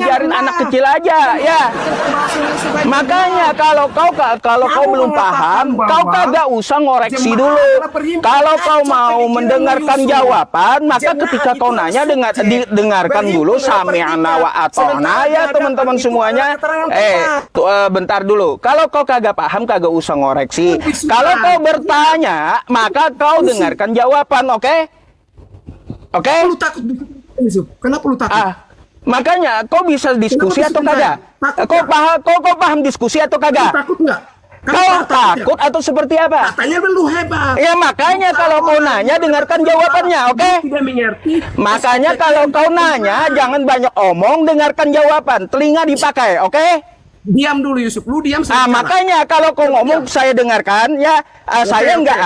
ajarin anak kecil aja ya. Makanya kalau kau belum paham, kau kagak usah ngoreksi dulu. Kalau kau mau mendengarkan jawaban, maka ketika kau nanya dengarkan dulu sami'na wa ata'na ya teman-teman semuanya. Bentar dulu. Kalau kau kagak paham, kagak usah ngoreksi. Kalau kau bertanya, maka kau dengarkan jawaban, oke? Oke? Lu takut? Kenapa lu takut? Makanya kau bisa diskusi atau kagak? Kau paham diskusi atau kagak? Takut nggak? Kau takut atau seperti apa? Katanya lu hebat. Ya makanya kalau kau nanya dengarkan jawabannya, oke? Tidak mengerti. Makanya kalau kau nanya jangan banyak omong, dengarkan jawaban. Telinga dipakai, oke? Diam dulu Yusuf, lu diam saja. Makanya kalau kau ngomong saya dengarkan ya, saya nggak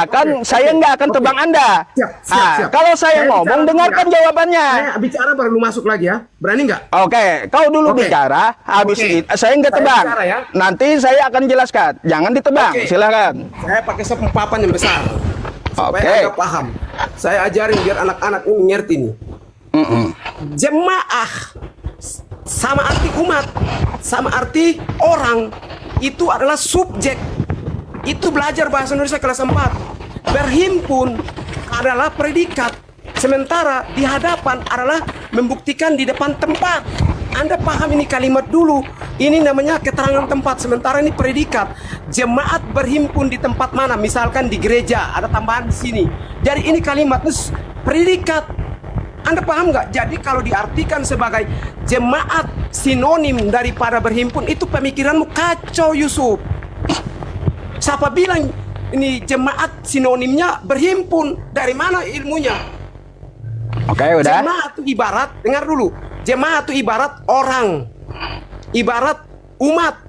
akan tebang Anda. Siap. Kalau saya ngomong dengarkan jawabannya. Saya bicara baru lu masuk lagi ya. Berani nggak? Oke, kau dulu bicara, habis itu saya nggak tebang. Bicara, ya. Nanti saya akan jelaskan. Jangan ditebang, silakan. Saya pakai papan yang besar. Supaya Anda paham. Saya ajarin biar anak-anak ini ngerti nih. Jemaah sama arti umat, sama arti orang, itu adalah subjek. Itu belajar bahasa Indonesia kelas 4. Berhimpun adalah predikat. Sementara di hadapan adalah membuktikan di depan tempat. Anda paham ini kalimat dulu. Ini namanya keterangan tempat. Sementara ini predikat. Jemaat berhimpun di tempat mana? Misalkan di gereja, ada tambahan di sini. Jadi ini kalimat predikat. Anda paham nggak? Jadi kalau diartikan sebagai jemaat sinonim daripada berhimpun, itu pemikiranmu kacau Yusuf. Siapa bilang ini jemaat sinonimnya berhimpun? Dari mana ilmunya? Oke, udah. Jemaat itu ibarat, dengar dulu. Jemaat itu ibarat orang, ibarat umat.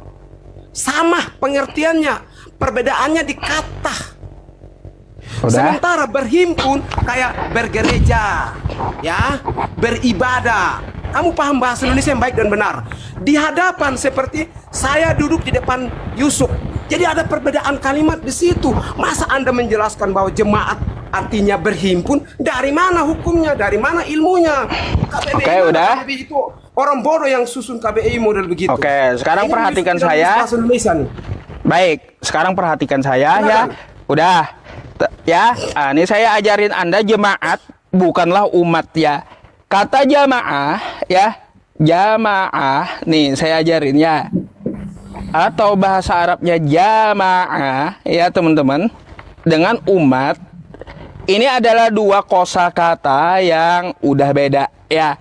Sama pengertiannya, perbedaannya di kata. Sementara berhimpun kayak bergereja, ya, beribadah. Kamu paham bahasa Indonesia yang baik dan benar. Di hadapan seperti saya duduk di depan Yusuf. Jadi ada perbedaan kalimat di situ. Masa Anda menjelaskan bahwa jemaat artinya berhimpun? Dari mana hukumnya? Dari mana ilmunya? KBBI udah. KBBI itu orang bodoh yang susun KBBI model begitu. Sekarang ini perhatikan saya. Bahasa Indonesia nih. Baik, sekarang perhatikan saya ya. Udah. Ya, ini saya ajarin Anda jemaat bukanlah umat ya. Kata jamaah ya, jamaah nih saya ajarin ya. Atau bahasa Arabnya jamaah ya teman-teman. Dengan umat ini adalah dua kosakata yang udah beda ya.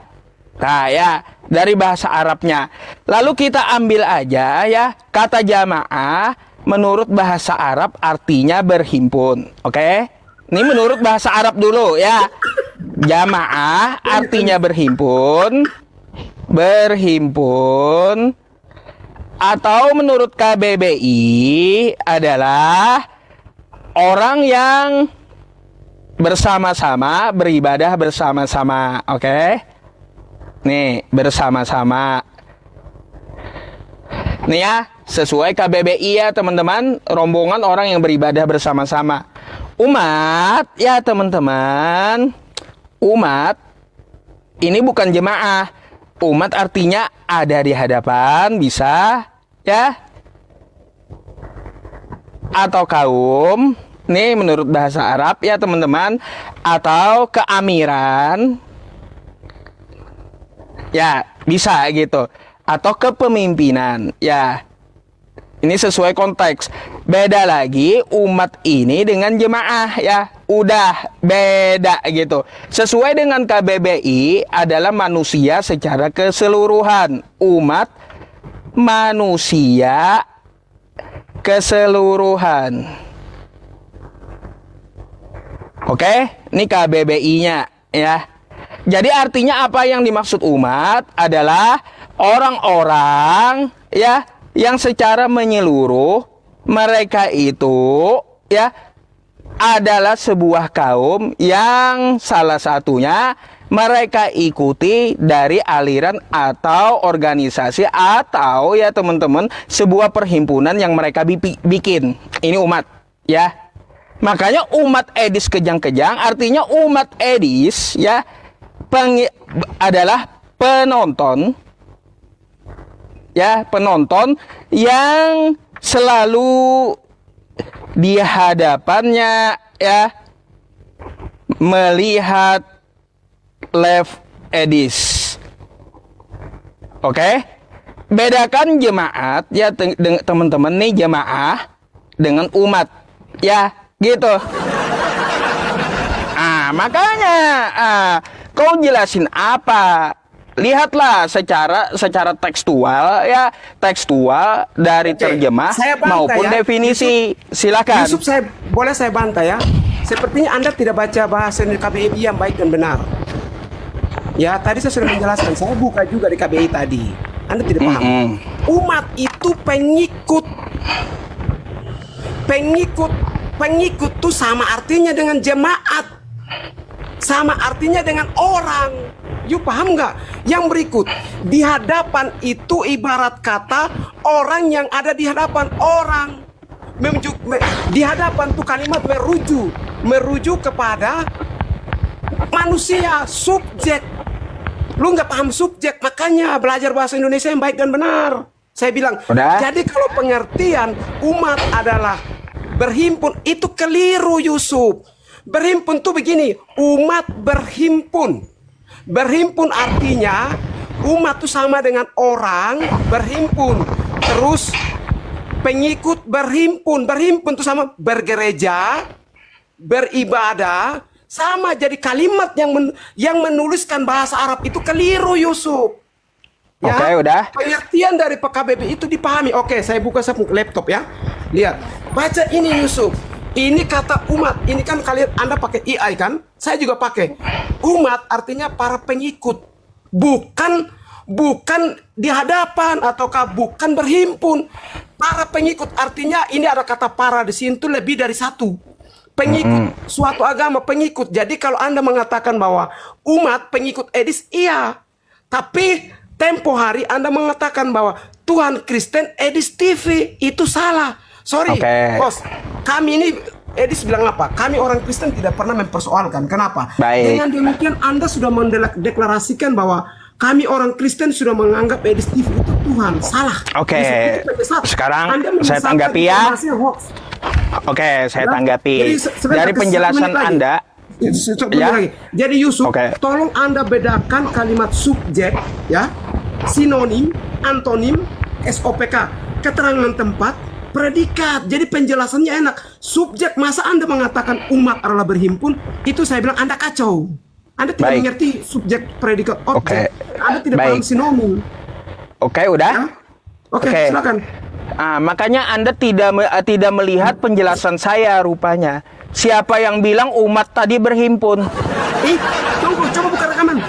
Nah ya, dari bahasa Arabnya. Lalu kita ambil aja ya kata jamaah. Menurut bahasa Arab artinya berhimpun. Oke? Ini menurut bahasa Arab dulu ya. Jamaah artinya berhimpun. Berhimpun. Atau menurut KBBI adalah orang yang bersama-sama, beribadah bersama-sama. Oke? Nih, bersama-sama. Nih ya, sesuai KBBI ya teman-teman, rombongan orang yang beribadah bersama-sama. Umat ya teman-teman, umat ini bukan jemaah. Umat artinya ada di hadapan, bisa ya. Atau kaum, nih menurut bahasa Arab ya teman-teman. Atau keamiran, ya bisa gitu. Atau kepemimpinan ya, ini sesuai konteks. Beda lagi umat ini dengan jemaah ya, udah beda gitu. Sesuai dengan KBBI adalah manusia secara keseluruhan. Umat manusia keseluruhan. Oke, ini KBBI-nya ya. Jadi artinya apa yang dimaksud umat adalah orang-orang ya yang secara menyeluruh mereka itu ya adalah sebuah kaum yang salah satunya mereka ikuti dari aliran atau organisasi atau ya teman-teman sebuah perhimpunan yang mereka bikin. Ini umat ya. Makanya umat Edis kejang-kejang artinya umat Edis ya adalah penonton ya penonton yang selalu di hadapannya ya melihat live edis. Oke? Bedakan jemaat ya teman-teman nih, jemaah dengan umat ya gitu. Makanya kau jelasin apa? Lihatlah secara tekstual ya, tekstual dari terjemah maupun definisi. Silakan. Yusuf, boleh saya bantah ya? Sepertinya Anda tidak baca bahasa KBBI yang baik dan benar. Ya, tadi saya sudah menjelaskan. Saya buka juga di KBBI tadi. Anda tidak paham. Umat itu pengikut. Pengikut itu sama artinya dengan jemaat. Sama artinya dengan orang. You paham nggak? Yang berikut, di hadapan itu ibarat kata orang yang ada di hadapan orang. Di hadapan tuh kalimat merujuk kepada manusia, subjek. Lu nggak paham subjek, makanya belajar bahasa Indonesia yang baik dan benar. Saya bilang, jadi kalau pengertian umat adalah berhimpun, itu keliru, Yusuf. Berhimpun tuh begini, umat berhimpun. Berhimpun artinya umat itu sama dengan orang berhimpun. Terus pengikut berhimpun. Berhimpun itu sama bergereja, beribadah. Sama, jadi kalimat yang menuliskan bahasa Arab itu keliru, Yusuf. Ya? Oke, udah. Pengertian dari PKBBI itu dipahami. Oke, saya buka laptop ya. Lihat, baca ini, Yusuf. Ini kata umat, ini kan kalian Anda pakai AI kan? Saya juga pakai. Umat artinya para pengikut. Bukan di hadapan ataukah bukan berhimpun. Para pengikut artinya ini ada kata para di sini tuh lebih dari satu. Pengikut suatu agama, pengikut. Jadi kalau Anda mengatakan bahwa umat pengikut edis, iya. Tapi tempo hari Anda mengatakan bahwa Tuhan Kristen edis TV, itu salah. Sorry, bos. Kami ini, Edis bilang apa? Kami orang Kristen tidak pernah mempersoalkan. Kenapa? Baik. Dengan demikian Anda sudah mendeklarasikan bahwa kami orang Kristen sudah menganggap Edis TV itu Tuhan. Salah. Oke. Sekarang saya tanggapi ya. Oke, saya tanggapi. Dari penjelasan Anda. Ya. Jadi Yusuf, tolong Anda bedakan kalimat subjek, ya, sinonim, antonim, SOPK, keterangan tempat, predikat. Jadi penjelasannya enak. Subjek, masa Anda mengatakan umat adalah berhimpun? Itu saya bilang Anda kacau. Anda tidak mengerti subjek, predikat, objek. Anda tidak paham sinonim. Oke, udah. Ya? Oke, silakan. Makanya Anda tidak melihat penjelasan saya rupanya. Siapa yang bilang umat tadi berhimpun? Tunggu, coba buka rekaman.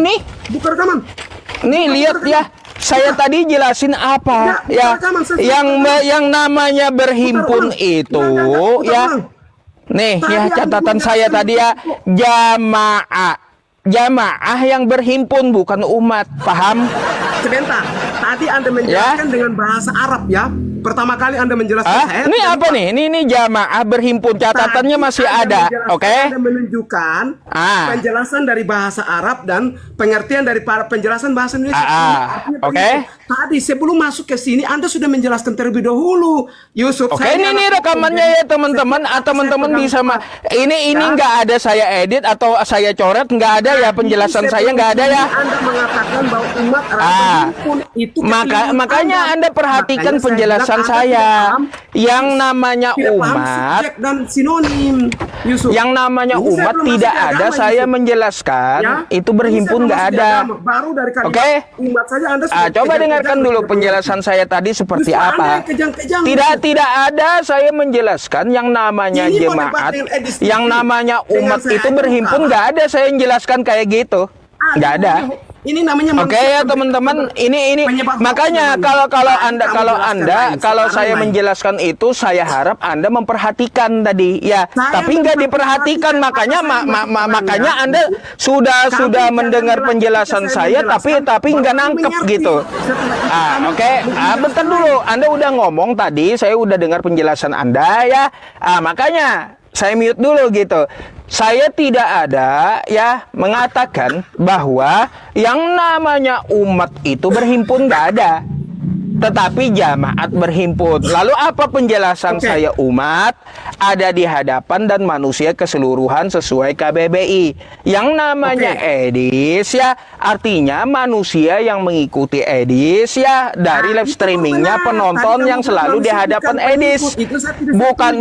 Nih, buka rekaman. Nih, lihat ya. Saya tadi jelasin apa ya, yang namanya berhimpun itu ya. Nih ya, catatan saya tadi ya, jamaah yang berhimpun, bukan umat. Paham? Sebentar. Tadi Anda menjelaskan dengan bahasa Arab ya. Pertama kali Anda menjelaskan saya. Ini apa nih? Ini jamaah berhimpun, catatannya masih ada. Oke. Anda menunjukkan penjelasan dari bahasa Arab dan pengertian dari penjelasan bahasa Indonesia. Oke. Tadi sebelum masuk ke sini Anda sudah menjelaskan terlebih dahulu, Yusuf. Oke, ini rekamannya ya teman-teman. Teman-teman bisa ini nggak ada saya edit atau saya coret, nggak ada ya penjelasan saya, nggak ada ya. Anda mengatakan bahwa umat berhimpun itu makanya Anda perhatikan penjelasan saya. Yang namanya umat dan sinonim, Yusuf. Yang namanya umat tidak ada saya menjelaskan itu berhimpun, nggak ada. Oke. Umat saja Anda coba dengarkan dulu penjelasan saya tadi seperti apa. Tidak ada saya menjelaskan yang namanya jemaat, yang namanya umat itu berhimpun, nggak ada saya menjelaskan kayak gitu. Nggak ada. Ini namanya Oke ya teman-teman, ini makanya kalau saya menjelaskan itu, saya harap Anda memperhatikan tadi ya, tapi nggak diperhatikan, makanya Anda sudah mendengar penjelasan saya tapi nggak nangkep gitu. Bentar dulu, Anda udah ngomong tadi, saya udah dengar penjelasan Anda ya, makanya saya mute dulu gitu. Saya tidak ada ya mengatakan bahwa yang namanya umat itu berhimpun, nggak ada. Tetapi jamaat berhimpun. Lalu apa penjelasan saya umat? Ada di hadapan dan manusia keseluruhan sesuai KBBI. Yang namanya edis ya, artinya manusia yang mengikuti edis ya, dari live streamingnya penonton yang selalu di hadapan edis.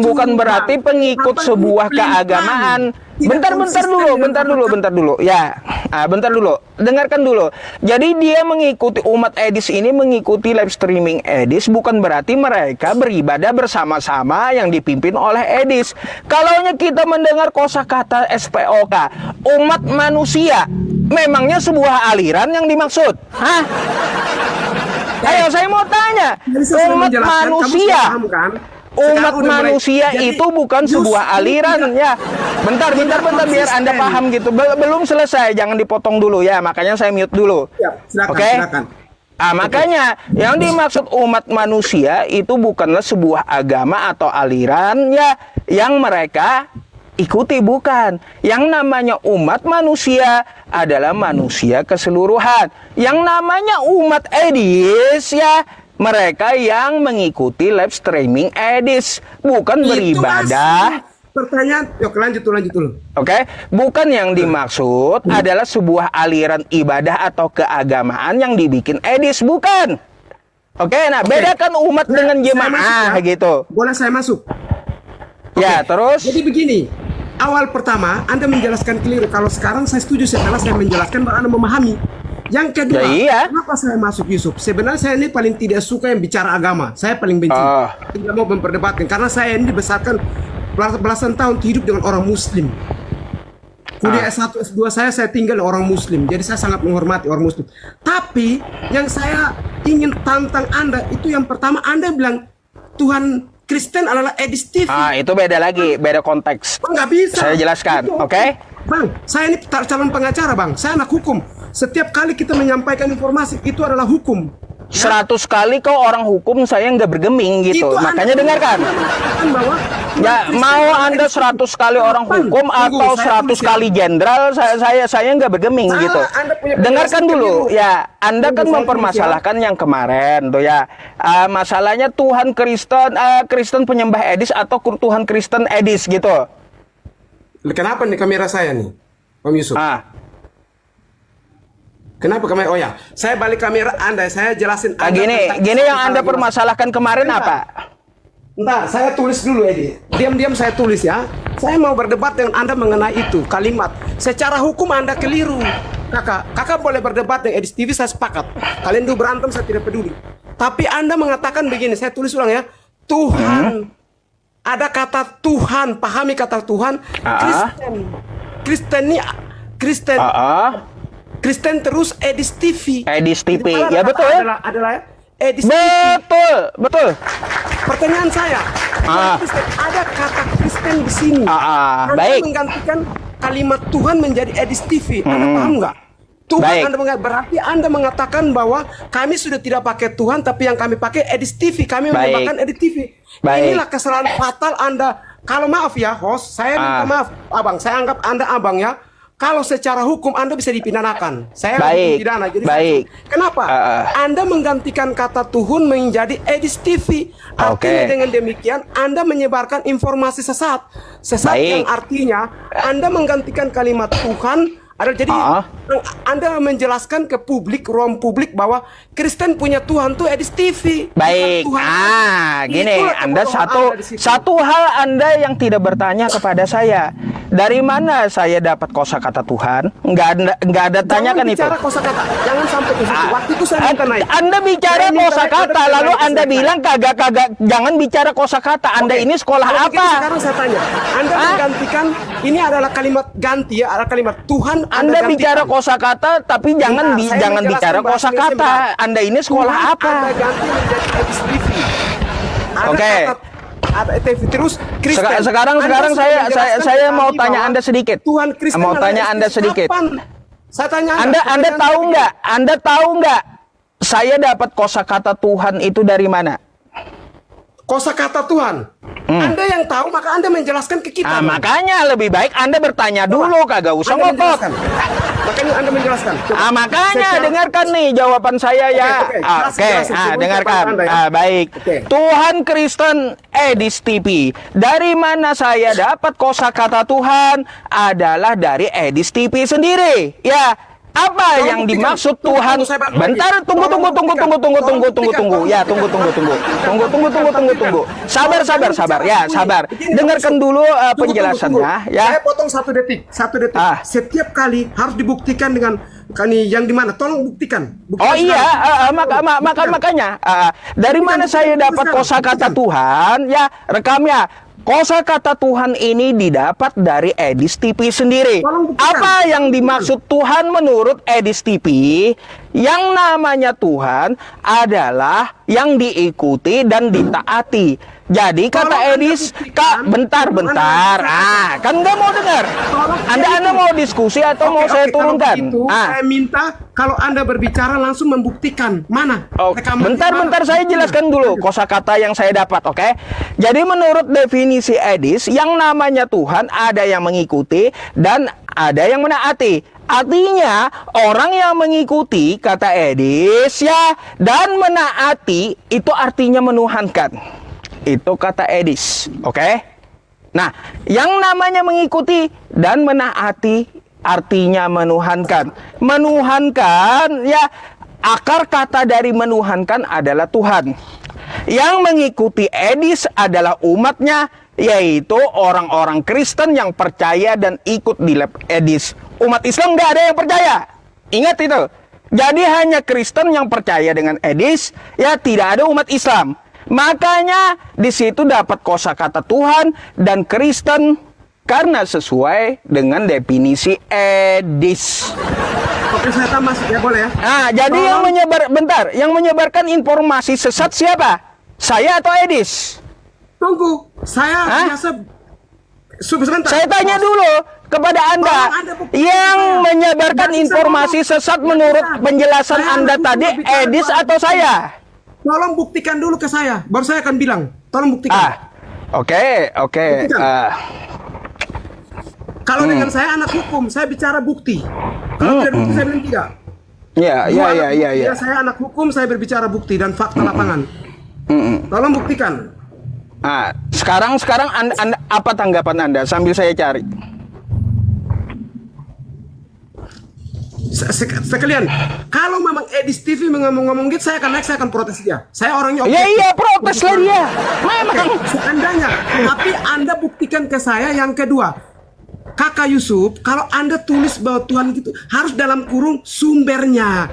Bukan berarti pengikut sebuah keagamaan. Bentar dulu. Ya, bentar dulu. Dengarkan dulu. Jadi dia mengikuti umat edis ini mengikuti live streaming edis, bukan berarti mereka beribadah bersama-sama yang dipimpin oleh edis. Kalaunya kita mendengar kosakata SPOK, umat manusia, memangnya sebuah aliran yang dimaksud? Hah? Ayo saya mau tanya, umat manusia. Umat manusia itu bukan sebuah aliran ya. Bentar biar Anda paham gitu. Belum selesai, jangan dipotong dulu ya. Makanya saya mute dulu. Oke? Makanya yang dimaksud umat manusia itu bukanlah sebuah agama atau aliran ya yang mereka ikuti, bukan. Yang namanya umat manusia adalah manusia keseluruhan. Yang namanya umat edis ya, mereka yang mengikuti live streaming edis, bukan beribadah. Pertanyaan, yuk lanjut dulu. Oke, bukan yang dimaksud adalah sebuah aliran ibadah atau keagamaan yang dibikin edis, bukan. Oke, nah bedakan umat dengan jemaah gitu. Boleh saya masuk? Ya, terus. Jadi begini, awal pertama Anda menjelaskan keliru. Kalau sekarang saya setuju setelah saya menjelaskan baru Anda memahami. Yang kedua, kenapa saya masuk Yusuf? Sebenarnya saya ini paling tidak suka yang bicara agama. Saya paling benci. Tidak mau memperdebatkan. Karena saya ini dibesarkan belasan tahun hidup dengan orang Muslim. Kuliah S1, S2 saya tinggal dengan orang Muslim. Jadi saya sangat menghormati orang Muslim. Tapi yang saya ingin tantang Anda, itu yang pertama Anda bilang Tuhan Kristen adalah Edis TV. Itu beda lagi, beda konteks. Nggak bisa. Saya jelaskan, oke? Bang, saya ini calon pengacara, Bang. Saya anak hukum. Setiap kali kita menyampaikan informasi, itu adalah hukum. 100 kali kau orang hukum, saya nggak bergeming gitu. Itu makanya dengarkan. Bahwa Ya, mau Anda 100 kali orang hukum atau 100 kali jenderal, saya nggak bergeming gitu. Dengarkan dulu. Ya, Anda kan mempermasalahkan yang kemarin tuh ya. Masalahnya Tuhan Kristen penyembah edis atau Tuhan Kristen edis gitu. Kenapa nih kamera saya nih, Om Yusuf? Kenapa kamera? Oh ya, saya balik kamera Anda, saya jelasin Anda. Gini yang Anda permasalahkan kemarin apa? Entar, saya tulis dulu Edi. Diam-diam saya tulis ya. Saya mau berdebat dengan Anda mengenai itu kalimat. Secara hukum Anda keliru. Kakak boleh berdebat dengan Edis TV, saya sepakat. Kalian dulu berantem, saya tidak peduli. Tapi Anda mengatakan begini, saya tulis ulang ya. Tuhan. Ada kata Tuhan, pahami kata Tuhan. Kristen terus Edis TV. Edis TV, ya betul. Adalah Edis TV. Betul. Pertanyaan saya, ada kata Kristen di sini. Anda baik. menggantikan kalimat Tuhan menjadi Edis TV. Anda paham nggak? Tuhan berarti Anda mengatakan bahwa kami sudah tidak pakai Tuhan, tapi yang kami pakai Edis TV. Kami menyembahkan Edis TV. Inilah kesalahan fatal Anda. Kalau maaf ya, host, saya minta maaf, abang. Saya anggap Anda abang ya. Kalau secara hukum Anda bisa dipidanakan. Saya pidana. Jadi kenapa? Anda menggantikan kata Tuhan menjadi Edis TV. Artinya dengan demikian Anda menyebarkan informasi sesat. Yang artinya Anda menggantikan kalimat Tuhan. Jadi Anda menjelaskan ke publik, ruang publik bahwa Kristen punya Tuhan tuh Edis TV. Baik. Gini, Anda satu hal Anda yang tidak bertanya kepada saya. Dari mana saya dapat kosakata Tuhan? Nggak ada tanyakan itu. Kosakata. Jangan sampai ke situ. Waktu itu saya minta naik. Anda bicara kosakata, lalu Anda bilang kagak. Jangan bicara kosakata. Anda ini sekolah apa? Sekarang saya tanya. Anda menggantikan, ini adalah kalimat ganti ya, adalah kalimat Tuhan. Anda bicara kosakata, tapi jangan bicara kosakata. Anda ini sekolah apa? Anda ganti menjadi Edis TV. Oke. Ada TV terus Kristen. Sekarang saya mau tanya Anda sedikit. Tuhan Kristen. Mau tanya Anda sedikit. Saya tanya Anda tahu nggak? Anda tahu nggak? Saya dapat kosakata Tuhan itu dari mana? Kosakata Tuhan. Anda yang tahu, maka Anda menjelaskan ke kita. Makanya lebih baik Anda bertanya dulu, kagak usah Anda ngotot. menjelaskan. Makanya Anda menjelaskan. Coba. Makanya Secara- dengarkan nih jawaban saya ya. Oke, jelasin. Sebelum Dengarkan. Anda ya. Baik. Oke. Tuhan Kristen Edis TV. Dari mana saya dapat kosakata Tuhan adalah dari Edis TV sendiri. Ya. Apa yang buktikan. dimaksud Tunggu, Tuhan? saya balik Bentar, lagi. tunggu. Tolong buktikan. Ya, tunggu. Sabar ya, sabar. Dengarkan dulu penjelasannya ya. Saya potong 1 detik. Setiap kali harus dibuktikan dengan yang di mana? Tolong buktikan. Oh iya, makanya dari mana saya dapat kosakata Tuhan? Ya, rekamnya. Kosakata Tuhan ini didapat dari Edis TV sendiri. Tolong buktikan. Apa yang dimaksud Tuhan menurut Edis TV? Yang namanya Tuhan adalah yang diikuti dan ditaati. Jadi kata Tolong Edis, Anda Kak, buktikan. bentar. Kan nggak mau dengar. Anda mau diskusi atau mau saya turunkan? Kalau begitu, saya minta kalau Anda berbicara langsung membuktikan. Mana? Rekaman Bentar, di mana? saya jelaskan dulu kosakata yang saya dapat, oke? Jadi menurut definisi Edis, yang namanya Tuhan ada yang mengikuti dan ada yang menaati. Artinya orang yang mengikuti kata Edis ya dan menaati itu artinya menuhankan. Itu kata Edis, oke? Nah, yang namanya mengikuti dan menaati artinya menuhankan. Menuhankan ya, akar kata dari menuhankan adalah Tuhan. Yang mengikuti Edis adalah umatnya, yaitu orang-orang Kristen yang percaya dan ikut di lab Edis. Umat Islam nggak ada yang percaya. Ingat itu. Jadi hanya Kristen yang percaya dengan Edis, ya tidak ada umat Islam. Makanya di situ dapat kosakata Tuhan dan Kristen karena sesuai dengan definisi Edis. Oke, saya tambah ya, boleh ya? Nah, jadi yang menyebarkan informasi sesat siapa? Saya atau Edis? Tunggu, saya biasa sebentar. Saya tanya dulu kepada Anda, yang menyebarkan informasi sesat menurut penjelasan Anda tadi Edis atau saya? Tolong buktikan dulu ke saya, baru saya akan bilang. Tolong buktikan. Oke. Kalau dengan saya anak hukum, saya bicara bukti. Kalau tidak bukti, saya bilang tidak. Iya. Saya anak hukum, saya berbicara bukti dan fakta lapangan. Tolong buktikan. Sekarang anda, apa tanggapan Anda sambil saya cari? Sekalian, kalau memang Edis TV ngomong gitu, saya akan protes dia. Saya orangnya Iya, protes lah dia. Memang. Seandainya, tapi Anda buktikan ke saya yang kedua. Kakak Yusuf, kalau Anda tulis bahwa Tuhan gitu, harus dalam kurung sumbernya.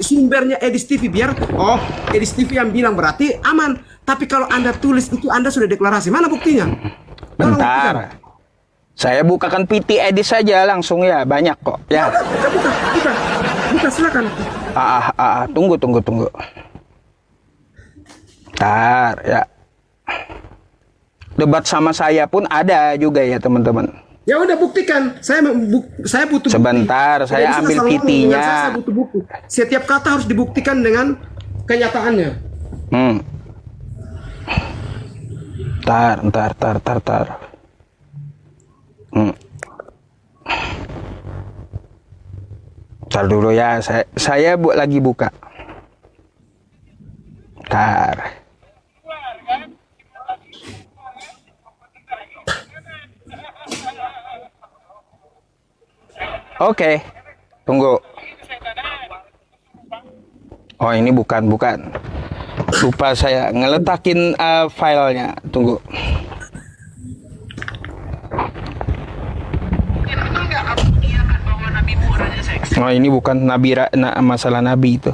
Sumbernya Edis TV, biar Edis TV yang bilang berarti aman. Tapi kalau Anda tulis itu, Anda sudah deklarasi. Mana buktinya? Bentar. Saya bukakan PT Edis saja langsung ya, banyak kok. Ya. Buka silakan. Tunggu. Bentar, ya. Debat sama saya pun ada juga ya, teman-teman. Ya udah buktikan. Saya butuh sebentar, bukti. saya ambil PT-nya. Saya butuh bukti. Setiap kata harus dibuktikan dengan kenyataannya. Bentar. Bentar dulu ya, saya lagi buka. Bentar. Oke, tunggu. Oh, ini bukan. Lupa saya ngeletakin filenya. Tunggu. Oh, ini bukan masalah nabi itu.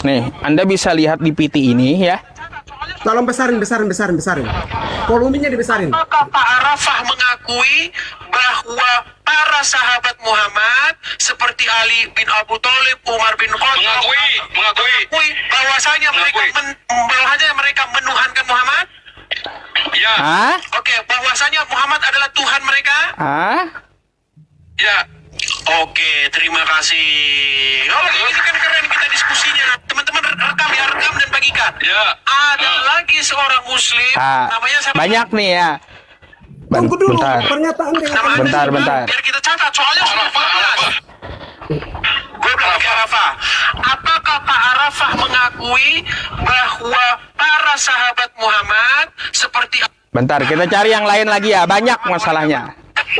Nih, Anda bisa lihat di PT ini ya. Tolong besarin. Volumenya dibesarin. Kata Arafah mengakui bahwa para sahabat Muhammad seperti Ali bin Abu Thalib, Umar bin Khattab mengakui bahwasanya mereka menuhankan Muhammad. Ya. Oke, bahwasanya Muhammad adalah Tuhan mereka. Ah? Ya. Oke, terima kasih. Oh, ini kan keren kita diskusinya. Teman-teman rekam ya, rekam dan bagikan. Ya. Ada lagi seorang muslim, namanya siapa? Banyak nih ya. Tunggu dulu, Bentar. pernyataan dengan Bentar, bentar. Biar kita catat, soalnya sudah 14. Gue bilang lagi Arafah. Apakah Pak Arafah mengakui bahwa para sahabat Muhammad seperti... Bentar, kita cari yang lain lagi ya. Banyak masalahnya.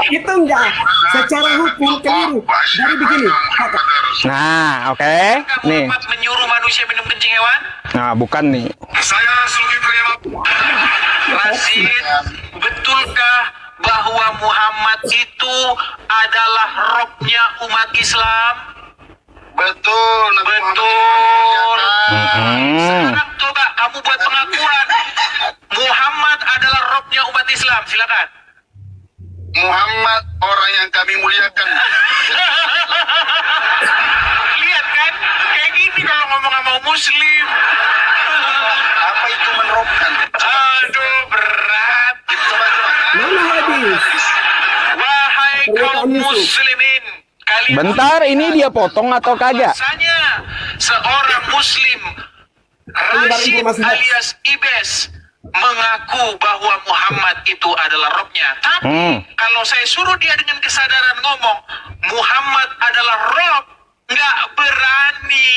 itu enggak secara hukum keliru. Jadi begini, kakak. Nah, oke. Nih. Muhammad menyuruh manusia minum kencing hewan? Nah, bukan nih. Saya Sulki Prima. Rasid, betulkah bahwa Muhammad itu adalah robnya umat Islam? Betul, betul. Sekarang coba kamu buat pengakuan. Muhammad adalah robnya umat Islam. Silakan. Muhammad orang yang kami muliakan. Lihat kan, kayak gini kalau ngomong sama muslim. Apa itu menerobkan? Aduh, berat. Mana hadis? Wahai kaum muslimin, kalian Bentar, ini dia potong atau kagak? bahwasanya seorang muslim Rashid alias Ibes mengaku bahwa Muhammad itu adalah robnya. Tapi kalau saya suruh dia dengan kesadaran ngomong Muhammad adalah rob, nggak berani.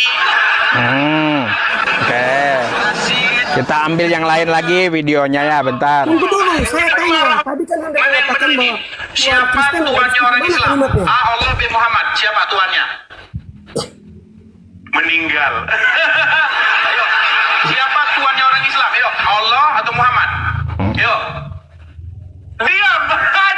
Oke. Rashid, Kita ambil yang lain lagi videonya ya, bentar. Tunggu dulu, saya tanya. Tadi kan Anda mana yang mengatakan benar ini? bahwa Siapa Kristen tuannya orang mana Islam? kalimatnya? Allah bin Muhammad. Siapa tuannya? Meninggal. Ayo. Siapa tuannya orang Islam? Ayo. Allah atau Muhammad? Ayo. Diam.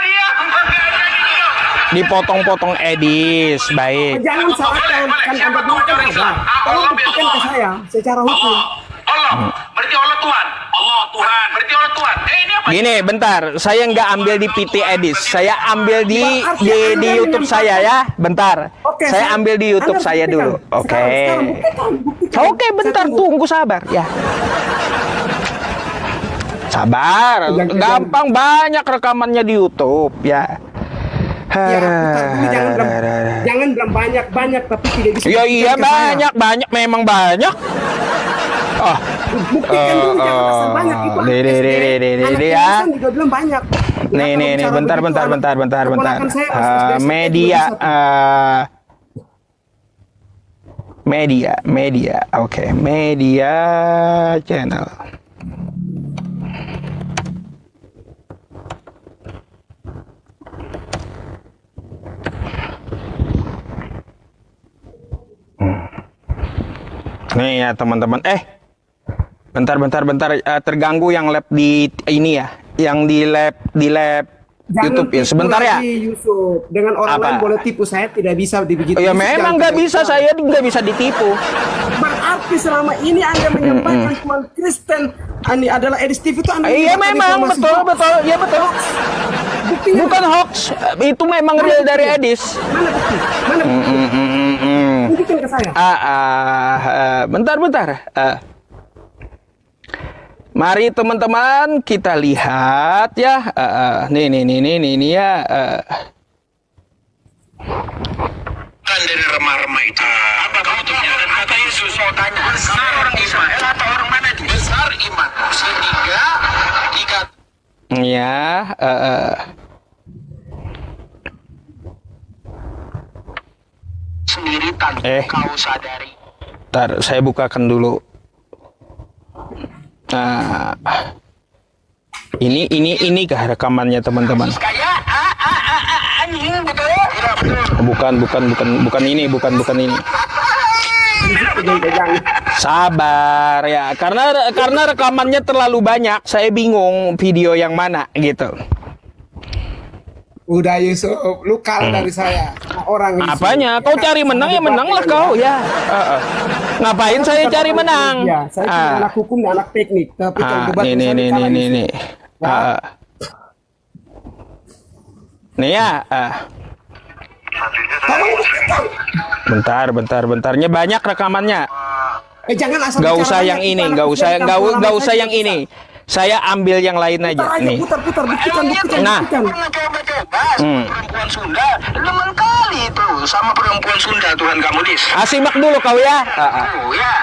Diam. Diam. Dipotong-potong edis, baik. Jangan salahkan, kan Anda bilang kan ada. Tolong buktikan ke saya secara hukum. Allah. Berarti Allah Tuhan. Allah Tuhan. Berarti Allah Tuhan. Ini apa? Gini, bentar. Saya nggak ambil di PT Edis. Saya ambil di YouTube saya ya. Bentar. Oke, Saya ambil di YouTube Anda saya buktikan. dulu. Oke. Sekarang buktikan. Oke, bentar. Saya tunggu. Tunggu sabar ya. Sabar. Gampang, banyak rekamannya di YouTube ya. Ya, tapi jangan bilang banyak tapi tidak bisa. Ya buktikan iya ke saya. banyak memang banyak. Oh, Buktikan dulu jangan asal banyak itu. nih, anak nih, SD, nih, nih, anak nih, ya. Kristen juga bilang banyak. nih, Kenapa bentar, bicara begitu, anak bentar. keponakan saya pas SD Media, juga bisa. media, oke, media channel. Nih ya teman-teman, bentar, terganggu yang lab di ini ya, yang di lab Jangan YouTube ya. tipu Sebentar ya. lagi, Yusuf. Dengan orang Apa? lain boleh tipu, saya tidak bisa begitu. Ya Yusuf, memang jangan nggak tipu bisa, saya. saya nggak bisa ditipu. Berarti selama ini Anda menyampaikan Tuhan Kristen ini adalah Edis TV itu Anda Iya mendapatkan memang informasi betul, hoax. ya betul. Buktinya Bukan hoax, itu memang real dari Edis. mana bukti? Mana bukti? Tunjukkan ke saya. Bentar. Mari teman-teman kita lihat ya. Nih ya. Kan dari remah-remah itu. Apa kamu tuh dan kata Yesus mau tanya besar orang Ismail atau orang mana itu? Besar iman sehingga jika Ya. sendiri tanpa kau sadari. Ntar saya bukakan dulu. Nah, ini kah rekamannya teman-teman? Kayak anjing betul. Tidak betul. Bukan ini. Sabar ya, karena rekamannya terlalu banyak, saya bingung video yang mana gitu. Udah Yusuf, lu kalah dari saya. Orang Yusuf. Apanya? Kau cari menang ya menanglah kau ya. Ngapain saya cari menang? Ya, saya cuma anak hukum dan anak teknik. Tapi kalau debat Nih. Ya. Nih ya. Tolong buktikan. Bentarnya banyak rekamannya. Jangan asal Gak bicara usah banyak. yang Itu ini, anak gak Kristen usah kampung halaman yang saya. ini. Saya ambil yang lain aja Putar aja, nih. putar, buktikan. Nah. Buktikan. narkoba sama perempuan Sunda. Demen kali itu sama perempuan Sunda Tuhan kamu dis. Simak dulu kau ya. Oh ya,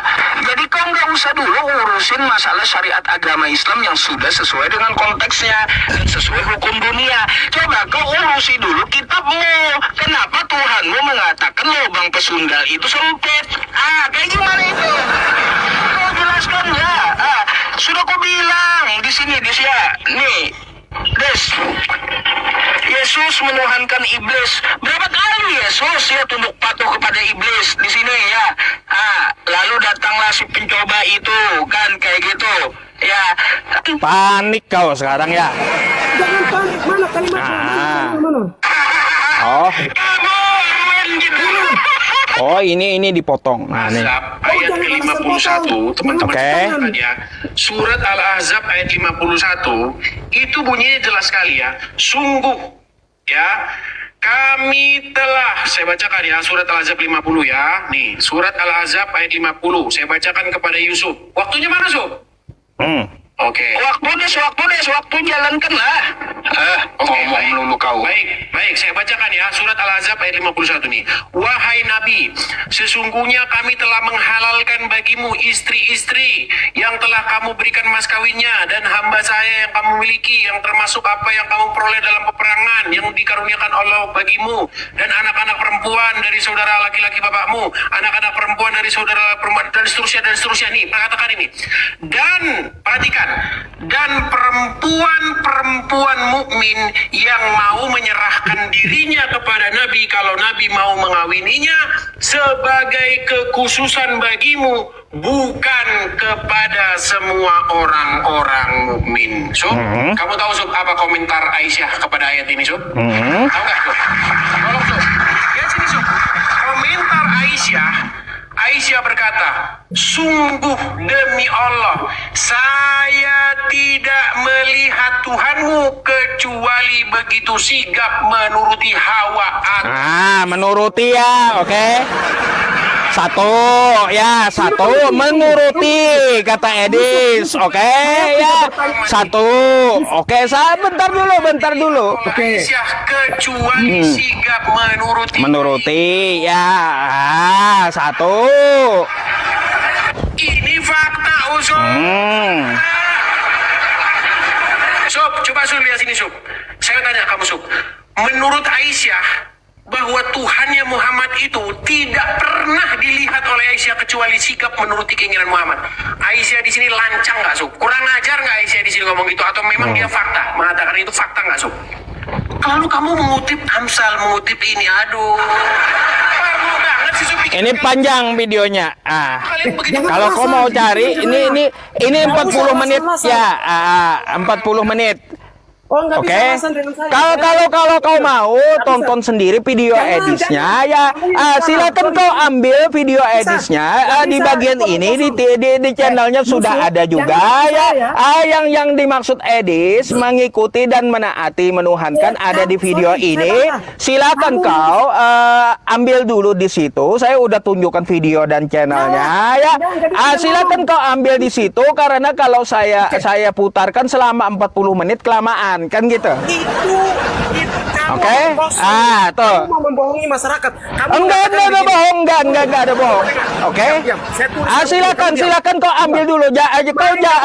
jadi kau nggak usah dulu urusin masalah syariat agama Islam yang sudah sesuai dengan konteksnya dan sesuai hukum dunia. Coba kau urusi dulu kitabmu. Kenapa Tuhanmu mengatakan lubang pesundal itu sempit? Kayak gimana itu? Kau jelaskan ya. Sudah kau bilang di sini Des ya. Nih, Des. Yesus menuhankan iblis. Berapa kali Yesus ya tunduk patuh kepada iblis di sini ya. Lalu datanglah si pencoba itu kan kayak gitu. Ya. Panik kau sekarang ya. Jangan panik. Mana kalimatnya? Mana? Oh. Oh, ini dipotong. Nah, nih. Al-Ahzab ayat ke-51, teman-teman Oke. catat ya. Surat Al-Ahzab ayat 51 itu bunyinya jelas sekali ya. Sungguh ya, kami telah, saya bacakan ya surat Al-Ahzab 50 ya. Nih, surat Al-Ahzab ayat 50. Saya bacakan kepada Yusuf. Waktunya mana, Sob? Oke. Waktu jalankanlah. Ngomong dulu kau. Baik, saya bacakan ya surat Al-Ahzab ayat 51 nih. Wahai Nabi, sesungguhnya kami telah menghalalkan bagimu istri-istri yang telah kamu berikan mas kawinnya dan hamba saya yang kamu miliki, yang termasuk apa yang kamu peroleh dalam peperangan yang dikaruniakan Allah bagimu, dan anak-anak perempuan dari saudara laki-laki bapakmu, anak-anak perempuan dari saudara perempuan, dan seterusnya nih. Katakan ini. Dan perhatikan, dan perempuan-perempuan mukmin yang mau menyerahkan dirinya kepada Nabi kalau Nabi mau mengawininya sebagai kekhususan bagimu, bukan kepada semua orang-orang mukmin. Sob, kamu tahu Sob apa komentar Aisyah kepada ayat ini Sob? Tahu nggak Sob? Tolong Sob, lihat sini Sob. Komentar Aisyah berkata, sungguh demi Allah, saya tidak melihat Tuhanmu kecuali begitu sigap menuruti hawa atau Menuruti ya, oke. Satu menuruti kata Edis, oke ya. Oke, bentar dulu. Aisyah kecuali sigap Menuruti ya. Satu. Ini fakta Sob. Sob, coba Sob lihat sini Sob. Saya tanya kamu Sob, menurut Aisyah bahwa Tuhannya Muhammad itu tidak pernah dilihat oleh Aisyah kecuali sikap menuruti keinginan Muhammad. Aisyah di sini lancang nggak Sob? Kurang ajar nggak Aisyah di sini ngomong gitu, atau memang dia fakta mengatakan itu fakta nggak Sob? Lalu kamu mengutip Amsal, mengutip ini, aduh. Parno banget sih Sob. Ini panjang videonya. Kalian begitu. Kalau kau mau cari ini 40 menit ya. 40 menit. Oh, nggak Oke. bisa alasan dengan saya. Kalau kau mau tonton sendiri video edisnya ya, silakan kau ambil video edisnya di bagian ini di channelnya sudah ada juga ya. Yang dimaksud edis mengikuti dan menaati menuhankan ada di video ini. Silakan kau ambil dulu di situ. Saya udah tunjukkan video dan channelnya ya. Silakan kau ambil di situ karena kalau saya putarkan selama 40 menit kelamaan. Kan gitu. Itu kamu Oke. Tuh. Kamu mau membohongi masyarakat. Enggak ada bohong, enggak ada bohong. Oke. Silakan kau ambil dulu.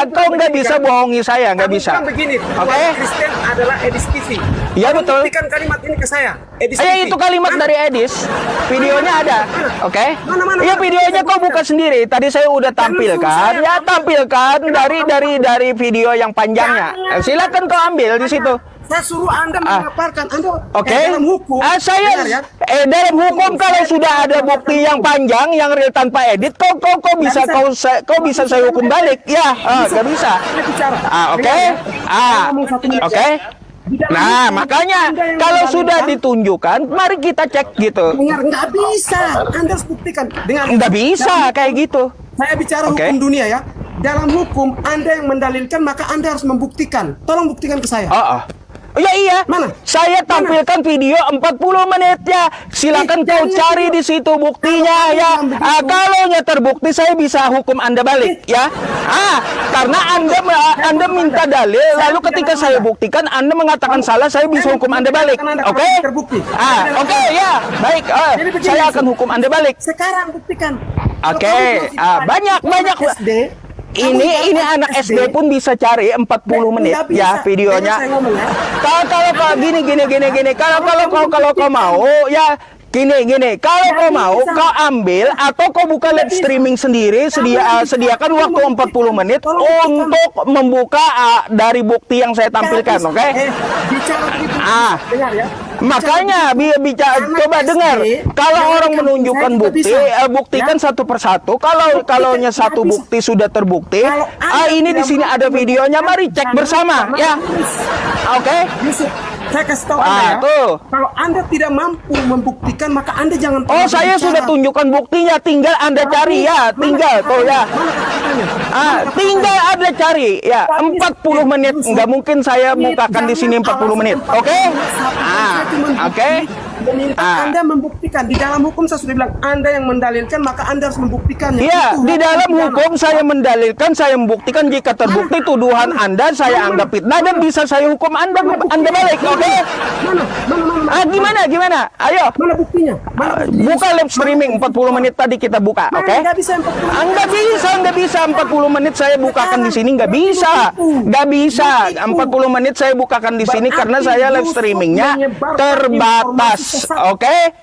Kau nggak bisa bohongi saya, nggak bisa. Oke. Kristen adalah Edis TV. Iya betul. Buktikan kalimat ini ke saya. Edis TV. Itu kalimat dari Edis. Videonya ada. Oke. Mana? Iya videonya kau buka sendiri. Tadi saya udah tampilkan. Ya tampilkan dari video yang panjangnya. Silakan kau ambil di situ. Saya suruh Anda mengaparkan Anda Oke. dalam hukum. Saya Dengar ya. dalam hukum kalau sudah ada bukti yang panjang yang real tanpa edit, kau bisa saya hukum balik. Ya, nggak bisa. Saya bicara. Oke. Dengar ya. Saya ngomong satu menit. Oke. Di dalam Nah, hukum, makanya Anda yang kalau mendalilkan, sudah ditunjukkan, mari kita cek gitu. dengar, nggak bisa. Anda harus buktikan. Dengar. Nggak bisa kayak gitu. Saya bicara Oke. hukum dunia ya. Dalam hukum Anda yang mendalilkan maka Anda harus membuktikan. Tolong buktikan ke saya. Oh, ya iya. Mana? Saya tampilkan video 40 menit ya. Silakan kau cari di situ buktinya ya. Kalau terbukti saya bisa hukum Anda balik ya. Karena Anda minta dalil, lalu ketika saya buktikan Anda mengatakan salah, saya bisa hukum Anda balik. Oke? Terbukti. Oke ya. Baik. Saya akan hukum Anda balik. Sekarang buktikan. Oke. Banyak. Ini anak SD pun bisa cari 40 menit ya videonya. Kalau gini. Kalau kau mau ya gini. Kalau kau mau kau ambil atau kau buka live streaming sendiri, sediakan waktu 40 menit untuk membuka dari bukti yang saya tampilkan, oke? Dengar ya. Makanya bicara coba dengar. Kalau orang menunjukkan bukti, buktikan satu persatu. Kalaunya satu bukti sudah terbukti, ini di sini ada videonya. Mari cek bersama, ya. Oke? Yusuf, saya kasih tahu Anda ya. Tuh. Kalau Anda tidak mampu membuktikan, maka Anda jangan. Oh, saya sudah tunjukkan buktinya. Tinggal Anda cari ya. Tinggal tuh ya. Tinggal Anda cari ya. 40 menit. Nggak mungkin saya bukakan di sini 40 menit. Oke? Oke. Anda membuktikan. Di dalam hukum saya sudah bilang, Anda yang mendalilkan, maka Anda harus membuktikannya. Iya, di dalam hukum saya mendalilkan, saya membuktikan jika terbukti tuduhan Anda, saya anggap fitnah dan bisa saya hukum Anda balik, oke? Gimana? Ayo. Mana buktinya? Buka live streaming 40 menit tadi kita buka, oke? Nggak bisa 40 bisa 40 menit saya bukakan di sini, nggak bisa 40 menit saya bukakan di sini karena saya live streamingnya terbatas. Oke?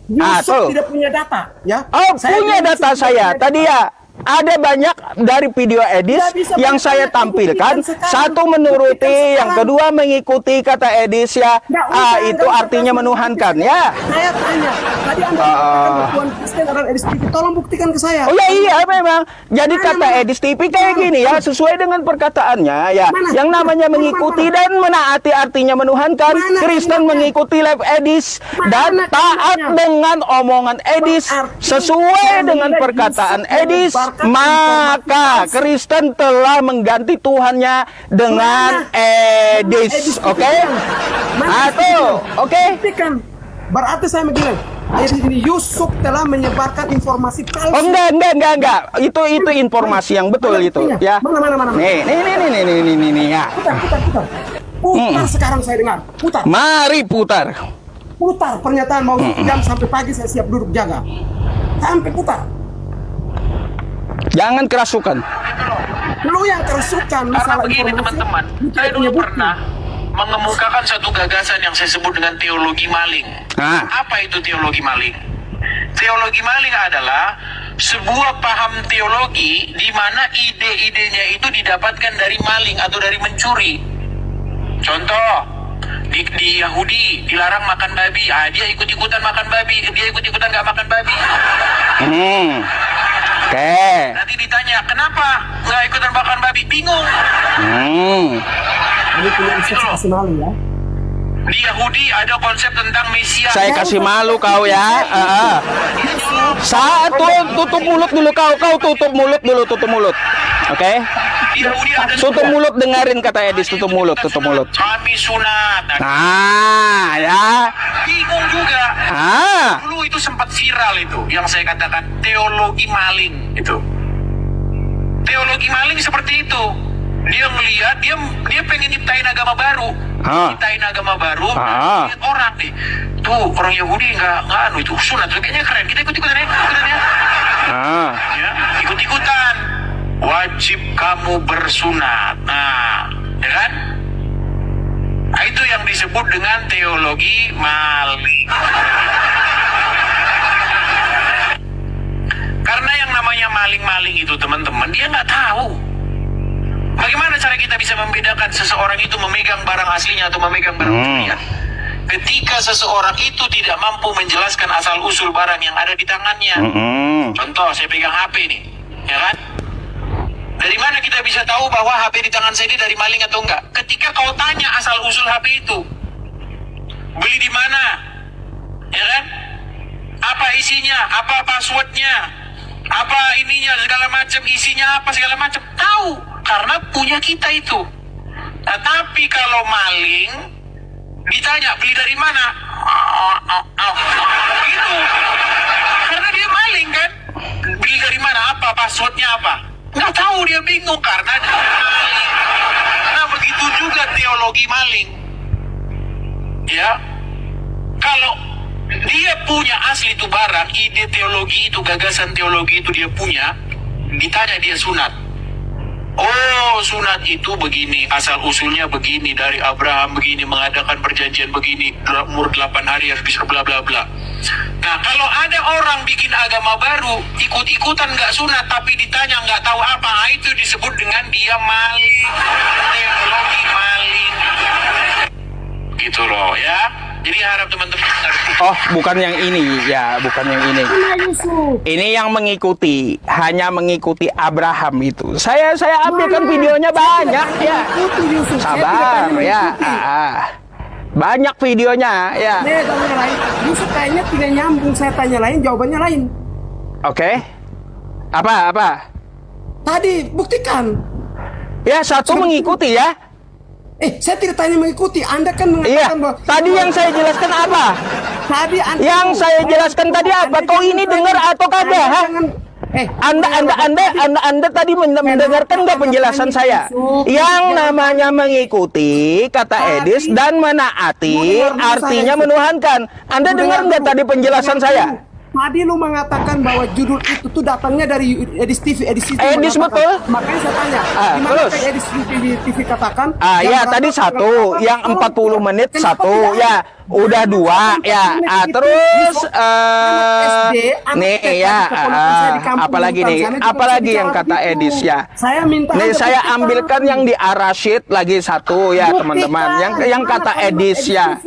Yusuf tidak punya data, ya? Oh, punya data saya. Tadi ya, ada banyak dari video Edis yang saya tampilkan. Satu menuruti, yang kedua mengikuti kata Edis ya. Itu artinya menuhankan ya. Saya tanya, tadi Anda mengatakan Tuhan Kristen adalah Edis TV. Tolong buktikan ke saya. Oh ya iya memang. Jadi kata Edis TV kayak gini ya, sesuai dengan perkataannya ya. Yang namanya mengikuti dan menaati artinya menuhankan. Kristen mengikuti live Edis dan taat dengan omongan Edis sesuai dengan perkataan Edis. Maka Kristen telah mengganti Tuhannya dengan Edis, oke? Oke? Berarti saya bilang, ayat ini Yusuf telah menyebarkan informasi palsu. Oh enggak. Itu informasi yang betul itu, ya. Mana? Nih ya. Putar sekarang saya dengar. Putar. Mari putar. Putar pernyataan mau jam sampai pagi saya siap duduk jaga. Sampai putar. Jangan kerasukan. Lu yang kerasukan Karena masalah begini informasi. teman-teman, saya dulu pernah mengemukakan satu gagasan yang saya sebut dengan teologi maling. Apa itu teologi maling? Teologi maling adalah sebuah paham teologi di mana ide-idenya itu didapatkan dari maling atau dari mencuri. Contoh, di Yahudi dilarang makan babi, dia ikut-ikutan makan babi, dia ikut-ikutan nggak makan babi. Oke. Nanti ditanya, kenapa nggak ikutan makan babi? Bingung. Ini punya kasih malu ya. Di Yahudi ada konsep tentang Mesias. Saya kasih malu kau ya. Tutup mulut dulu kau tutup mulut. Oke? Di Yahudi ada Tutup mulut, dengerin kata Edis, tutup mulut. Kami sunat. Ya. Bingung juga. Dulu itu sempat viral itu, yang saya katakan teologi maling itu. Teologi maling seperti itu. Dia melihat, dia pengen nyiptain agama baru. Nyiptain agama baru, lihat orang nih. Tuh, orang Yahudi nggak itu sunat, kayaknya keren. Kita ikut-ikutan ya. Ya, ikut-ikutan. Wajib kamu bersunat. Ya kan? Itu yang disebut dengan teologi maling. Karena yang namanya maling-maling itu teman-teman, dia nggak tahu bagaimana cara kita bisa membedakan seseorang itu memegang barang aslinya atau memegang barang curian. Ketika seseorang itu tidak mampu menjelaskan asal-usul barang yang ada di tangannya. Contoh, saya pegang HP nih, ya kan? Dari mana kita bisa tahu bahwa HP di tangan saya ini dari maling atau enggak? Ketika kau tanya asal-usul HP itu, beli di mana, ya kan? Apa isinya, apa passwordnya, apa ininya, segala macam, isinya apa, segala macam. Tahu, karena punya kita itu. Nah, tapi kalau maling, Ditanya, beli dari mana? Gitu. Karena dia maling kan. Beli dari mana? Apa? Passwordnya apa? Nggak tahu, dia bingung karena dia maling. Nah, begitu juga teologi maling. Ya. Kalau dia punya asli itu barang, ide teologi itu, gagasan teologi itu dia punya, ditanya dia sunat. Oh, sunat itu begini, asal usulnya begini, dari Abraham begini, mengadakan perjanjian begini, umur 8 hari harus bisa bla bla bla. Nah, kalau ada orang bikin agama baru, ikut-ikutan nggak sunat, tapi ditanya nggak tahu apa, itu disebut dengan dia maling, teologi maling. Gitu loh ya. Jadi harap teman-teman ngerti. Oh, bukan yang ini ya, bukan yang ini. Ini yang mengikuti, hanya mengikuti Abraham itu. Saya ambilkan videonya banyak ya. Sabar ya. Banyak videonya ya. Yusuf kayaknya tidak nyambung, saya tanya lain, jawabannya lain. Oke. Apa? Tadi buktikan. Ya, satu mengikuti ya. Saya tidak tanya mengikuti. Anda kan Iya. mengatakan bahwa Tadi yang saya jelaskan apa? tadi Anda Yang saya jelaskan tadi apa? Kau ini dengar atau kagak? Ha? Anda tadi mendengarkan nggak penjelasan saya? Yang namanya mengikuti kata Edis dan menaati artinya menuhankan. Anda dengar nggak tadi penjelasan saya? Tadi lu mengatakan bahwa judul itu tuh datangnya dari Edis TV. Edis betul. Makanya saya tanya, di mana terus? kayak Edis TV katakan? Ya tadi satu, yang 40 menit satu, ya udah dua, ya. Terus nih ya, apalagi nih, apalagi yang kata Edis ya. Saya minta. Nih saya ambilkan yang di Ar-Rasyid lagi satu ya teman-teman. Yang kata Edis ya.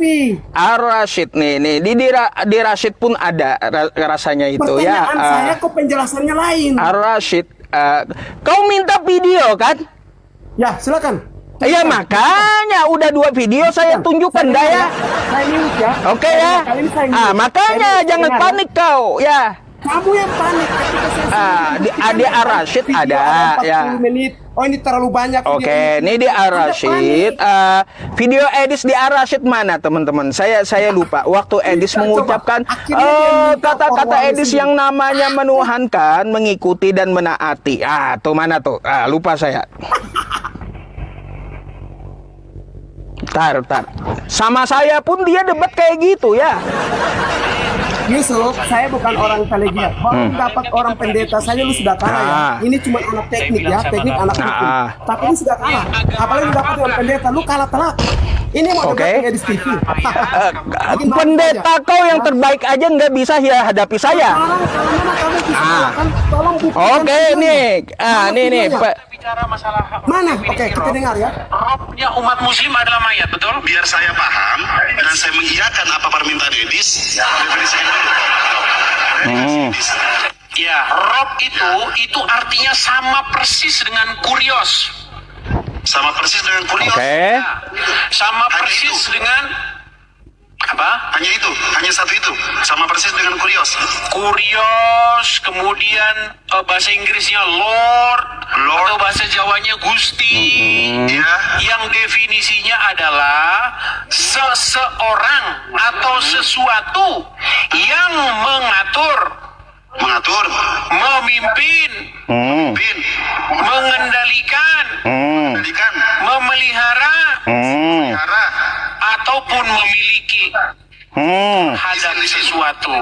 Ar-Rasyid nih di Rasyid pun ada rasanya itu ya. Pertanyaan saya kok penjelasannya lain. Ar-Rasyid, kau minta video kan? Ya silakan. Iya makanya udah 2 video saya tunjukkan dah ya. Oke ya. Makanya jangan panik kau ya. Kamu yang panik ketika saya di Ar-Rasyid ada ya. Menit. Oh ini terlalu banyak. Oke, ini di Ar-Rasyid. Video Edis di Ar-Rasyid mana teman-teman? Saya lupa. Waktu Edis mengucapkan kata-kata Edis yang namanya menuhankan, mengikuti dan menaati. Tuh mana tuh? Lupa saya. Tar. Sama saya pun dia debat kayak gitu ya. Yusuf, saya bukan orang intelijen. Baru dapat orang pendeta saja lu sudah kalah ya. Ini cuma anak teknik ya, teknik anak hukum. Tapi lu sudah kalah. Apalagi lu dapat orang pendeta, lu kalah telak. Ini mau debat Edis TV. Pendeta kau yang terbaik aja nggak bisa ya hadapi saya. Oke nih, nih. Bicara masalah Mana? Oke, kita dengar ya. Robnya umat muslim adalah mayat, betul? Biar saya paham dan saya mengiyakan apa permintaan Edis, definisikan dulu. Ya, rob itu artinya sama persis dengan kurios. Sama persis dengan kurios. Oke. Sama persis dengan apa? Hanya satu itu. Sama persis dengan kurios. Kurios, kemudian bahasa Inggrisnya Lord, atau bahasa Jawanya Gusti. Yang definisinya adalah seseorang atau sesuatu yang mengatur, memimpin, mengendalikan, memelihara, ataupun memiliki hadap sesuatu.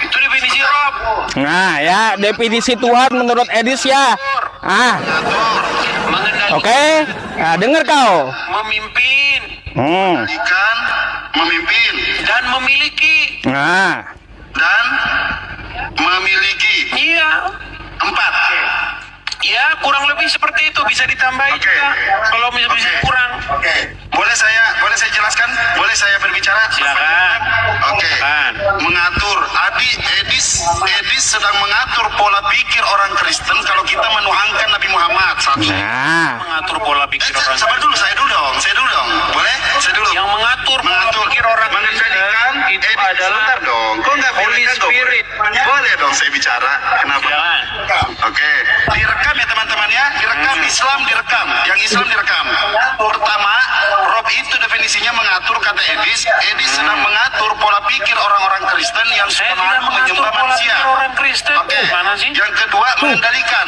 Itu definisi Rob. Nah ya, definisi Tuhan menurut Edis ya. Oke. Nah, dengar kau. Memimpin, memimpin, dan memiliki. Dan memiliki. Iya. 4. Ya, kurang lebih seperti itu, bisa ditambahin juga. Kalau bisa kurang. Boleh saya jelaskan? Boleh saya berbicara? Silakan. Mengatur. Edis sedang mengatur pola pikir orang Kristen kalau kita menuhankan Nabi Muhammad. Mengatur pola pikir orang Sabar dulu, saya dulu dong. Boleh? Saya dulu. Yang mengatur pola pikir orang mengendalikan itu adalah sebentar dong. Kok nggak Holy Spirit. Boleh dong saya bicara. Kenapa? Jangan. Oke. Direkam ya teman-teman ya, direkam Islam direkam, yang Islam direkam. Pertama, Rob itu definisinya mengatur kata Edis. Edis sedang mengatur pola pikir orang-orang Kristen yang Saya suka tidak mengatur menyembah pola manusia. pikir orang Kristen. Oke. Mana sih? Yang kedua, mengendalikan.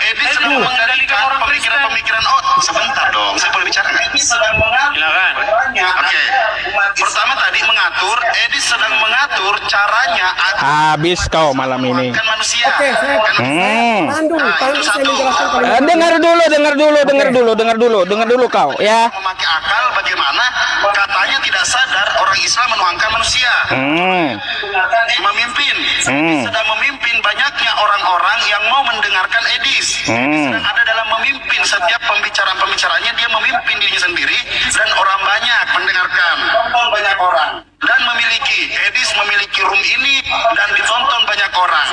Edis Saya sedang tidak mengendalikan mengendalikan orang pemikiran-pemikiran. Oh, sebentar dong, saya boleh bicara nggak? Edis sedang mengatur. Silakan. Oke. Pertama tadi mengatur, Edis sedang mengatur caranya Habis kau malam ini. kan manusia. Oke, saya tahan dulu. Nah, Tahan itu dulu, saya satu. menjelaskan kalimat. Dengar dulu kau ya. Memakai akal bagaimana katanya tidak sadar orang Islam menuhankan manusia. Memimpin. Sedang memimpin banyaknya orang-orang yang mau mendengarkan Edis. Sedang ada dalam memimpin setiap pembicaraan-pembicaraannya, dia memimpin dirinya sendiri dan orang banyak mendengarkan. Banyak orang. Dan Edis memiliki room ini dan ditonton banyak orang.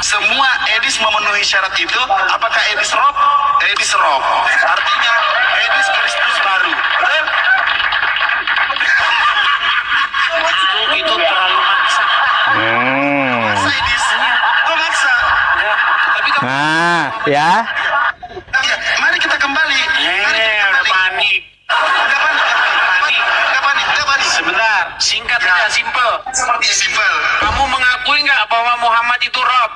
Semua Edis memenuhi syarat itu. Apakah Edis Rob? Edis Rob. Artinya Edis Kristus baru. Itu terlalu maksa. Maksa Edis. Kok maksa? Ya, tapi kamu Nah, ya. Ya, mari kita kembali. Mari kita udah kembali. panik. Nggak panik. Sebentar, singkat Ya. saja, simple. Seperti simpel. Kamu mengakui nggak bahwa Muhammad itu Rob?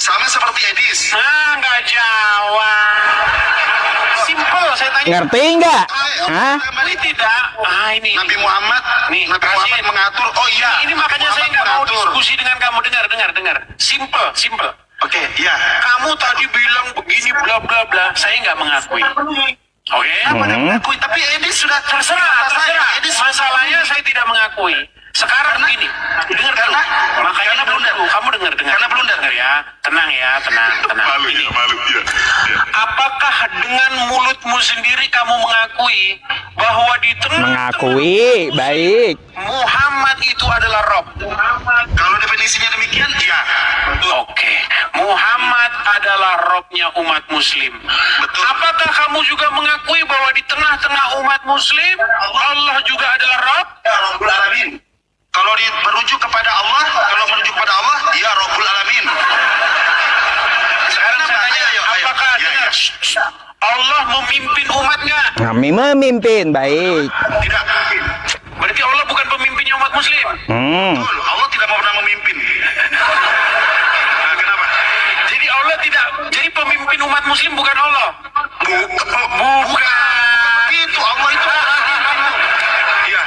Sama seperti Edis. Nggak jawab. Simple, saya tanya. Ngerti nggak? Hah? Kembali Tidak. Ini. Nabi Muhammad, Nih, Nabi Muhammad Rasim. mengatur. Oh iya. Ini makanya saya nggak mau diskusi dengan kamu. Dengar. Simple. Oke, iya. Kamu tadi bilang begini bla bla bla. Saya nggak mengakui. Oke? Mengakui, tapi Edis sudah Terserah. Edis Masalahnya saya tidak mengakui. Sekarang begini, dengar dulu. Makanya karena blunder. Kamu dengar. Karena blunder. Dengar ya. Tenang. Ini. malu. Iya. Apakah dengan mulutmu sendiri kamu mengakui bahwa di tengah Mengakui, baik. Muhammad itu adalah Rob? Kalau definisinya demikian, iya. Oke, Muhammad adalah Robnya umat Muslim. Betul. Apakah kamu juga mengakui bahwa di tengah-tengah umat Muslim Allah juga adalah Rob? Ya Rabbul Alamin. Kalau merujuk kepada Allah, ya Rabbul Alamin. Sekarang saya tanya, Ayo. apakah Ya. Allah memimpin umat nggak? Kami memimpin, baik. Tidak. Berarti Allah bukan pemimpinnya umat Muslim. Betul. Allah tidak pernah memimpin. Nah, kenapa? Jadi Allah tidak, jadi pemimpin umat Muslim bukan Allah. Bukan. Itu Allah itu. Iya.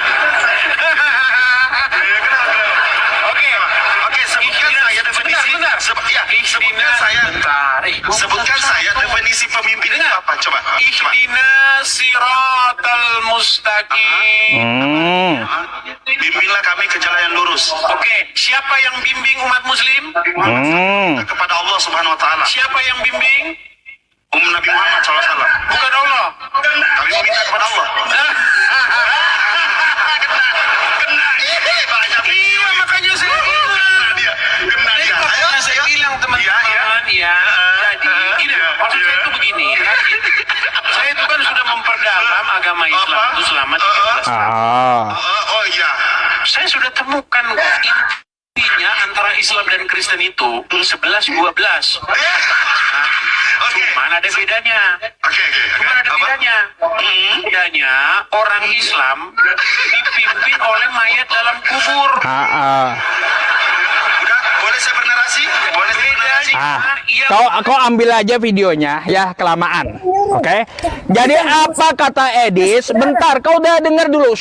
Oke, sebutkan saya definisi. Sebutkan saya definisi pemimpin itu apa? Coba. Ihdina siratal mustaqim. Bimbinglah kami ke jalan yang lurus. Oke, siapa yang bimbing umat Muslim? Kepada Allah Subhanahu Wa Taala. Siapa yang bimbing? Nabi Muhammad SAW. Bukan Allah. Kami meminta kepada Allah. Iya, makanya saya bilang. Kena dia. Makanya saya bilang teman-teman, ya. Jadi, gini, maksud saya itu begini. Saya itu kan sudah memperdalam agama Islam itu selama 13 tahun. Oh iya. Saya sudah temukan kok intinya antara Islam dan Kristen itu 11-12. Cuman ada bedanya. Cuman ada bedanya. Bedanya orang Islam dipimpin oleh mayat dalam kubur. Udah, boleh saya bernarasi? Boleh saya bernarasi? Kau ambil aja videonya ya, kelamaan. Oke. Jadi apa kata Edis? Bentar, kau udah dengar dulu.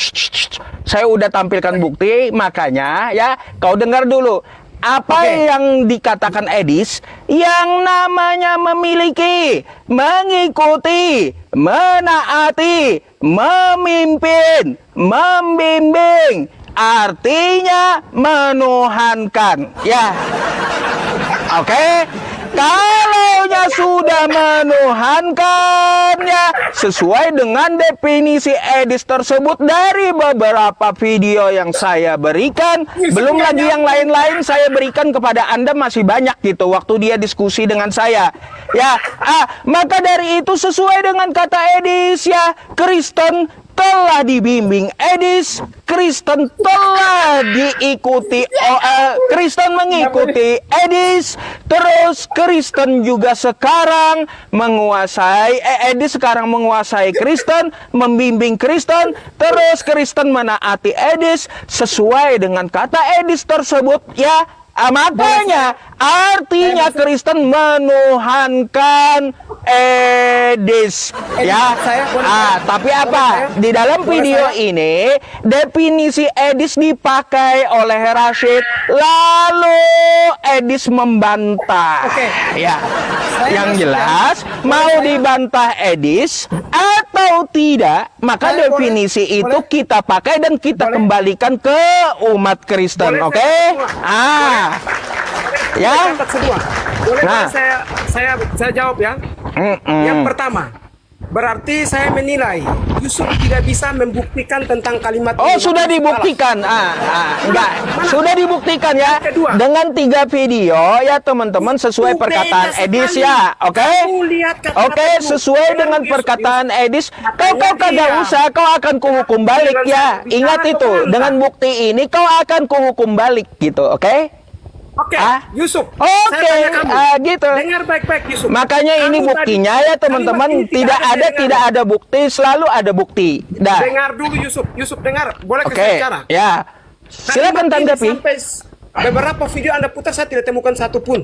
Saya udah tampilkan bukti, makanya ya kau dengar dulu. Apa yang dikatakan Edis? Yang namanya memiliki, mengikuti, menaati, memimpin, membimbing, artinya menuhankan. Ya. Oke. Kalaunya sudah menuhankan, ya sesuai dengan definisi Edis tersebut dari beberapa video yang saya berikan, belum lagi yang lain-lain saya berikan kepada Anda, masih banyak gitu waktu dia diskusi dengan saya. Ya, maka dari itu sesuai dengan kata Edis, ya Kristen telah dibimbing Edis, Kristen telah diikuti, Kristen mengikuti Edis, terus Kristen juga sekarang menguasai, Edis sekarang menguasai Kristen, membimbing Kristen, terus Kristen menaati Edis sesuai dengan kata Edis tersebut, ya. Makanya artinya Kristen menuhankan Edis, ya. Tapi apa? Di dalam video ini definisi Edis dipakai oleh Rashid, lalu Edis membantah. Ya, yang jelas mau dibantah Edis atau tidak, maka definisi itu kita pakai dan kita kembalikan ke umat Kristen, oke? Ya. Boleh saya jawab ya. Yang pertama, berarti saya menilai Yusuf tidak bisa membuktikan tentang kalimat. Oh, sudah dibuktikan. Enggak. Sudah dibuktikan ya. Dengan 3 video ya, teman-teman, sesuai perkataan Edis ya. Oke? Oke, sesuai dengan perkataan Edis. Kau kagak usah, kau akan kuhukum balik ya. Ingat itu, dengan bukti ini kau akan kuhukum balik gitu, oke? Oke, Yusuf. Oke, gitu. Dengar baik-baik, Yusuf. Makanya ini buktinya ya, teman-teman. Tidak ada bukti, selalu ada bukti. Dah. Dengar dulu, Yusuf. Yusuf, dengar. Boleh saya bicara? Ya. Silakan tanggapi. Sampai beberapa video Anda putar, saya tidak temukan satupun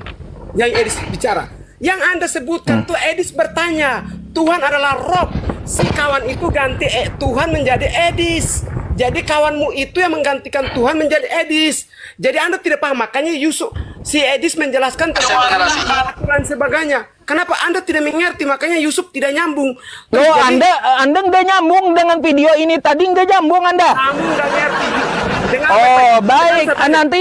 yang Edis bicara. Yang Anda sebutkan tuh Edis bertanya, Tuhan adalah Rob. Si kawan itu ganti Tuhan menjadi Edis. Jadi kawanmu itu yang menggantikan Tuhan menjadi Edis. Jadi Anda tidak paham. Makanya Yusuf, si Edis menjelaskan tentang dan sebagainya. Kenapa Anda tidak mengerti? Makanya Yusuf tidak nyambung. Loh, Anda nggak nyambung dengan video ini tadi, nggak nyambung Anda. Kamu nggak ngerti. Baik.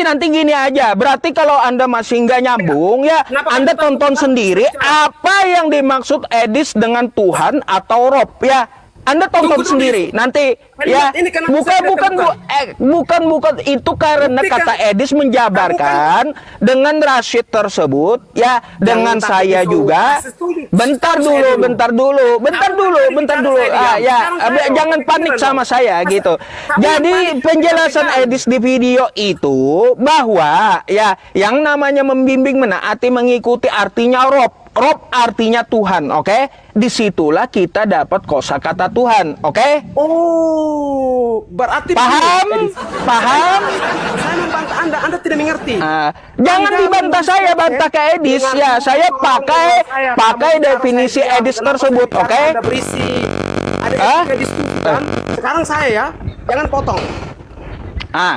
Nanti gini aja. Berarti kalau Anda masih nggak nyambung ya, Anda tonton sendiri apa yang dimaksud Edis dengan Tuhan atau Rob ya. Anda tonton sendiri nanti ya. Bukan itu karena kata Edis menjabarkan dengan Rashid tersebut ya, dengan saya juga. Bentar dulu. Jangan panik sama saya gitu. Jadi penjelasan Edis di video itu bahwa ya yang namanya membimbing, menaati, mengikuti artinya Rob. Rob artinya Tuhan, oke? Disitulah kita dapat kosakata Tuhan, oke? Oh, berarti paham? Saya membantah Anda tidak mengerti. Jangan dibantah saya, bantah ke Edis ya. Saya pakai definisi Edis tersebut, oke? Ada berisi, ada Edis kan? Sekarang saya ya, jangan potong.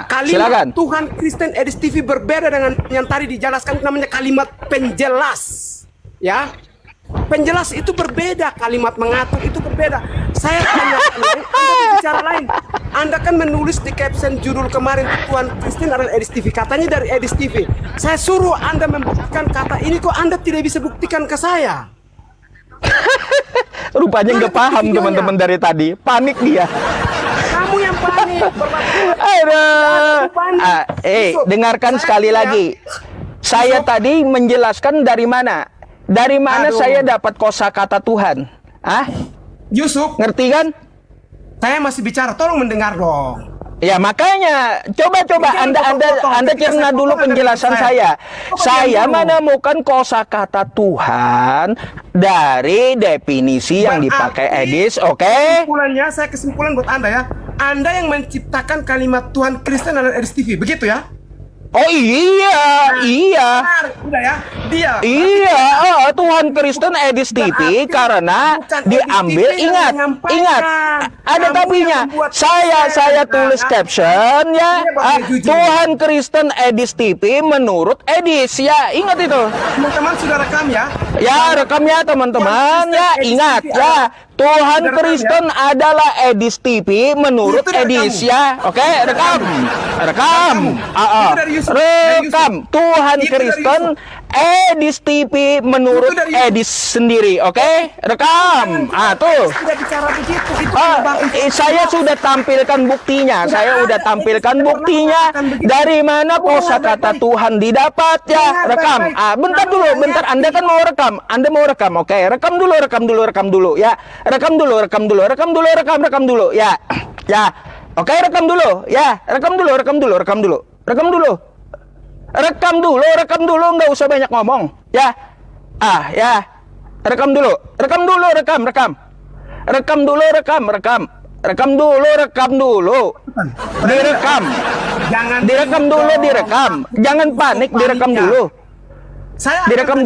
Kalimat silakan. Tuhan Kristen Edis TV berbeda dengan yang tadi dijelaskan, namanya kalimat penjelas. Ya, penjelas itu berbeda, kalimat mengatur itu berbeda. Saya tanya Anda bicara lain. Anda kan menulis di caption judul kemarin, Tuhan Kristen adalah Edis TV, katanya dari Edis TV. Saya suruh Anda membuktikan kata ini, kok Anda tidak bisa buktikan ke saya? Rupanya nggak paham teman-teman dari tadi, panik dia. Kamu yang panik. Dengarkan sekali lagi. Saya tadi menjelaskan dari mana? Dari mana saya dapat kosakata Tuhan? Yusuf, ngerti kan? Saya masih bicara, tolong mendengar dong. Ya makanya coba Anda cerna dulu penjelasan saya. Saya menemukan kosakata Tuhan dari definisi yang dipakai Edis, oke? Kesimpulan buat Anda ya. Anda yang menciptakan kalimat Tuhan Kristen adalah Edis TV, begitu ya? Oh iya. Udah ya, dia. Iya, Tuhan Kristen Edis TV karena diambil, ingat, ada tapinya. Saya tulis caption ya, Tuhan Kristen Edis TV menurut Edis ya, ingat itu. Teman-teman sudah rekam ya? Ya, rekam ya teman-teman ya, ingat ya. Tuhan Kristen adalah Edis TV menurut Edis ya. Oke, rekam. Tuhan Kristen Edis TV menurut Edis sendiri. Oke, rekam. Tuh. Saya sudah tampilkan buktinya. Dari mana kosakata Tuhan didapat ya. Rekam. Bentar dulu. Anda kan mau rekam. Oke, rekam dulu ya. rekam dulu, rekam dulu, rekam dulu, rekam dulu. Ya, ya. Oke, rekam dulu. Ya, rekam dulu, rekam dulu, rekam dulu, rekam dulu. Rekam dulu, nggak usah banyak ngomong. Ya, ya. Rekam dulu, rekam dulu, rekam dulu, rekam dulu. Direkam. Direkam dulu, direkam. Jangan panik, direkam dulu. Direkam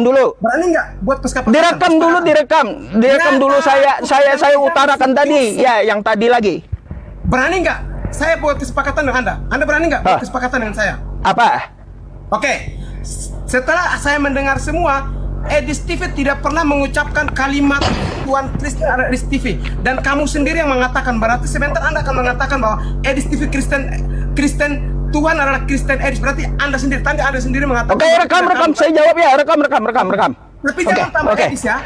dulu. Berani nggak buat kesepakatan? Direkam dulu saya utarakan tadi. Ya, yang tadi lagi. Berani nggak saya buat kesepakatan dengan Anda? Anda berani nggak buat kesepakatan dengan saya? Apa? Oke. Setelah saya mendengar semua, Edis TV tidak pernah mengucapkan kalimat Tuhan Kristen ada Edis TV, dan kamu sendiri yang mengatakan, berarti sebentar Anda akan mengatakan bahwa Edis TV Kristen Tuhan adalah Kristen Edis, berarti Anda sendiri mengatakan. Oke, rekam. Saya jawab ya, rekam. Tapi jangan tambah Edis ya.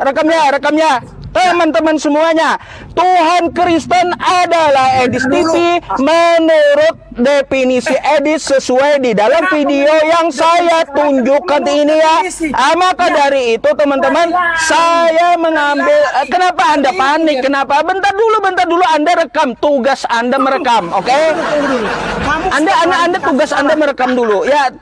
Rekamnya. Teman-teman semuanya, Tuhan Kristen adalah Edis TV menurut definisi Edis sesuai di dalam video yang saya tunjukkan ini ya. Maka dari itu teman-teman, saya mengambil. Kenapa Anda panik? Kenapa? Bentar duluAnda rekam. Tugas Anda merekam, oke? Anda tugas Anda merekam dulu. Ya,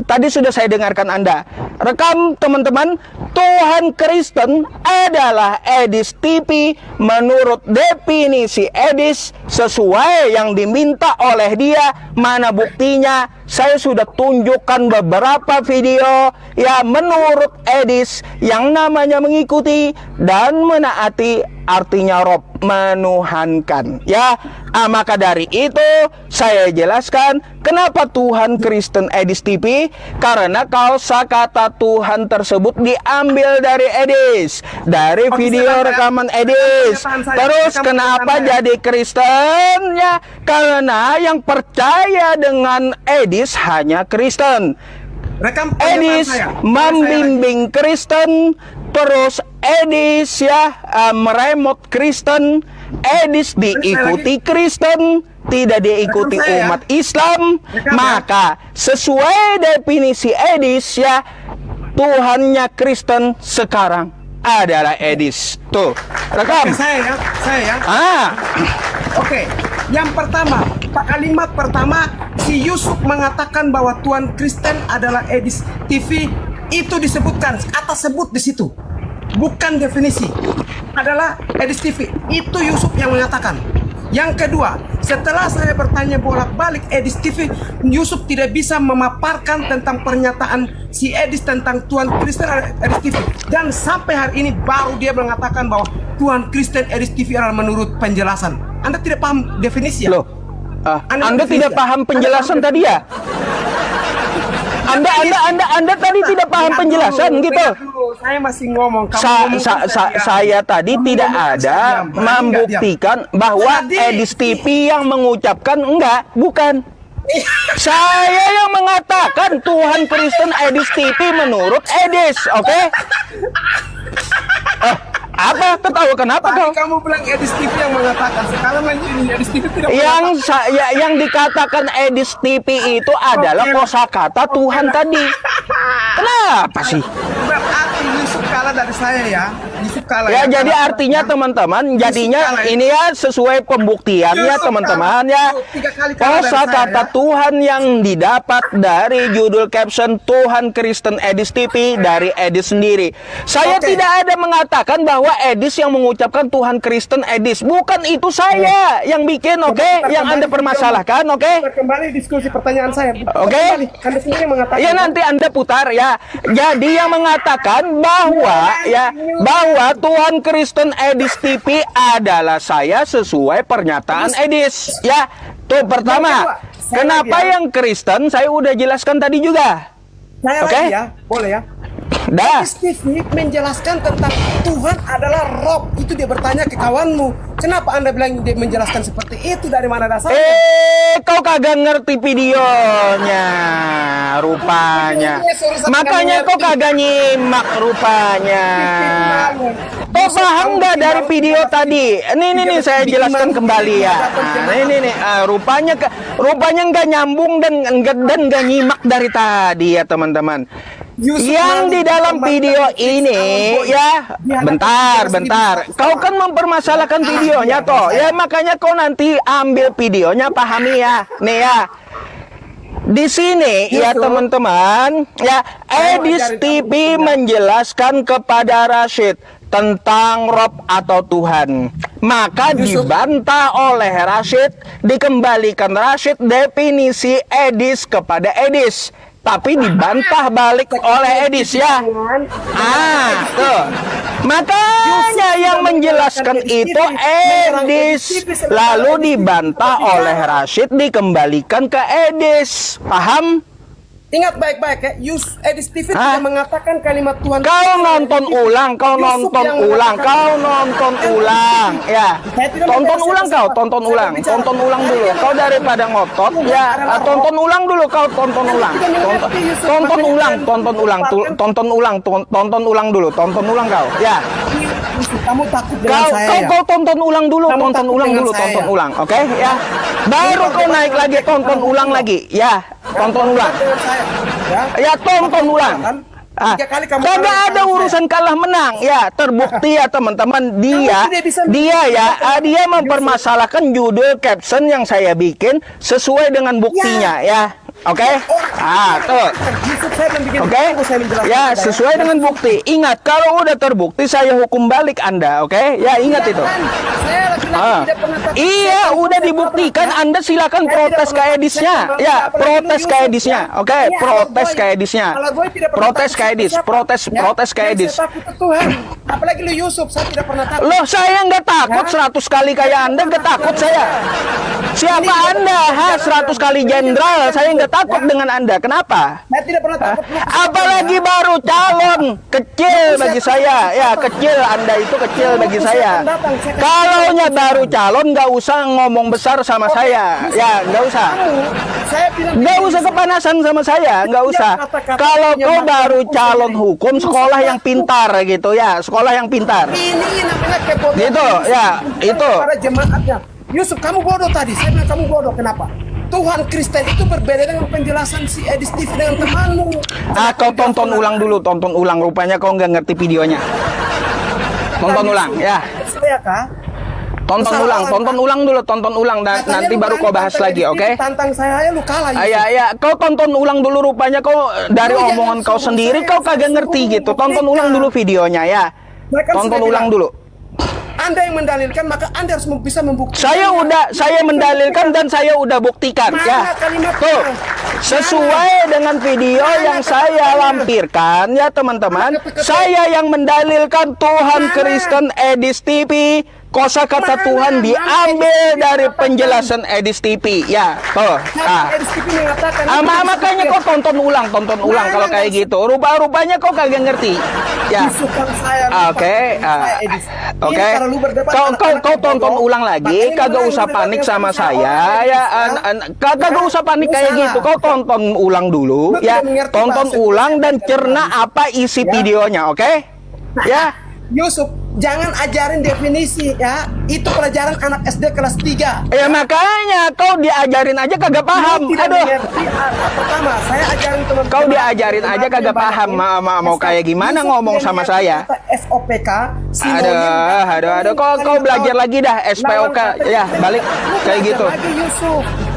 tadi sudah saya dengarkan Anda. Rekam teman-teman. Tuhan Kristen adalah Edis TV menurut definisi Edis sesuai yang diminta oleh dia. Mana buktinya? Saya sudah tunjukkan beberapa video ya menurut Edis yang namanya mengikuti dan menaati, artinya rob, menuhankan ya. Maka dari itu saya jelaskan kenapa Tuhan Kristen Edis TV, karena kosakata Tuhan tersebut diambil dari Edis, dari video rekaman Edis. Terus kenapa jadi Kristen ya? Karena yang percaya dengan Edis hanya Kristen. Edis membimbing Kristen, terus Edis ya meremot Kristen, Edis diikuti Kristen, tidak diikuti umat Islam. Maka sesuai definisi Edis ya, Tuhannya Kristen sekarang adalah Edis. Tuh, rekam. Saya ya. Oke. Yang pertama, kalimat pertama, si Yusuf mengatakan bahwa Tuhan Kristen adalah Edis TV, itu disebutkan, kata sebut di situ, bukan definisi, adalah Edis TV. Itu Yusuf yang mengatakan. Yang kedua, setelah saya bertanya bolak-balik Edis TV, Yusuf tidak bisa memaparkan tentang pernyataan si Edis tentang Tuhan Kristen adalah Edis TV. Dan sampai hari ini baru dia mengatakan bahwa Tuhan Kristen Edis TV adalah menurut penjelasan. Anda tidak paham definisi ya? Loh, Anda tidak paham penjelasan tadi ya? Anda tadi tidak paham penjelasan gitu. Saya masih ngomong. Saya tadi tidak ada membuktikan bahwa Edis TV yang mengucapkan enggak, bukan. Saya yang mengatakan Tuhan Kristen Edis TV menurut Edis, oke? Apa? Ketawa kenapa kau? Kamu bilang Edis TV yang mengatakan, sekarang ini Edis TV tidak yang dikatakan Edis TV itu adalah kosakata Tuhan tadi. Kenapa sih? Berarti Yusuf kalah dari saya ya. Yusuf kalah. Ya, jadi artinya teman-teman, jadinya ini ya sesuai pembuktiannya teman-teman ya. Kosakata Tuhan yang didapat dari judul caption Tuhan Kristen Edis TV dari Edis sendiri. Saya tidak ada mengatakan bahwa Edis yang mengucapkan Tuhan Kristen Edis, bukan itu saya yang bikin, oke? Yang Anda permasalahkan, oke? Kembali diskusi pertanyaan saya. Oke? Anda sendiri mengatakan. Ya, nanti Anda putar ya. Jadi yang mengatakan bahwa Tuhan Kristen Edis TV adalah saya sesuai pernyataan Edis. Ya, tuh pertama. Kenapa yang Kristen saya udah jelaskan tadi juga. Saya lagi ya, boleh ya. Dah. Edis TV menjelaskan tentang Tuhan adalah roh. Itu dia bertanya ke kawanmu. Kenapa Anda bilang dia menjelaskan seperti itu? Dari mana dasarnya? Kau kagak ngerti videonya, rupanya. Makanya kau kagak nyimak rupanya. Kau paham nggak dari video tadi? Nih saya jelaskan kembali ya. Nih, rupanya nggak nyambung dan nggak nyimak dari tadi ya teman-teman. Yusuf yang di dalam video ini ya, bentar. Kau kan mempermasalahkan videonya toh. Ya makanya kau nanti ambil videonya, pahami ya. Nih ya. Di sini ya teman-teman, ya Edis TV menjelaskan kepada Rashid tentang Rob atau Tuhan. Maka dibantah oleh Rashid, dikembalikan Rashid definisi Edis kepada Edis. Tapi dibantah balik oleh Edis ya. Tuh. Makanya yang menjelaskan itu Edis, lalu dibantah oleh Rashid, dikembalikan ke Edis. Paham? Ingat baik-baik ya, Edis TV tidak mengatakan kalimat Tuhan. Kau nonton ulang, ya. Tonton ulang dulu. Kau daripada ngotot, ya. Tonton ulang dulu kau, ya. Kamu takut dengan saya. Kau tonton ulang dulu, oke, ya. Baru kau naik lagi, tonton ulang lagi, ya. Tonton ulang. Ya tonton ulang. Kagak ada urusan kalah menang ya, terbukti ya teman-teman, dia mempermasalahkan judul caption yang saya bikin sesuai dengan buktinya ya. Oke? Tuh. Oke? Ya, sesuai dengan bukti. Ingat, kalau udah terbukti saya hukum balik Anda, oke? Ya, ingat itu. Iya, udah dibuktikan. Anda silakan protes ke Edisnya. Ya, protes ke Edisnya. Oke, protes ke Edisnya. Protes ke Edis, protes ke Edis. Saya takut ke Tuhan. Apalagi lu Yusuf, saya tidak pernah takut. Loh, saya nggak takut 100 kali kayak Anda, nggak takut saya. Siapa Anda? 100 kali jenderal, saya nggak takut dengan Anda. Kenapa? Saya tidak pernah takut. Apalagi baru calon, kecil bagi saya. Ya, kecil, Anda itu kecil bagi saya. Kalaunya baru calon, nggak usah ngomong besar sama saya. Ya, nggak usah. Nggak usah kepanasan sama saya, nggak usah. Kalau kau baru calon hukum, sekolah yang pintar gitu ya, sekolah yang pintar. Ini namanya kebodohan. Gitu, ya, itu. Para jemaatnya. Yusuf, kamu bodoh tadi. Saya bilang kamu bodoh. Kenapa? Tuhan Kristen itu berbeda dengan penjelasan si Edis TV dengan temanmu. Kau tonton ulang dulu, tonton ulang. Rupanya kau nggak ngerti videonya. Tonton ulang, ya. Saya kah? Tonton ulang dan nanti baru kau bahas lagi, oke? Tantang saya, lu kalah. Ya, kau tonton ulang dulu. Rupanya kau dari omongan kau sendiri kau kagak ngerti gitu. Tonton ulang dulu videonya ya. Tonton ulang dulu. Anda yang mendalilkan, maka Anda harus bisa membuktikan. Saya mendalilkan dan saya udah buktikan ya. Tuh, sesuai dengan video yang saya lampirkan ya teman-teman. Saya yang mendalilkan Tuhan Kristen Edis TV. Kosakata Tuhan diambil dari penjelasan Edis TV ya. Tuh. Makanya kau tonton ulang kalau kayak gitu. Rupanya kau kagak ngerti. Ya. Oke. Kau tonton ulang lagi, kagak usah panik sama saya ya. Kagak usah panik kayak gitu. Kau tonton ulang dulu ya. Tonton ulang dan cerna apa isi videonya, oke? Ya. Yusuf, jangan ajarin definisi ya. Itu pelajaran anak SD kelas 3. Ya makanya kau diajarin aja kagak paham. Aduh. Pertama, saya ajarin teman-teman. Kau diajarin aja kagak paham. Mau kayak gimana ngomong sama saya? SOPK. Aduh. Kau belajar lagi dah SPOK. Ya, balik kayak gitu.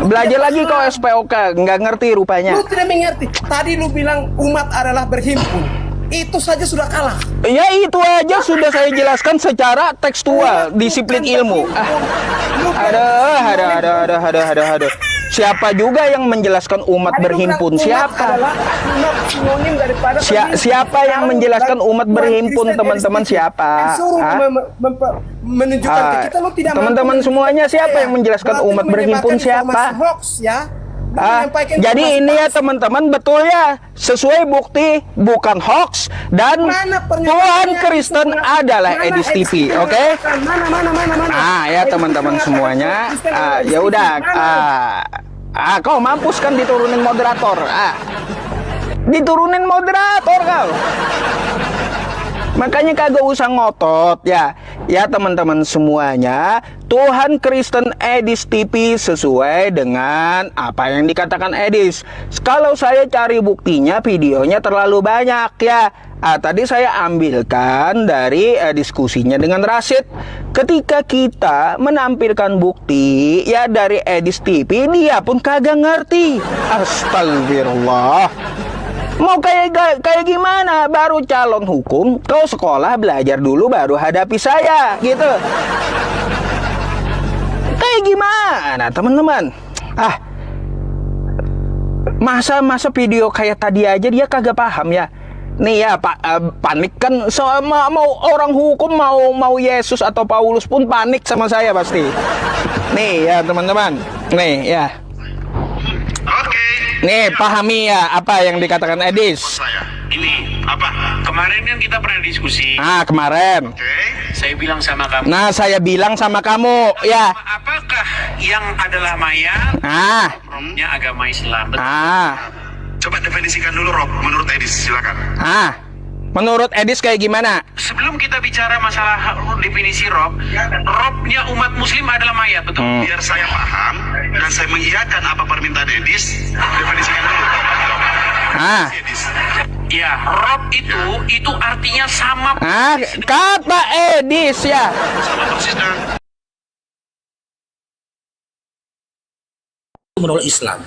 Belajar lagi kau SPOK. Nggak ngerti rupanya. Lu tidak mengerti. Tadi lu bilang umat adalah berhimpun. Itu saja sudah kalah. Ya itu aja sudah saya jelaskan secara tekstual, disiplin ilmu. Aduh. Siapa juga yang menjelaskan umat berhimpun? Siapa? Siapa yang menjelaskan umat berhimpun, teman-teman? Siapa? Menunjukkan ke kita lo tidak. Teman-teman semuanya, siapa yang menjelaskan umat berhimpun? Siapa? Jadi ini ya teman-teman, betul ya, sesuai bukti, bukan hoax, dan Tuhan Kristen adalah Edis TV, oke? Ya teman-teman semuanya, ya udah, kau mampus kan diturunin moderator, diturunin moderator kau. Makanya kagak usah ngotot ya. Ya teman-teman semuanya, Tuhan Kristen Edis TV sesuai dengan apa yang dikatakan Edis. Kalau saya cari buktinya, videonya terlalu banyak ya. Tadi saya ambilkan dari diskusinya dengan Rashid. Ketika kita menampilkan bukti ya dari Edis TV, dia pun kagak ngerti. Astagfirullah. Mau kayak gimana? Baru calon hukum, kau sekolah belajar dulu baru hadapi saya, gitu. Kayak gimana, teman-teman? Masa video kayak tadi aja dia kagak paham ya. Nih ya, Pak, panik kan mau orang hukum, mau Yesus atau Paulus pun panik sama saya pasti. Nih ya, teman-teman. Nih ya. Oke. Nih, pahami ya apa yang dikatakan Edis. Saya. Ini apa? Kemarin kan kita pernah diskusi. Kemarin. Oke. Saya bilang sama kamu. Nah, saya bilang sama kamu, ya. Apakah yang adalah mayat? Romnya agama Islam. Coba definisikan dulu, Rob. Menurut Edis, silakan. Menurut Edis kayak gimana? Sebelum kita bicara masalah definisi Rob, Robnya umat Muslim adalah mayat, betul? Biar saya paham dan saya mengiyakan apa permintaan Edis, definisikan dulu. Edis. Ya, Rob itu artinya sama. Kata Edis ya. Sama persis dengan menolak Islam.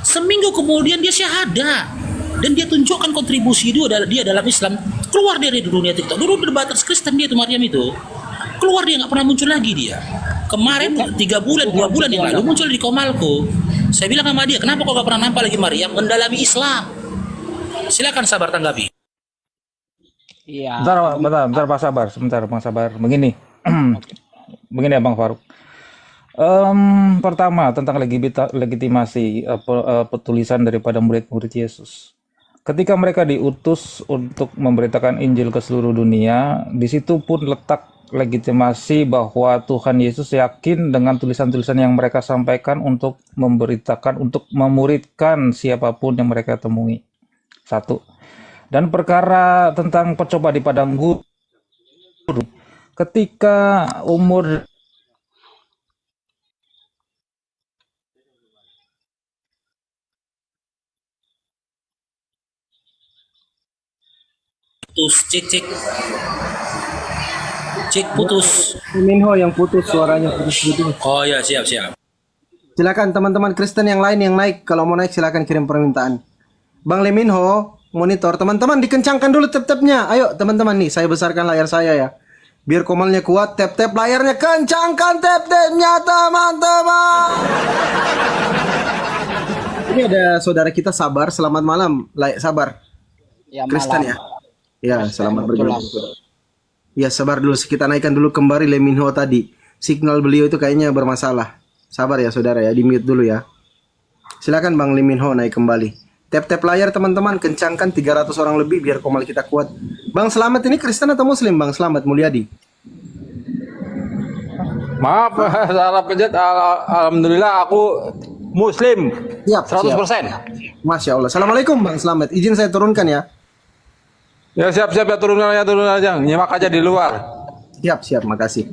Seminggu kemudian dia syahadah dan dia tunjukkan kontribusi dia dalam Islam. Keluar dari dunia TikTok. Dulu berbatas Kristen dia itu, Maryam itu. Keluar, dia nggak pernah muncul lagi dia. Kemarin 2 bulan yang lalu muncul di Komalko. Saya bilang sama dia, kenapa kok gak pernah nampak lagi Maryam mendalami Islam? Silakan Sabar tanggapi. Iya. Bentar Pak Sabar, sebentar Bang Sabar. Begini. Begini ya Bang Faruk. Pertama tentang legitimasi petulisan daripada murid-murid Yesus. Ketika mereka diutus untuk memberitakan Injil ke seluruh dunia, di situ pun letak legitimasi bahwa Tuhan Yesus yakin dengan tulisan-tulisan yang mereka sampaikan untuk memberitakan, untuk memuridkan siapapun yang mereka temui. 1. Dan perkara tentang percoba di padang gurun, ketika umur cek putus. Minho yang putus, suaranya putus. Oh ya, siap. Silakan teman-teman Kristen yang lain yang naik, kalau mau naik silakan kirim permintaan. Bang Leminho, monitor teman-teman dikencangkan dulu tap-tapnya. Ayo teman-teman, nih saya besarkan layar saya ya. Biar komalnya kuat, tap-tap layarnya, kencangkan tap-tapnya teman-teman. Ini ada saudara kita Sabar, selamat malam. Sabar. Ya, Kristen malam. ya. Ya, selamat bergabung. Ya, sabar dulu, kita naikkan dulu kembali Leminho tadi. Signal beliau itu kayaknya bermasalah. Sabar ya saudara ya, di-mute dulu ya. Silakan Bang Leminho naik kembali. Tap-tap layar teman-teman, kencangkan 300 orang lebih biar komal kita kuat. Bang Slamet ini Kristen atau Muslim Bang Slamet Mulyadi? maaf, salah pencet. Alhamdulillah aku Muslim. Siap, 100%. Masya Allah. Assalamualaikum Bang Slamet. Izin saya turunkan ya. Ya siap ya, turun aja. Nyimak aja di luar. Siap, makasih.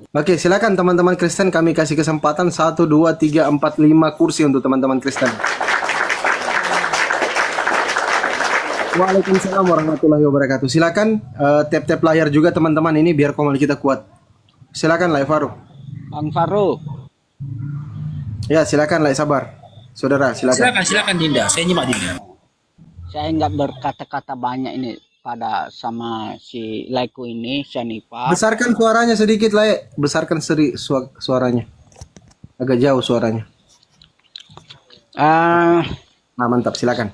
Oke, silakan teman-teman Kristen, kami kasih kesempatan 1, 2, 3, 4, 5 kursi untuk teman-teman Kristen. Waalaikumsalam warahmatullahi wabarakatuh. Silakan tap-tap layar juga teman-teman ini biar komal kita kuat. Silakan Lai Faruk. Bang Faruk. Ya, silakan Lai Sabar. Saudara, silakan. Silakan Dinda, saya nyimak Dinda. Saya nggak berkata-kata banyak ini pada sama si Laiku ini, Syanifa. Besarkan suaranya sedikit, Lai. Besarkan suaranya. Agak jauh suaranya. Nah, mantap, silakan.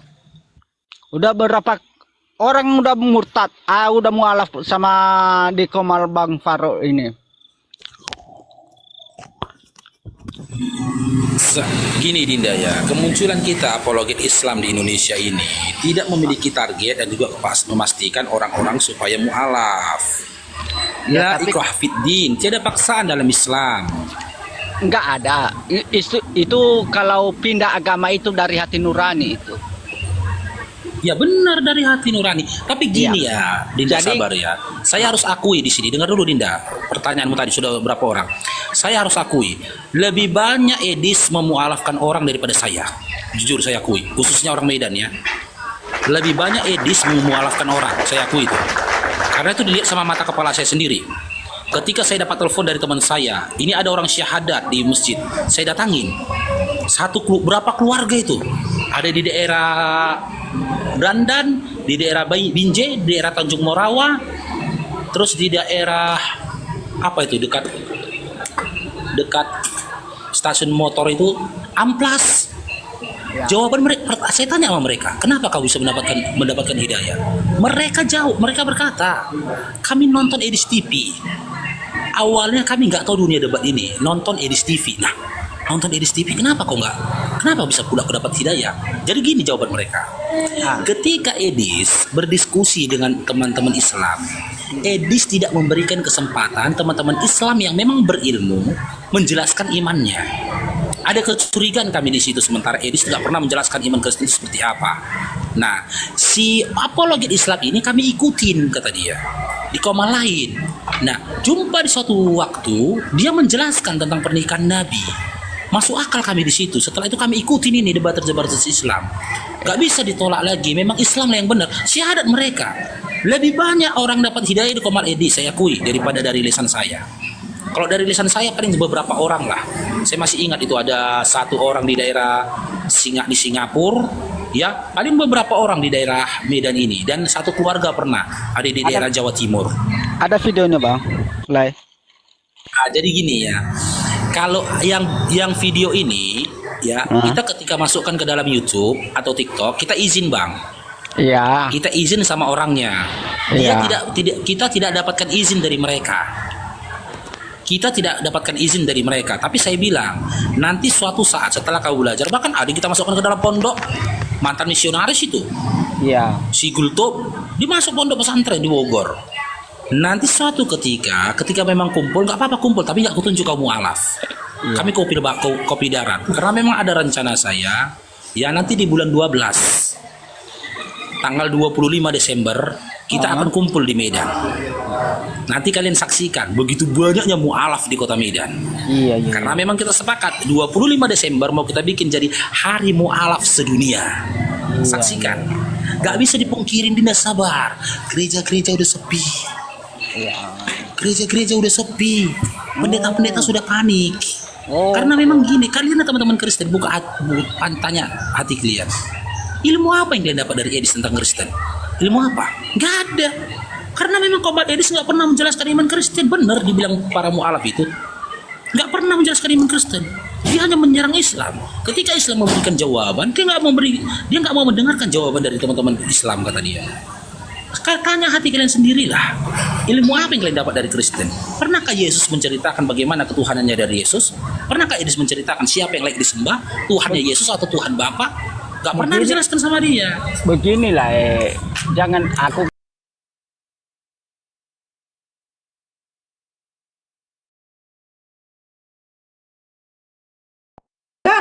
Udah berapa orang udah murtad, udah mualaf sama di Komal Bang Faruk ini. Gini Dinda ya, kemunculan kita apologet Islam di Indonesia ini tidak memiliki target dan juga memastikan orang-orang supaya mualaf. La ikrah fiddin, tiada paksaan dalam Islam. Enggak ada. Itu kalau pindah agama itu dari hati nurani itu. Ya benar, dari hati nurani. Tapi gini ya, Dinda, Jadi- sabar ya. Saya harus akui di sini. Dengar dulu Dinda. Pertanyaanmu tadi sudah berapa orang? Saya harus akui, lebih banyak Edis memualafkan orang daripada saya. Jujur saya akui, khususnya orang Medan ya. Lebih banyak Edis memualafkan orang, saya akui itu. Karena itu dilihat sama mata kepala saya sendiri. Ketika saya dapat telepon dari teman saya, ini ada orang syahadat di masjid, saya datangin. Berapa keluarga itu? Ada di daerah Brandan, di daerah Binjai, di daerah Tanjung Morawa, terus di daerah apa itu dekat stasiun motor itu Amplas. Jawaban mereka, saya tanya sama mereka, kenapa kau bisa mendapatkan hidayah? Mereka jawab, mereka berkata, kami nonton Edis TV. Awalnya kami nggak tahu dunia debat ini, nonton Edis TV. Nah, nonton Edis TV, kenapa bisa pula aku dapat hidayah? Jadi gini jawaban mereka. Ketika Edis berdiskusi dengan teman-teman Islam, Edis tidak memberikan kesempatan teman-teman Islam yang memang berilmu menjelaskan imannya. Ada kecurigaan kami di situ, sementara Edis tidak pernah menjelaskan iman Kristen seperti apa. Nah, si apologet Islam ini kami ikutin, kata dia, di koma lain. Nah, jumpa di suatu waktu dia menjelaskan tentang pernikahan Nabi. Masuk akal kami di situ. Setelah itu kami ikutin ini debat Islam. Gak bisa ditolak lagi. Memang Islam lah yang benar. Syahadat mereka. Lebih banyak orang dapat hidayah di Komal Edis, saya akui, daripada dari lisan saya. Kalau dari lisan saya paling beberapa orang lah. Saya masih ingat itu ada satu orang di daerah di Singapura, ya, paling beberapa orang di daerah Medan ini, dan satu keluarga pernah ada di daerah Jawa Timur. Ada videonya Bang, Lai. Nah, jadi gini ya. Kalau yang video ini ya, kita ketika masukkan ke dalam YouTube atau TikTok, kita izin Bang. Iya. Kita izin sama orangnya. Kita tidak dapatkan izin dari mereka. Tapi saya bilang, nanti suatu saat setelah kau belajar, bahkan ada yang kita masukkan ke dalam pondok, mantan misionaris itu, Iya. si Gultop, dia masuk pondok pesantren di Bogor. Nanti suatu ketika memang kumpul, nggak apa-apa kumpul, tapi nggak kutunjuk kau mualaf. Kami kopi darat, karena memang ada rencana saya, ya nanti di bulan 12, tanggal 25 Desember, kita akan kumpul di Medan. Nanti kalian saksikan begitu banyaknya mualaf di kota Medan. Iya. Karena memang kita sepakat 25 Desember mau kita bikin jadi hari mualaf sedunia. Saksikan. Gak bisa dipungkirin, Dinda, sabar. Gereja-gereja udah sepi. Gereja-gereja udah sepi. Pendeta-pendeta sudah panik. Karena memang gini, kalian teman-teman Kristen tanya hati kalian. Ilmu apa yang kalian dapat dari Edis tentang Kristen? Ilmu apa? Gak ada. Karena memang Komat Edis nggak pernah menjelaskan iman Kristen. Benar dibilang para mualaf itu, nggak pernah menjelaskan iman Kristen. Dia hanya menyerang Islam. Ketika Islam memberikan jawaban, dia nggak mau mendengarkan jawaban dari teman-teman Islam, kata dia. Tanya hati kalian sendirilah. Ilmu apa yang kalian dapat dari Kristen? Pernahkah Yesus menceritakan bagaimana ketuhanannya dari Yesus? Pernahkah Edis menceritakan siapa yang layak disembah? Tuhannya Yesus atau Tuhan Bapa? Gak pernah dijelaskan sama dia. Beginilah, jangan aku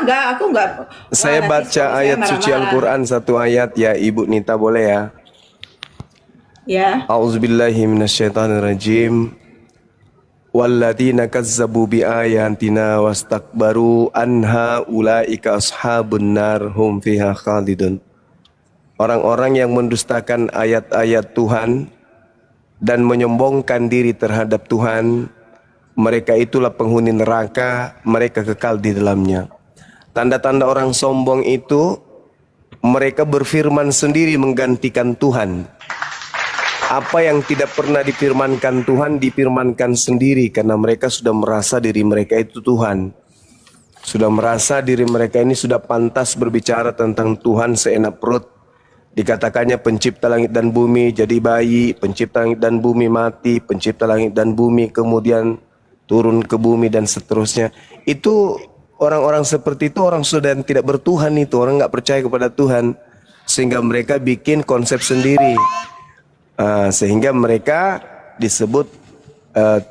Enggak, aku enggak. Saya baca ayat suci Al-Quran satu ayat ya, Ibu Nita, boleh ya? Ya. A'udzubillahi minasyaitonirrajim. Walladzina kazzabu biayatina wastakbaru anha ulaika ashabun nar hum fiha khalidun. Orang-orang yang mendustakan ayat-ayat Tuhan dan menyombongkan diri terhadap Tuhan, mereka itulah penghuni neraka, mereka kekal di dalamnya. Tanda-tanda orang sombong itu, mereka berfirman sendiri menggantikan Tuhan. Apa yang tidak pernah difirmankan Tuhan, difirmankan sendiri, karena mereka sudah merasa diri mereka itu Tuhan. Sudah merasa diri mereka ini sudah pantas berbicara tentang Tuhan seenak perut. Dikatakannya pencipta langit dan bumi jadi bayi, pencipta langit dan bumi mati, pencipta langit dan bumi kemudian turun ke bumi dan seterusnya. Itu orang-orang seperti itu orang sudah tidak bertuhan, itu orang nggak percaya kepada Tuhan, sehingga mereka bikin konsep sendiri, sehingga mereka disebut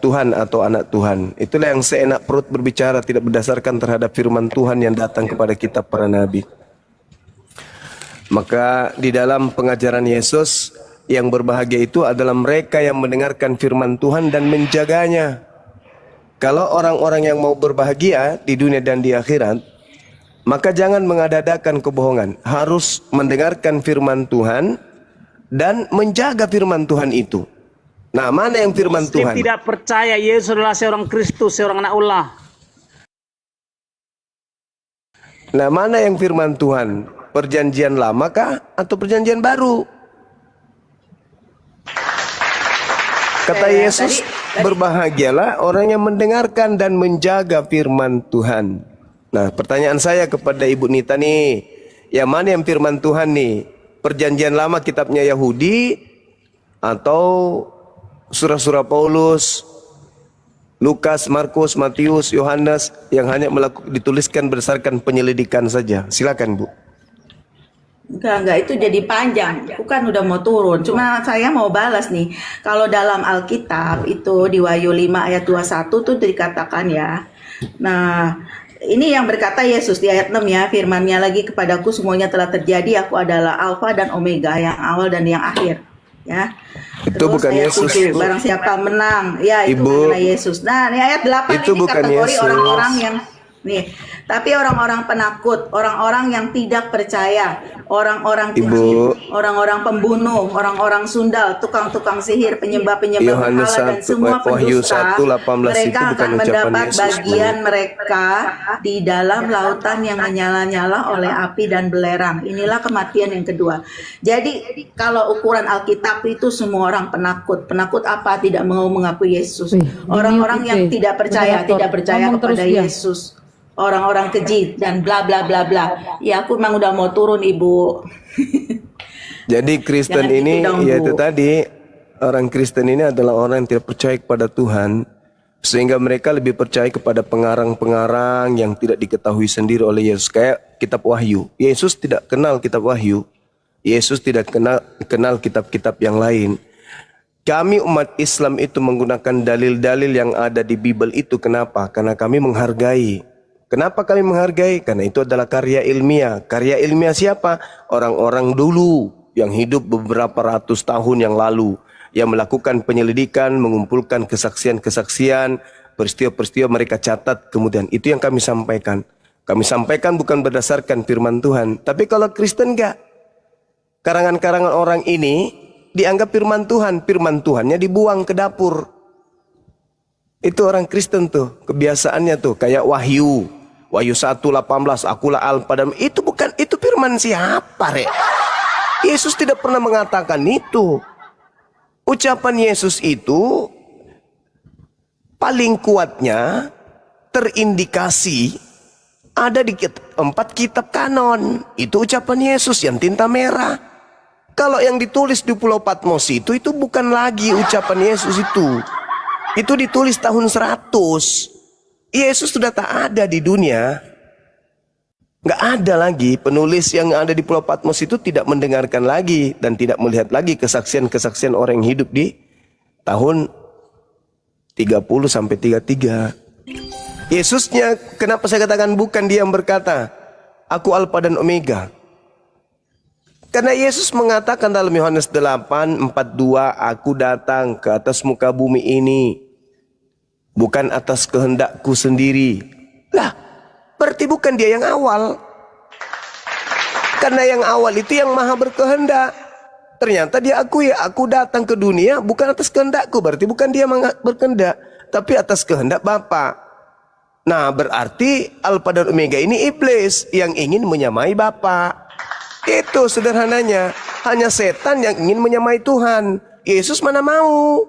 Tuhan atau anak Tuhan. Itulah yang seenak perut berbicara, tidak berdasarkan terhadap firman Tuhan yang datang kepada kita para nabi. Maka di dalam pengajaran Yesus, yang berbahagia itu adalah mereka yang mendengarkan firman Tuhan dan menjaganya. Kalau orang-orang yang mau berbahagia di dunia dan di akhirat, maka jangan mengada-adakan kebohongan. Harus mendengarkan firman Tuhan dan menjaga firman Tuhan itu. Nah, mana yang firman Tuhan? Tidak percaya Yesus adalah seorang Kristus, seorang anak Allah. Nah, mana yang firman Tuhan? Perjanjian lama kah atau perjanjian baru? Kata Yesus, berbahagialah orang yang mendengarkan dan menjaga firman Tuhan. Nah, pertanyaan saya kepada Ibu Nita nih, yang mana yang firman Tuhan nih? Perjanjian lama kitabnya Yahudi atau surah-surah Paulus, Lukas, Markus, Matius, Yohanes yang hanya dituliskan berdasarkan penyelidikan saja? Silakan, Bu. Enggak, itu jadi panjang. Aku kan udah mau turun. Cuma saya mau balas nih. Kalau dalam Alkitab itu di Wahyu 5 ayat 21 tuh dikatakan ya. Nah, ini yang berkata Yesus di ayat 6 ya. Firman-Nya lagi, kepadaku semuanya telah terjadi. Aku adalah Alfa dan Omega, yang awal dan yang akhir. Ya. Itu Terus bukan ayat Yesus. 7, barang siapa menang. Ya, itu Ibu, mengenai Yesus. Nah, ini ayat 8 itu ini bukan kategori Yesus. orang-orang yang nih, tapi orang-orang penakut, orang-orang yang tidak percaya, orang-orang keji, orang-orang pembunuh, orang-orang sundal, tukang-tukang sihir, penyembah-penyembah Yohanes berhala dan 1, semua Wahyu pendusta, 1:18 mereka itu bukan akan ucapan mendapat Yesus, bagian mereka di dalam lautan yang menyala-nyala oleh api dan belerang. Inilah kematian yang kedua. Jadi kalau ukuran Alkitab itu semua orang penakut. Penakut apa? Tidak mau mengakui Yesus. Orang-orang yang tidak percaya kepada Yesus. Orang-orang keji dan bla bla bla bla. Ya, aku memang udah mau turun, Ibu. Jadi Kristen Jangan ini, gitu dong, ya itu Bu. tadi, orang Kristen ini adalah orang yang tidak percaya kepada Tuhan, sehingga mereka lebih percaya kepada pengarang-pengarang yang tidak diketahui sendiri oleh Yesus. Kayak kitab Wahyu. Yesus tidak kenal kitab Wahyu. Yesus tidak kenal kitab-kitab yang lain. Kami umat Islam itu menggunakan dalil-dalil yang ada di Bible itu. Kenapa? Karena kami menghargai. Kenapa kami menghargai? Karena itu adalah karya ilmiah. Karya ilmiah siapa? Orang-orang dulu yang hidup beberapa ratus tahun yang lalu, yang melakukan penyelidikan, mengumpulkan kesaksian-kesaksian, peristiwa-peristiwa mereka catat, kemudian itu yang kami sampaikan. Kami sampaikan bukan berdasarkan firman Tuhan. Tapi kalau Kristen enggak. Karangan-karangan orang ini dianggap firman Tuhan. Firman Tuhannya dibuang ke dapur. Itu orang Kristen tuh, kebiasaannya tuh kayak Wahyu 1:18, akulah Alfa dan itu bukan, itu firman siapa, Rek? Yesus tidak pernah mengatakan itu. Ucapan Yesus itu paling kuatnya terindikasi ada di 4 kitab kanon. Itu ucapan Yesus yang tinta merah. Kalau yang ditulis di Pulau Patmos itu bukan lagi ucapan Yesus itu. Itu ditulis tahun 100. Yesus sudah tak ada di dunia. Nggak ada lagi. Penulis yang ada di Pulau Patmos itu tidak mendengarkan lagi dan tidak melihat lagi kesaksian-kesaksian orang yang hidup di tahun 30 sampai 33. Yesusnya, kenapa saya katakan bukan dia yang berkata, aku Alfa dan Omega? Karena Yesus mengatakan dalam Yohanes 8:42, aku datang ke atas muka bumi ini bukan atas kehendakku sendiri. Lah, berarti bukan dia yang awal. Karena yang awal itu yang maha berkehendak. Ternyata dia akui, aku datang ke dunia bukan atas kehendakku. Berarti bukan dia berkehendak, tapi atas kehendak Bapa. Nah, berarti Alfa dan Omega ini iblis yang ingin menyamai Bapa. Itu sederhananya. Hanya setan yang ingin menyamai Tuhan. Yesus mana mau?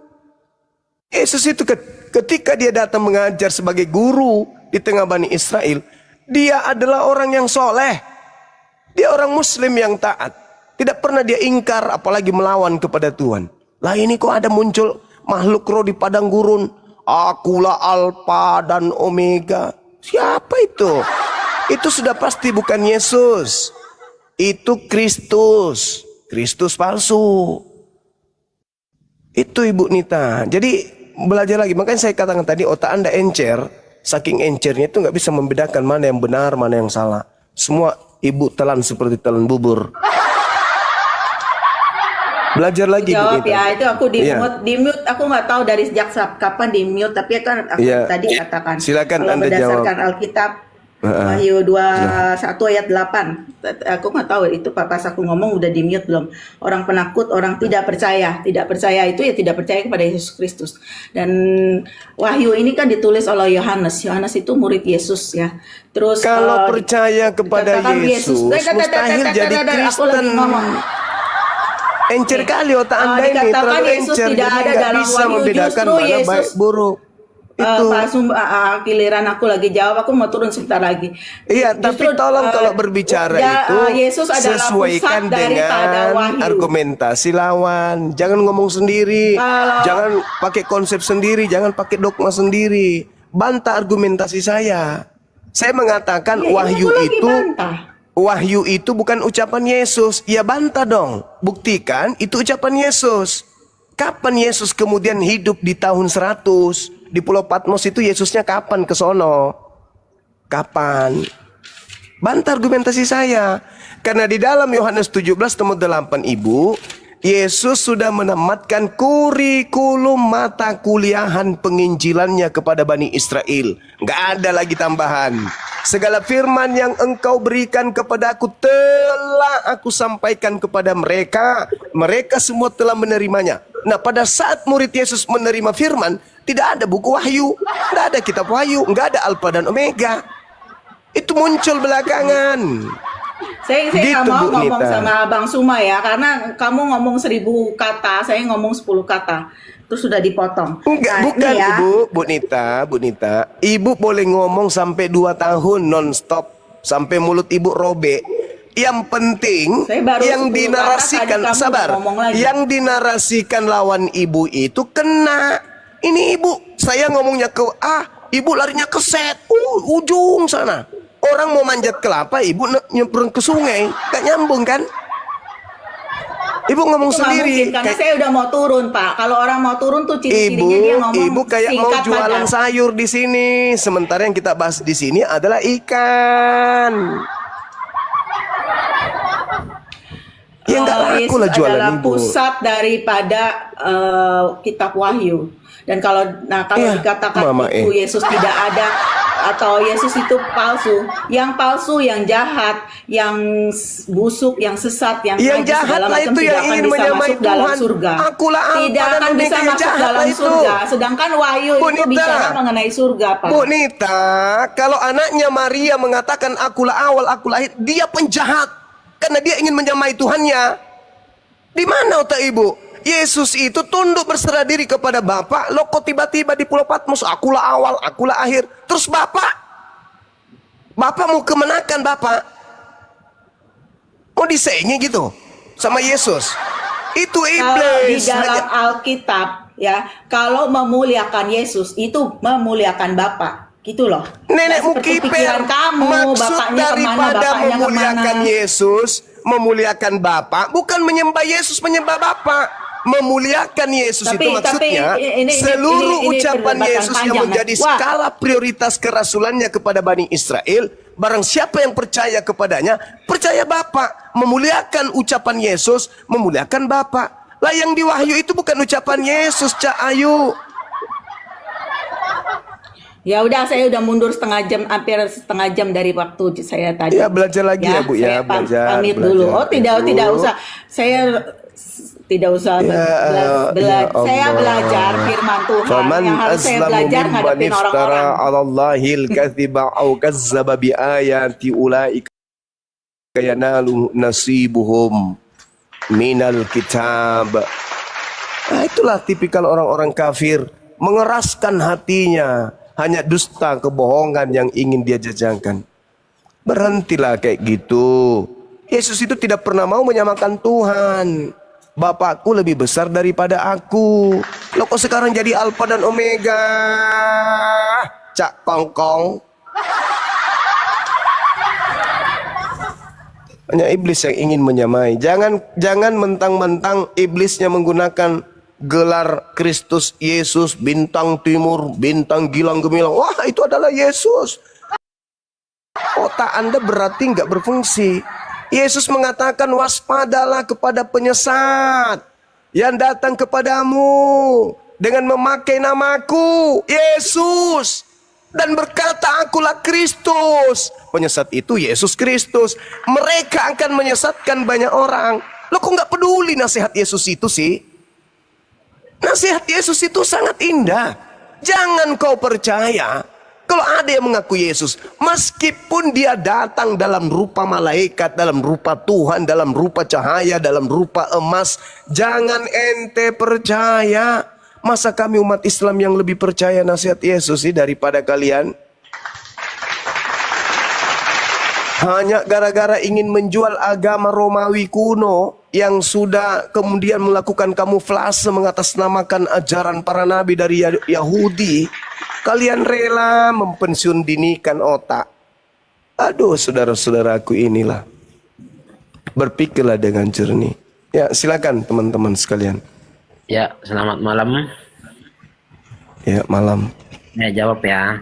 Yesus itu ketika dia datang mengajar sebagai guru di tengah Bani Israel, dia adalah orang yang soleh. Dia orang Muslim yang taat. Tidak pernah dia ingkar apalagi melawan kepada Tuhan. Lah ini kok ada muncul makhluk roh di padang gurun. Akulah Alfa dan Omega. Siapa itu? Itu sudah pasti bukan Yesus. Itu Kristus. Kristus palsu. Itu Ibu Nita. Jadi belajar lagi. Makanya saya katakan tadi otak Anda encer. Saking encernya itu nggak bisa membedakan mana yang benar, mana yang salah. Semua Ibu telan seperti telan bubur. Belajar lagi Bu Jawab Nita. ya, itu aku Iya. di mute aku nggak tahu dari sejak kapan di mute, tapi kan aku Iya. tadi katakan Silakan kalau Anda berdasarkan jawab. Alkitab Wahyu 21 ayat 8, aku nggak tahu itu pas aku ngomong udah di mute belum. Orang penakut, orang tidak percaya itu ya tidak percaya kepada Yesus Kristus. Dan Wahyu ini kan ditulis oleh Yohanes itu murid Yesus ya. Terus Kalau percaya kepada dikatakan Yesus, mustahil jadi Aku lagi Kristen. ngomong. Encer kali otak Anda ini, Dikatakan terlalu Yesus encer, tidak jadi ada nggak dalam bisa Wahyu, membedakan justru mana Yesus baik buruk. Itu. Giliran aku lagi jawab, aku mau turun sebentar lagi. Iya, tapi Justru, tolong kalau berbicara itu Yesus adalah sesuaikan pusat daripada dengan Wahyu. argumentasi lawan. Jangan ngomong sendiri, jangan pakai konsep sendiri, jangan pakai dogma sendiri. Bantah argumentasi saya. Saya mengatakan Iya, ini Wahyu aku lagi itu bantah. Wahyu itu bukan ucapan Yesus. Ya bantah dong. Buktikan itu ucapan Yesus. Kapan Yesus kemudian hidup di tahun 100? Di Pulau Patmos itu Yesusnya kapan ke sono? Kapan? Bantah argumentasi saya. Karena di dalam Yohanes 17:8 Ibu, Yesus sudah menamatkan kurikulum mata kuliahan penginjilannya kepada Bani Israel. Nggak ada lagi tambahan. Segala firman yang engkau berikan kepada aku telah aku sampaikan kepada mereka. Mereka semua telah menerimanya. Nah, pada saat murid Yesus menerima firman, tidak ada buku Wahyu, nggak ada kitab Wahyu, nggak ada Alfa dan Omega. Itu muncul belakangan. Saya Gitu, nggak mau Bu ngomong Nita. sama Bang Suma ya, karena kamu ngomong 1000 kata, saya ngomong 10 kata, terus sudah dipotong. Enggak, Nah, bukan ini ya. Bu Nita. Ibu boleh ngomong sampai 2 tahun non-stop, sampai mulut Ibu robek. Yang penting Saya baru yang 10 dinarasikan, kata, tadi kamu sabar, ngomong lagi. yang dinarasikan lawan Ibu itu kena. Ini Ibu, saya ngomongnya ke A, Ibu larinya ke Z, ujung sana. Orang mau manjat kelapa, Ibu nyemprong ke sungai, gak nyambung kan? Ibu ngomong Itu nggak sendiri. mungkin, karena Kayak- saya udah mau turun Pak. Kalau orang mau turun tuh ciri-cirinya dia ngomong Ibu kayak mau singkat jualan padat. sayur di sini. Sementara yang kita bahas di sini adalah ikan. Ya nggak laku Yesus lah jualan adalah Ibu. pusat daripada kitab Wahyu. Dan kalau Iya, dikatakan Mama itu Yesus tidak ada atau Yesus itu palsu, yang jahat, yang busuk, yang sesat, yang Yang najis, jahat segala lah macam itu tidak yang akan ingin bisa menyamai masuk dalam Tuhan. surga. Akulah Alfa Tidak dan akan Omega, bisa yang masuk jahat dalam lah itu. surga. Sedangkan Wahyu Bu itu Nita. bicara mengenai surga, Pak. Bu Nita, kalau anaknya Maria mengatakan akulah awal, akulah akhir, dia penjahat. Karena dia ingin menyamai Tuhannya. Di mana otak Ibu? Yesus itu tunduk berserah diri kepada Bapa. Lo kok tiba-tiba di Pulau Patmos, akulah awal, akulah akhir. Terus Bapak mau kemenakan Bapak? Mau disenyi gitu sama Yesus? Itu Kalau di iblis. dalam Alkitab ya, kalau memuliakan Yesus itu memuliakan Bapa, gitu loh. Nenekmu Nggak seperti kiper. pikiran kamu, Maksud bapaknya kemana, daripada bapaknya memuliakan kemana. Yesus, memuliakan Bapa, bukan menyembah Yesus, menyembah Bapa. Memuliakan Yesus itu maksudnya seluruh ini ucapan perdebatan Yesus yang panjang, menjadi Wah. skala prioritas kerasulannya kepada Bani Israel. Barang siapa yang percaya kepadanya, percaya Bapa. Memuliakan ucapan Yesus, memuliakan Bapa. Lah yang di Wahyu itu bukan ucapan Yesus, Cak Ayu. Ya udah, saya udah mundur hampir setengah jam dari waktu saya tadi. Ya, belajar lagi ya, Bu, ya. Saya Belajar, pamit belajar, dulu. Oh tidak, Ibu. tidak usah. Saya tidak usah Ya saya Allah. belajar firman Tuhan. Faman Yang harus saya azlamu belajar mimman ngadepin iftara orang-orang. 'ala Allahil kadziba aw kazzaba bi ayati ulaika yanalu nasibuhum minal kitab. Nah, itulah tipikal orang-orang kafir, mengeraskan hatinya, hanya dusta kebohongan yang ingin dia jajakan. Berhentilah kayak gitu. Yesus itu tidak pernah mau menyamakan Tuhan. Bapakku lebih besar daripada aku. Lo kok sekarang jadi Alfa dan Omega? Cak kongkong. Hanya iblis yang ingin menyamai. Jangan mentang-mentang iblisnya menggunakan gelar Kristus Yesus, bintang timur, bintang gilang gemilang. Wah, itu adalah Yesus. Otak Anda berarti nggak berfungsi. Yesus mengatakan waspadalah kepada penyesat. yang datang kepadamu dengan memakai namaku, Yesus, dan berkata, akulah Kristus. Penyesat itu Yesus Kristus. Mereka akan menyesatkan banyak orang. Lo kok nggak peduli nasihat Yesus itu sih? Nasihat Yesus itu sangat indah. Jangan kau percaya kalau ada yang mengaku Yesus, meskipun dia datang dalam rupa malaikat, dalam rupa Tuhan, dalam rupa cahaya, dalam rupa emas, jangan ente percaya. Masa kami umat Islam yang lebih percaya nasihat Yesus sih daripada kalian? Hanya gara-gara ingin menjual agama Romawi kuno yang sudah kemudian melakukan kamuflase mengatasnamakan ajaran para nabi dari Yahudi, kalian rela mempensiun dinikan otak. Aduh, saudara-saudaraku, inilah. Berpikirlah dengan jernih. Ya, silakan teman-teman sekalian. Ya, selamat malam. Ya, malam. Saya jawab ya.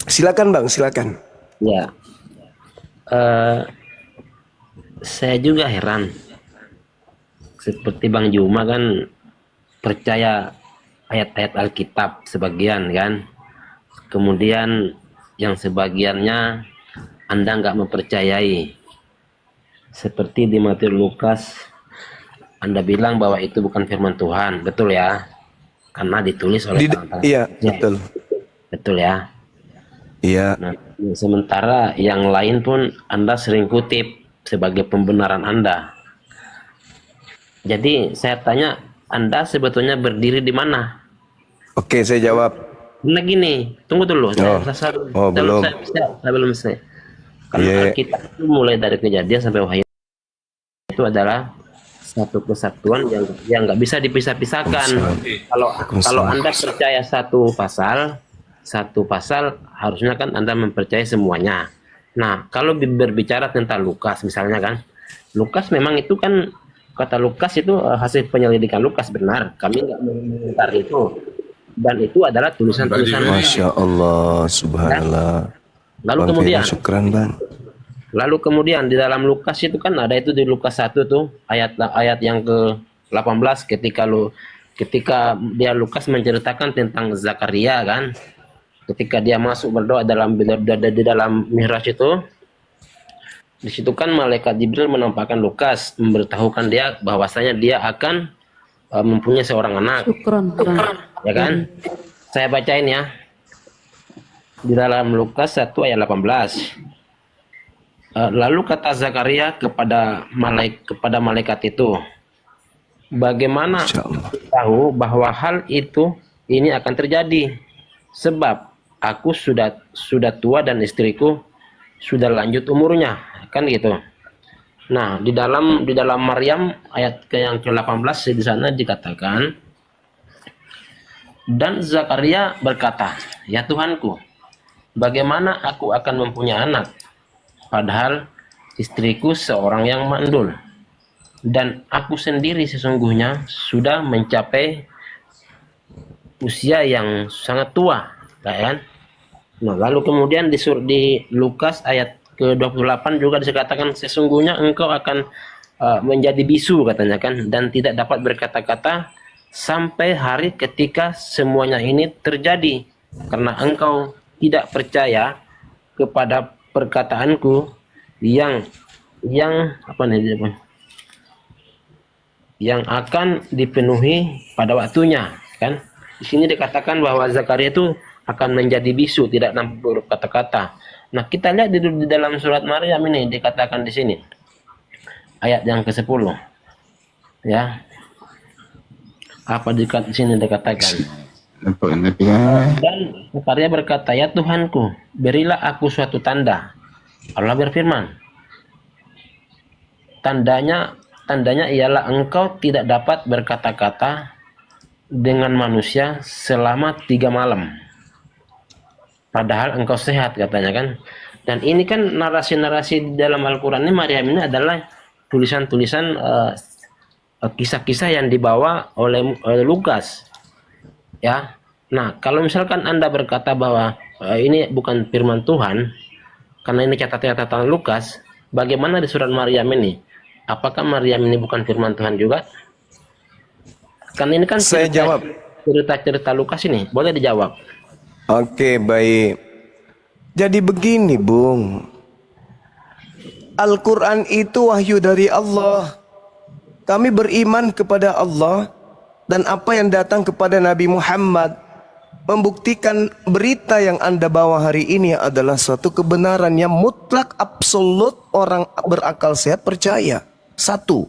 Silakan Bang, silakan. Ya. Saya juga heran. Seperti Bang Juma kan percaya ayat-ayat Alkitab sebagian kan. Kemudian yang sebagiannya Anda nggak mempercayai. Seperti di Matius Lukas, Anda bilang bahwa itu bukan firman Tuhan, betul ya? Karena ditulis oleh tangan-tangan. Iya, betul. Betul ya? Iya. Nah, sementara yang lain pun Anda sering kutip sebagai pembenaran Anda. Jadi saya tanya, Anda sebetulnya berdiri di mana? Oke, saya jawab. Nah gini, tunggu dulu. Belum. Saya belum selesai. Karena Alkitab itu mulai dari Kejadian sampai Wahyu itu adalah satu kesatuan yang nggak bisa dipisah-pisahkan. Kalau Anda percaya satu pasal harusnya kan Anda mempercayai semuanya. Nah, kalau berbicara tentang Lukas misalnya kan, Lukas memang itu kan, kata Lukas itu hasil penyelidikan Lukas, benar. Kami nggak mengomentari itu. Dan itu adalah tulisan-tulisan. Masya Allah, subhanallah. Lalu kemudian, Bang, kemudian di dalam Lukas itu kan ada itu di Lukas 1 tuh ayat yang ke-18 ketika dia Lukas menceritakan tentang Zakaria kan, ketika dia masuk berdoa di dalam mihraj itu, di situ kan malaikat Jibril menampakkan Lukas, memberitahukan dia bahwasanya dia akan mempunyai seorang anak. Ya kan? Saya bacain ya. Di dalam Lukas 1 ayat 18. Lalu kata Zakaria kepada malaikat itu, bagaimana tahu bahwa hal itu ini akan terjadi? Sebab aku sudah tua dan istriku sudah lanjut umurnya, kan gitu. Nah, di dalam Maryam ayat yang ke-18 di sana dikatakan, dan Zakaria berkata, ya Tuhanku, bagaimana aku akan mempunyai anak, padahal istriku seorang yang mandul, dan aku sendiri sesungguhnya sudah mencapai usia yang sangat tua, kan? Nah, lalu kemudian di Lukas ayat ke-28 juga dikatakan, sesungguhnya engkau akan menjadi bisu, katanya kan, dan tidak dapat berkata-kata sampai hari ketika semuanya ini terjadi, karena engkau tidak percaya kepada perkataanku yang akan dipenuhi pada waktunya, kan? Di sini dikatakan bahwa Zakaria itu akan menjadi bisu, tidak nampak berkata-kata. Nah, kita lihat di dalam surat Maryam ini dikatakan di sini ayat yang ke-10. Ya. Apa di sini dikatakan? Dan Zakaria berkata, ya Tuhanku, berilah aku suatu tanda. Allah berfirman, tandanya ialah engkau tidak dapat berkata-kata dengan manusia selama 3 malam. Padahal engkau sehat, katanya kan. Dan ini kan narasi-narasi di dalam Al-Quran ini, Maryam ini adalah tulisan-tulisan kisah-kisah yang dibawa oleh Lukas. Ya. Nah, kalau misalkan Anda berkata bahwa ini bukan firman Tuhan, karena ini catatan Lukas, bagaimana di surat Maryam ini? Apakah Maryam ini bukan firman Tuhan juga? Kan ini kan Saya jawab. cerita-cerita Lukas ini. Boleh dijawab. Oke, baik. Jadi begini, Bung. Al-Quran itu wahyu dari Allah. Kami beriman kepada Allah dan apa yang datang kepada Nabi Muhammad, membuktikan berita yang Anda bawa hari ini adalah suatu kebenaran yang mutlak, absolut, orang berakal sehat percaya. Satu,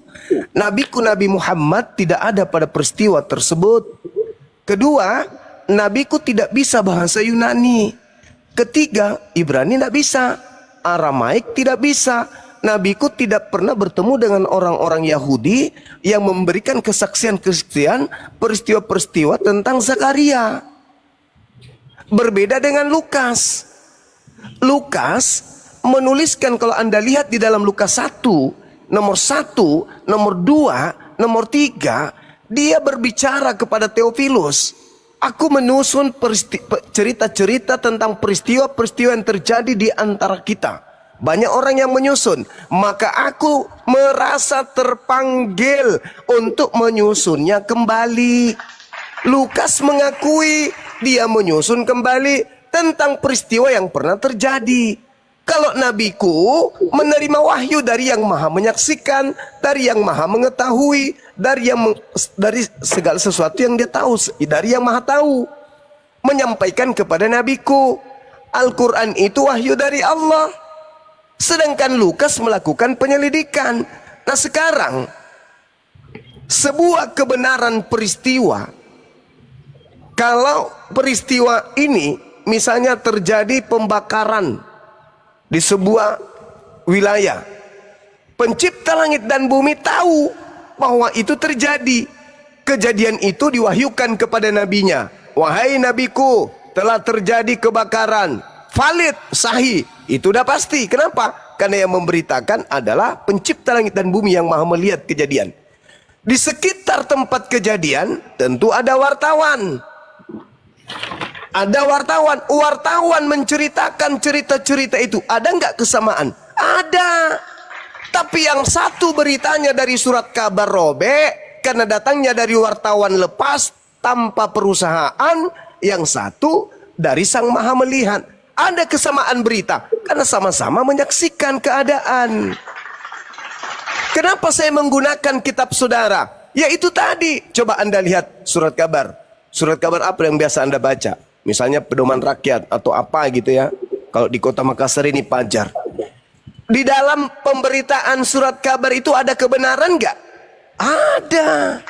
nabiku Nabi Muhammad tidak ada pada peristiwa tersebut. Kedua, nabiku tidak bisa bahasa Yunani. Ketiga, Ibrani tidak bisa, Aramaik tidak bisa. Nabiku tidak pernah bertemu dengan orang-orang Yahudi yang memberikan kesaksian-kesaksian peristiwa-peristiwa tentang Zakaria. Berbeda dengan Lukas. Lukas menuliskan, kalau Anda lihat di dalam Lukas 1, nomor 1, nomor 2, nomor 3, dia berbicara kepada Theophilus. Aku menyusun cerita-cerita tentang peristiwa-peristiwa yang terjadi di antara kita. Banyak orang yang menyusun, maka aku merasa terpanggil untuk menyusunnya kembali. Lukas mengakui dia menyusun kembali tentang peristiwa yang pernah terjadi. Kalau nabiku menerima wahyu dari yang maha menyaksikan, dari yang maha mengetahui, dari segala sesuatu yang dia tahu, dari yang maha tahu, menyampaikan kepada nabiku. Al-Quran itu wahyu dari Allah. Sedangkan Lukas melakukan penyelidikan. Nah sekarang, sebuah kebenaran peristiwa, kalau peristiwa ini misalnya terjadi pembakaran di sebuah wilayah, pencipta langit dan bumi tahu bahwa itu terjadi. Kejadian itu diwahyukan kepada nabinya. Wahai nabiku, telah terjadi kebakaran. Valid, sahih. Itu udah pasti. Kenapa? Karena yang memberitakan adalah pencipta langit dan bumi yang maha melihat kejadian. Di sekitar tempat kejadian tentu ada wartawan. Ada wartawan menceritakan cerita-cerita itu. Ada nggak kesamaan? Ada. Tapi yang satu beritanya dari surat kabar robek karena datangnya dari wartawan lepas tanpa perusahaan. Yang satu dari Sang Maha Melihat. Ada kesamaan berita karena sama-sama menyaksikan keadaan. Kenapa saya menggunakan kitab saudara? Ya itu tadi. Coba Anda lihat surat kabar. Surat kabar apa yang biasa Anda baca? Misalnya Pedoman Rakyat atau apa gitu ya. Kalau di Kota Makassar ini Pajar. Di dalam pemberitaan surat kabar itu ada kebenaran nggak? Ada.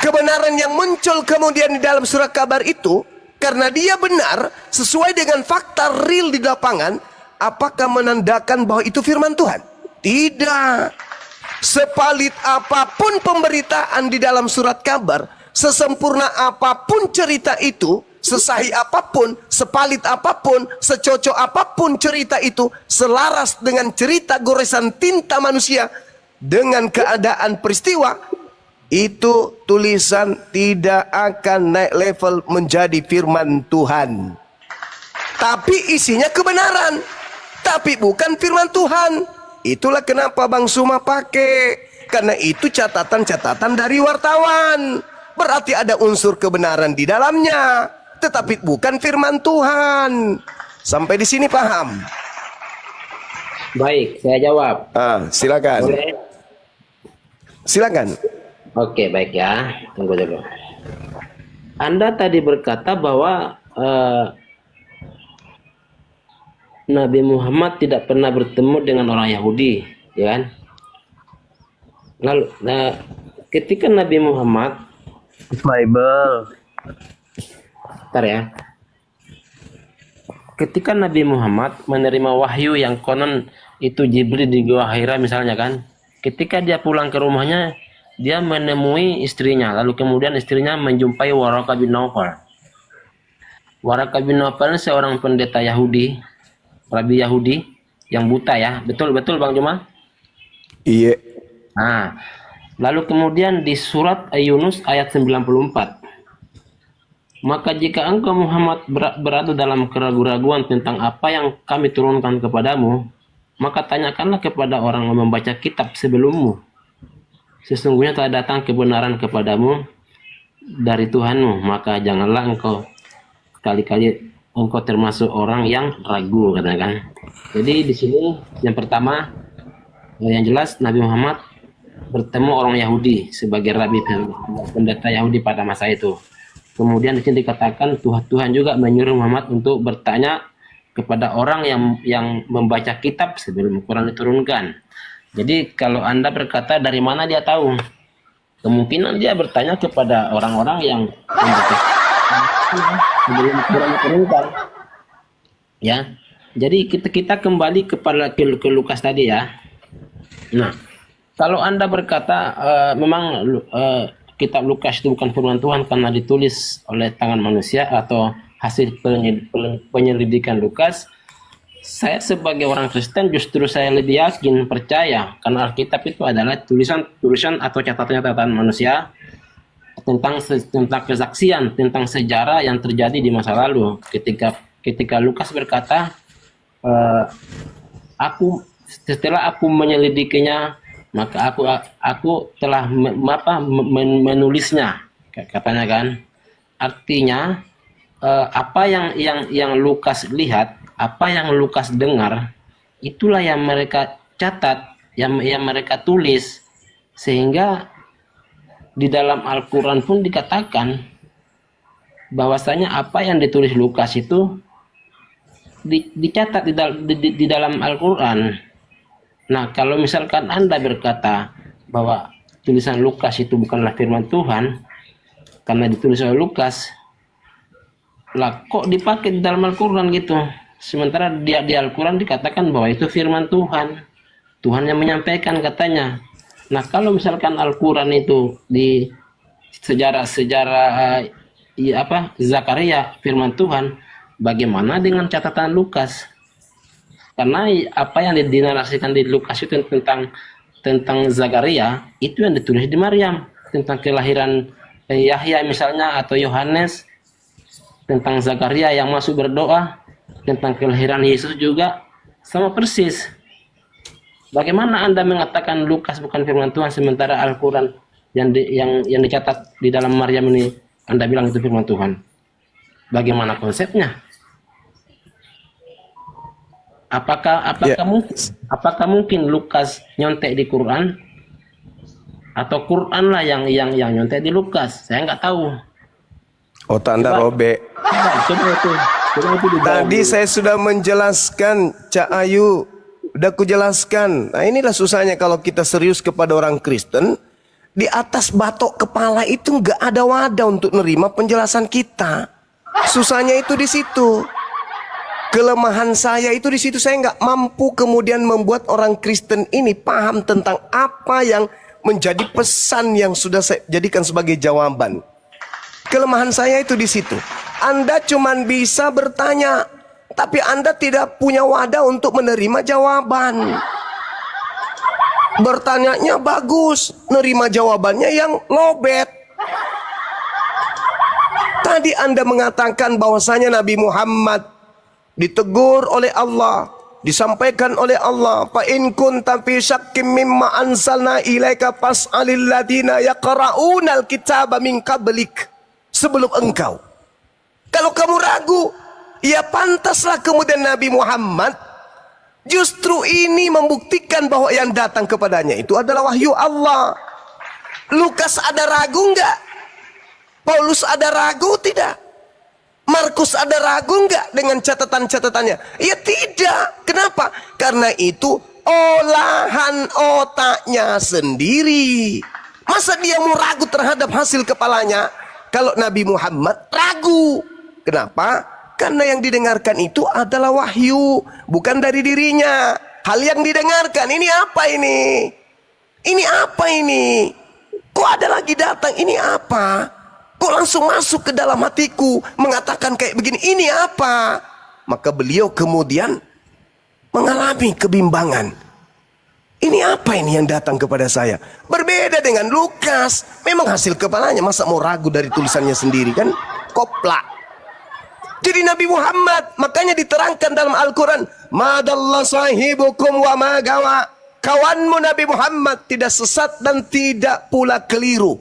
Kebenaran yang muncul kemudian di dalam surat kabar itu, karena dia benar sesuai dengan fakta real di lapangan, apakah menandakan bahwa itu firman Tuhan? Tidak. Sepalit apapun pemberitaan di dalam surat kabar, sesempurna apapun cerita itu, sesahih apapun, sepalit apapun, secocok apapun cerita itu, selaras dengan cerita goresan tinta manusia dengan keadaan peristiwa, itu tulisan tidak akan naik level menjadi firman Tuhan. Tapi isinya kebenaran, tapi bukan firman Tuhan. Itulah kenapa Bang Suma pakai, karena itu catatan-catatan dari wartawan. Berarti ada unsur kebenaran di dalamnya, tetapi bukan firman Tuhan. Sampai di sini paham? Baik, saya jawab. Silakan. Boleh? Silakan. Oke, baik ya. Tunggu dulu. Anda tadi berkata bahwa Nabi Muhammad tidak pernah bertemu dengan orang Yahudi, ya kan? Lalu, ketika Nabi Muhammad Bible, bentar ya. Ketika Nabi Muhammad menerima wahyu yang konon itu Jibril di Gua Hira misalnya kan, ketika dia pulang ke rumahnya, dia menemui istrinya, lalu kemudian istrinya menjumpai Waraqah bin Naufal. Waraqah bin Naufal seorang pendeta Yahudi, rabi Yahudi yang buta ya, betul Bang Juma? Iya. Nah, lalu kemudian di surat Yunus ayat 94. Maka jika engkau Muhammad berada dalam keraguan-raguan tentang apa yang kami turunkan kepadamu, maka tanyakanlah kepada orang yang membaca kitab sebelummu. Sesungguhnya telah datang kebenaran kepadamu dari Tuhanmu, maka janganlah engkau sekali-kali engkau termasuk orang yang ragu, katakan. Jadi di sini yang pertama, yang jelas Nabi Muhammad bertemu orang Yahudi sebagai rabi pendeta Yahudi pada masa itu. Kemudian di sini dikatakan Tuhan juga menyuruh Muhammad untuk bertanya kepada orang yang membaca kitab sebelum Quran diturunkan. Jadi kalau Anda berkata dari mana dia tahu? Kemungkinan dia bertanya kepada orang-orang yang membaca sebelum Quran diturunkan. Ya. Jadi kita kembali kepada ke Lukas tadi ya. Nah, kalau Anda berkata memang kitab Lukas itu bukan firman Tuhan karena ditulis oleh tangan manusia atau hasil penyelidikan Lukas, saya sebagai orang Kristen justru saya lebih yakin, percaya, karena Alkitab itu adalah tulisan atau catatan manusia tentang kesaksian, tentang sejarah yang terjadi di masa lalu. Ketika Lukas berkata, setelah aku menyelidikinya, maka aku telah menulisnya, katanya kan. Artinya apa yang Lukas lihat, apa yang Lukas dengar, itulah yang mereka catat, yang mereka tulis, sehingga di dalam Al-Quran pun dikatakan bahwasanya apa yang ditulis Lukas itu dicatat di dalam Al-Quran. Nah, kalau misalkan Anda berkata bahwa tulisan Lukas itu bukanlah firman Tuhan karena ditulis oleh Lukas, lah kok dipakai di dalam Al-Quran gitu? Sementara di Al-Quran dikatakan bahwa itu firman Tuhan. Tuhan yang menyampaikan katanya. Nah, kalau misalkan Al-Quran itu di sejarah Zakaria firman Tuhan, bagaimana dengan catatan Lukas? Karena apa yang dinarasikan di Lukas itu tentang Zakaria itu yang ditulis di Maryam, tentang kelahiran Yahya misalnya atau Yohanes, tentang Zakaria yang masuk berdoa, tentang kelahiran Yesus juga sama persis. Bagaimana Anda mengatakan Lukas bukan firman Tuhan sementara Al-Quran yang dicatat di dalam Maryam ini Anda bilang itu firman Tuhan? Bagaimana konsepnya? Apakah mungkin Lukas nyontek di Quran atau Quran lah yang nyontek di Lukas? Saya nggak tahu. Otak Anda robek. Coba itu Tadi saya sudah menjelaskan, Cak Ayu. Udah aku jelaskan. Nah, inilah susahnya kalau kita serius kepada orang Kristen. Di atas batok kepala itu nggak ada wadah untuk nerima penjelasan kita. Susahnya itu di situ. Kelemahan saya itu di situ. Saya nggak mampu kemudian membuat orang Kristen ini paham tentang apa yang menjadi pesan yang sudah saya jadikan sebagai jawaban. Kelemahan saya itu di situ. Anda cuma bisa bertanya, tapi Anda tidak punya wadah untuk menerima jawaban. Bertanyanya bagus, nerima jawabannya yang lobet. Tadi Anda mengatakan bahwasanya Nabi Muhammad ditegur oleh Allah, disampaikan oleh Allah, fa in kunta fi syakkim mimma anzalna ilaika fas'alil ladina yaqra'unal kitaba min qablik. Sebelum engkau, kalau kamu ragu, ya pantaslah kemudian Nabi Muhammad justru ini membuktikan bahwa yang datang kepadanya itu adalah wahyu Allah. Lukas ada ragu enggak? Paulus ada ragu tidak? Markus ada ragu enggak dengan catatan-catatannya? Ya tidak. Kenapa? Karena itu olahan otaknya sendiri. Masa dia mau ragu terhadap hasil kepalanya? Kalau Nabi Muhammad ragu. Kenapa? Karena yang didengarkan itu adalah wahyu, bukan dari dirinya. Hal yang didengarkan, ini apa ini? Ini apa ini? Kok ada lagi datang? Ini apa? Kok langsung masuk ke dalam hatiku mengatakan kayak begini? Ini apa? Maka beliau kemudian mengalami kebimbangan. Ini apa ini yang datang kepada saya? Berbeda dengan Lukas. Memang hasil kepalanya, masa mau ragu dari tulisannya sendiri kan? Koplak. Jadi Nabi Muhammad, makanya diterangkan dalam Al-Quran, madalla sahibukum wa ma gawa. Kawanmu Nabi Muhammad tidak sesat dan tidak pula keliru.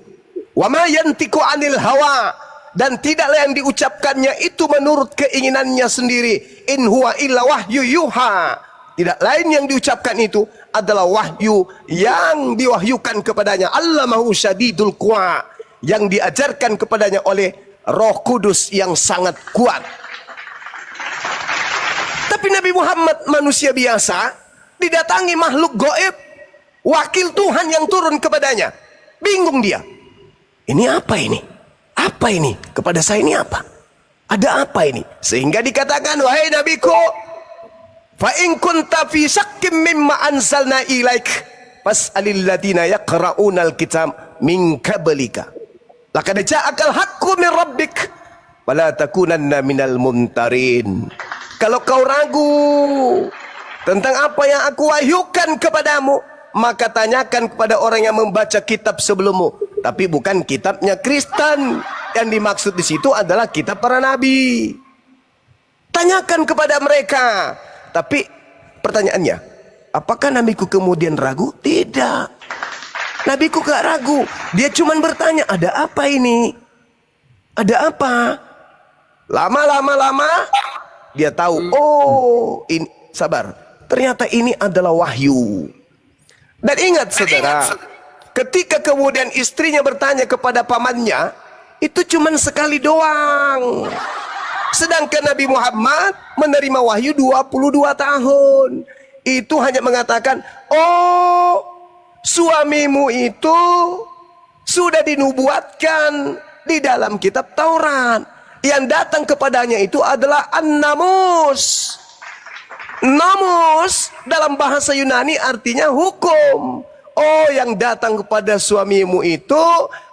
Wa ma yantiku anil hawa, dan tidaklah yang diucapkannya itu menurut keinginannya sendiri. In huwa illa wahyu yuha. Tidak lain yang diucapkan itu adalah wahyu yang diwahyukan kepadanya. Allamahu syadidul quwa, yang diajarkan kepadanya oleh Roh Kudus yang sangat kuat. Tapi Nabi Muhammad manusia biasa, didatangi makhluk goib, wakil Tuhan yang turun kepadanya. Bingung dia. Ini apa ini? Apa ini? Kepada saya ini apa? Ada apa ini? Sehingga dikatakan, wahai nabiku, fa in kunta fi syakkim mimma anzalna ilaik fas'alil ladina yaqra'unal kitab min qablika. Laqad ja'akal haqqu min rabbik wala takunanna minal mumtarin. Kalau kau ragu tentang apa yang aku wahyukan kepadamu, maka tanyakan kepada orang yang membaca kitab sebelummu. Tapi bukan kitabnya Kristen. Yang dimaksud di situ adalah kitab para nabi. Tanyakan kepada mereka. Tapi pertanyaannya, apakah nabiku kemudian ragu? Tidak. Nabiku gak ragu. Dia cuma bertanya, ada apa ini? Ada apa? Lama-lama dia tahu, oh ini, sabar, ternyata ini adalah wahyu. Dan ingat saudara, ketika kemudian istrinya bertanya kepada pamannya, itu cuma sekali doang. Sedangkan Nabi Muhammad menerima wahyu 22 tahun. Itu hanya mengatakan, oh suamimu itu sudah dinubuatkan di dalam kitab Taurat. Yang datang kepadanya itu adalah an-namus. Namus dalam bahasa Yunani artinya hukum. Oh, yang datang kepada suamimu itu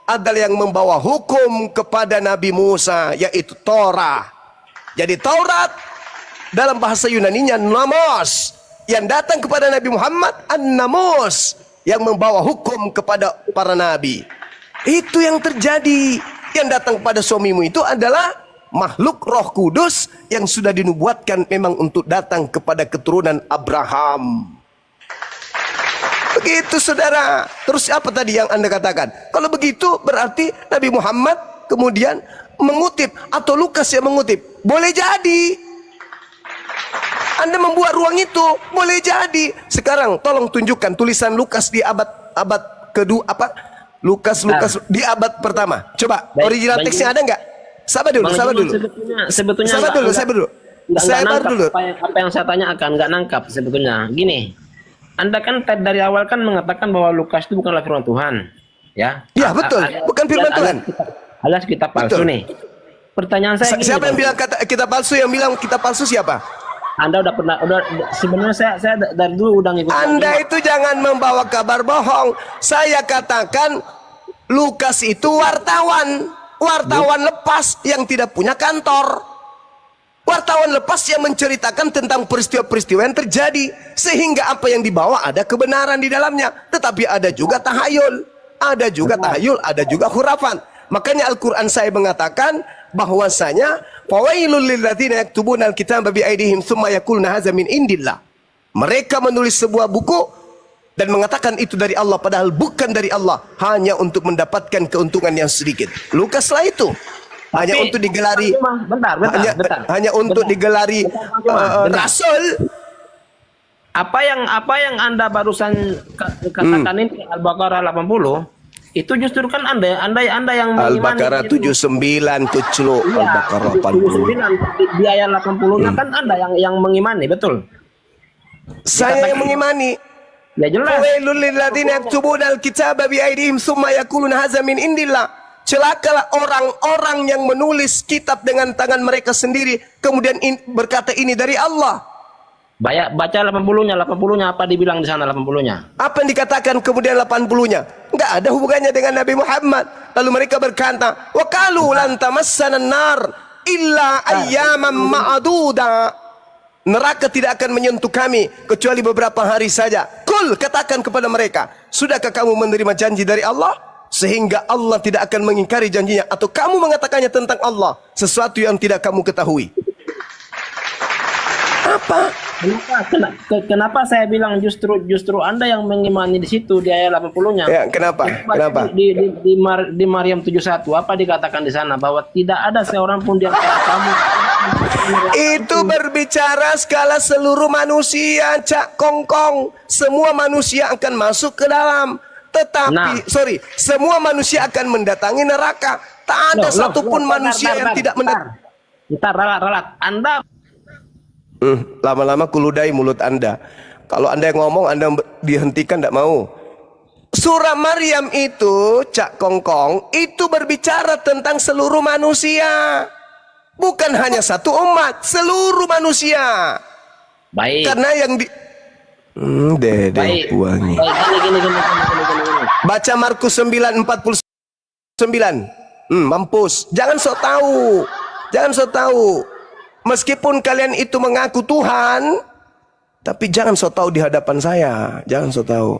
adalah yang membawa hukum kepada Nabi Musa, yaitu Torah. Jadi Taurat dalam bahasa Yunaninya namus. Yang datang kepada Nabi Muhammad an-namus, yang membawa hukum kepada para nabi. Itu yang terjadi. Yang datang kepada suamimu itu adalah makhluk Roh Kudus yang sudah dinubuatkan memang untuk datang kepada keturunan Abraham. Begitu saudara. Terus apa tadi yang Anda katakan? Kalau begitu berarti Nabi Muhammad kemudian mengutip, atau Lukas yang mengutip. Boleh jadi Anda membuat ruang itu, boleh jadi. Sekarang tolong tunjukkan tulisan Lukas di abad kedua, apa? Lukas di abad pertama. Coba original teksnya ada nggak? Sabar dulu. Sebetulnya sabar dulu. Apa yang saya tanyakan nggak nangkap sebetulnya. Gini, Anda kan dari awal kan mengatakan bahwa Lukas itu bukanlah firman Tuhan, ya? Ya betul, bukan firman Tuhan. Alias kitab palsu nih. Pertanyaan saya gini, siapa yang bilang kitab palsu? Yang bilang kitab palsu siapa? Anda udah sebenarnya saya dari dulu udah ngikut. Anda itu jangan membawa kabar bohong. Saya katakan Lukas itu wartawan lepas yang tidak punya kantor. Wartawan lepas yang menceritakan tentang peristiwa-peristiwa yang terjadi, sehingga apa yang dibawa ada kebenaran di dalamnya. Tetapi ada juga tahayul, ada juga khurafan. Makanya Al-Quran saya mengatakan bahwasanya fawailul lilladzina yaktubuna alkitaba biaidihim tsumma yaquluna hadza min indillah. Mereka menulis sebuah buku dan mengatakan itu dari Allah, padahal bukan dari Allah, hanya untuk mendapatkan keuntungan yang sedikit. Lukaslah itu. Hanya untuk digelari hanya untuk digelari rasul. Apa yang Anda barusan katakan ini Al-Baqarah 80 itu justru kan Anda yang Al-Baqarah 79 kecelo, Al-Baqarah 80. Di ayat 80-nya kan Anda yang mengimani, betul? Saya yang mengimani. Ya jelas. Fawailul lilladzina yaktubuna alkitaba biaidihim tsumma yaquluna hadza min indillah. Celakalah orang-orang yang menulis kitab dengan tangan mereka sendiri kemudian berkata ini dari Allah. Baca 80-nya apa dibilang di sana 80-nya? Apa yang dikatakan kemudian 80-nya? Enggak ada hubungannya dengan Nabi Muhammad. Lalu mereka berkata, "Wa qalu lan tamassana an-nar illa ayyaman ma'duda." Neraka tidak akan menyentuh kami kecuali beberapa hari saja. Kul, katakan kepada mereka, sudahkah kamu menerima janji dari Allah? sehingga Allah tidak akan mengingkari janjinya, atau kamu mengatakannya tentang Allah sesuatu yang tidak kamu ketahui? Apa? Kenapa saya bilang justru Anda yang mengimani di situ di ayat 80-nya? Ya, kenapa? Kenapa? Di Maryam 71 apa dikatakan di sana bahwa tidak ada seorang pun di antara kamu. Itu berbicara skala seluruh manusia, Cak Kongkong. Semua manusia akan masuk ke dalam. Tetapi, semua manusia akan mendatangi neraka. Tak ada satupun manusia yang tidak mendatangi. Bentar, ralat. Anda lama-lama kuludai mulut Anda. Kalau Anda yang ngomong, Anda dihentikan, tidak mau. Surah Maryam itu, Cak Kongkong, itu berbicara tentang seluruh manusia. Bukan hanya satu umat, seluruh manusia. Baik. Karena yang di Dede Wangi. Gini. Baca Markus 9:49. Mampus. Jangan sok tahu. Jangan sok tahu. Meskipun kalian itu mengaku Tuhan, tapi jangan sok tahu di hadapan saya. Jangan sok tahu.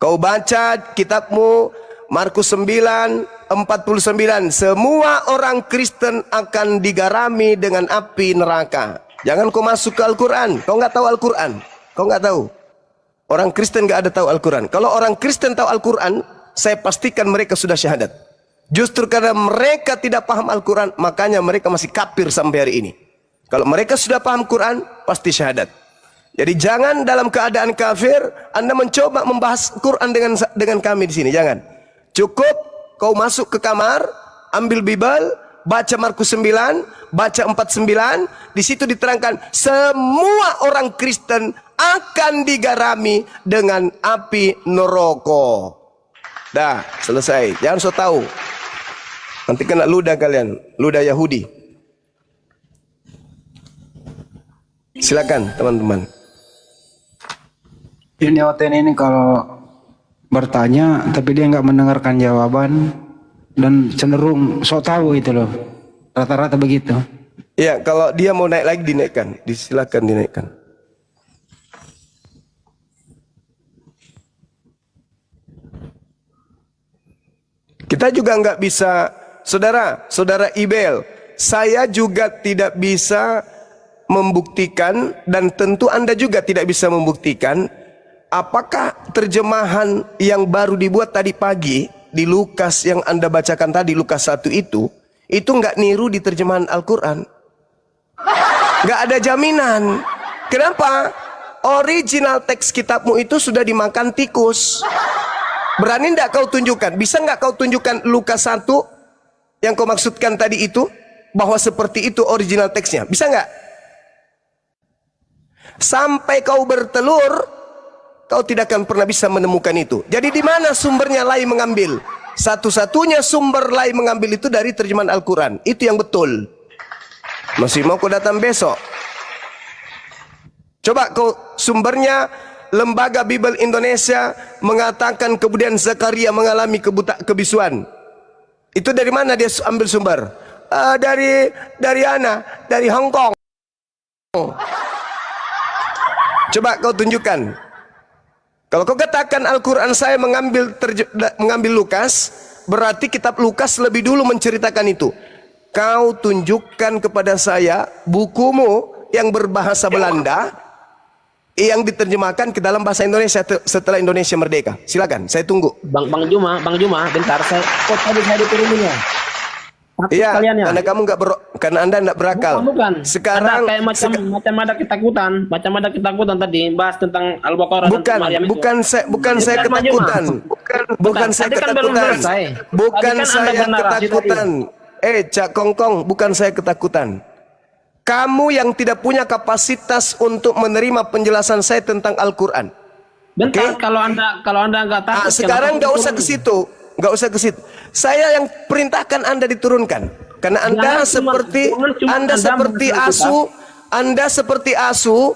Kau baca kitabmu Markus 9:49. Semua orang Kristen akan digarami dengan api neraka. Jangan kau masuk ke Al-Quran. Kau nggak tahu Al-Quran. Kau nggak tahu. Orang Kristen nggak ada tahu Al-Quran. Kalau orang Kristen tahu Al-Quran, saya pastikan mereka sudah syahadat. Justru karena mereka tidak paham Al-Quran, makanya mereka masih kafir sampai hari ini. Kalau mereka sudah paham Quran, pasti syahadat. Jadi jangan dalam keadaan kafir Anda mencoba membahas Quran dengan kami di sini. Jangan. Cukup kau masuk ke kamar, ambil Bible, baca Markus 9, baca 49. Di situ diterangkan semua orang Kristen akan digarami dengan api neraka. Dah, selesai. Jangan so tahu. Nanti kena ludah kalian, ludah Yahudi. Silakan teman-teman. Ini Oten ini kalau bertanya tapi dia nggak mendengarkan jawaban dan cenderung sok tahu itu loh. Rata-rata begitu. Ya, kalau dia mau naik lagi dinaikkan, disilakan dinaikkan. Kita juga nggak bisa, saudara Ibel, saya juga tidak bisa membuktikan, dan tentu Anda juga tidak bisa membuktikan apakah terjemahan yang baru dibuat tadi pagi di Lukas yang Anda bacakan tadi, Lukas 1 itu nggak niru di terjemahan Al-Quran. Nggak ada jaminan. Kenapa? Original teks kitabmu itu sudah dimakan tikus. Berani nggak kau tunjukkan? Bisa nggak kau tunjukkan Lukas 1 yang kau maksudkan tadi itu, bahwa seperti itu original teksnya? Bisa nggak? Sampai kau bertelur, kau tidak akan pernah bisa menemukan itu. Jadi di mana sumbernya Lai mengambil? Satu-satunya sumber Lai mengambil itu dari terjemahan Al-Quran. Itu yang betul. Masih mau kau datang besok? Coba kau sumbernya Lembaga Bible Indonesia mengatakan kemudian Zakaria mengalami kebisuan. Itu dari mana dia ambil sumber? Dari Hong Kong. Coba kau tunjukkan. Kalau kau katakan Al-Quran saya mengambil Lukas, berarti kitab Lukas lebih dulu menceritakan itu. Kau tunjukkan kepada saya bukumu yang berbahasa Belanda yang diterjemahkan ke dalam bahasa Indonesia setelah Indonesia merdeka. Silakan, saya tunggu. Bang Juma, bentar, saya diturunin ya. Iya, karena kamu karena Anda nggak berakal. Bukan. Sekarang Anda kayak macam ada ketakutan tadi bahas tentang Al-Baqarah dan Maryam itu. Bukan saya ketakutan. Bukan saya ketakutan. Cak Kongkong, bukan saya ketakutan. Kamu yang tidak punya kapasitas untuk menerima penjelasan saya tentang Al-Quran. Bentar, kalau anda nggak takut. Sekarang nggak usah ke situ. Nggak usah ke situ. Saya yang perintahkan Anda diturunkan. Karena Anda seperti asu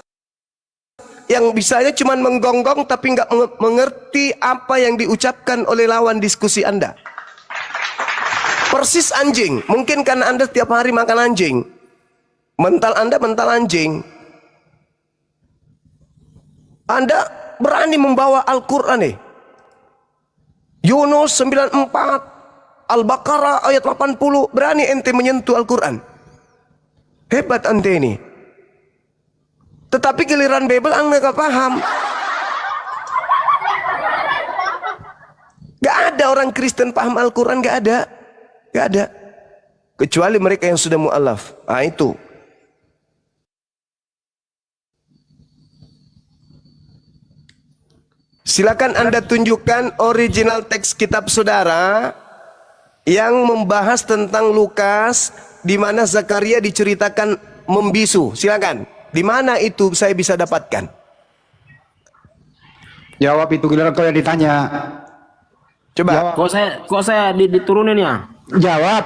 yang bisanya cuma menggonggong tapi nggak mengerti apa yang diucapkan oleh lawan diskusi Anda. Persis anjing. Mungkin karena Anda setiap hari makan anjing. Mental Anda mental anjing. Anda berani membawa Al-Quran Yunus 94, Al-Baqarah ayat 80, berani ente menyentuh Al-Quran. Hebat ente ini. Tetapi giliran Bible anda gak paham. Gak ada orang Kristen paham Al-Quran, gak ada. Gak ada. Kecuali mereka yang sudah mu'alaf. Ah itu. Silakan Anda tunjukkan original teks kitab saudara yang membahas tentang Lukas di mana Zakaria diceritakan membisu. Silakan. Di mana itu saya bisa dapatkan? Jawab itu giliran kau yang ditanya. Coba. Kok saya diturunin ya? Jawab.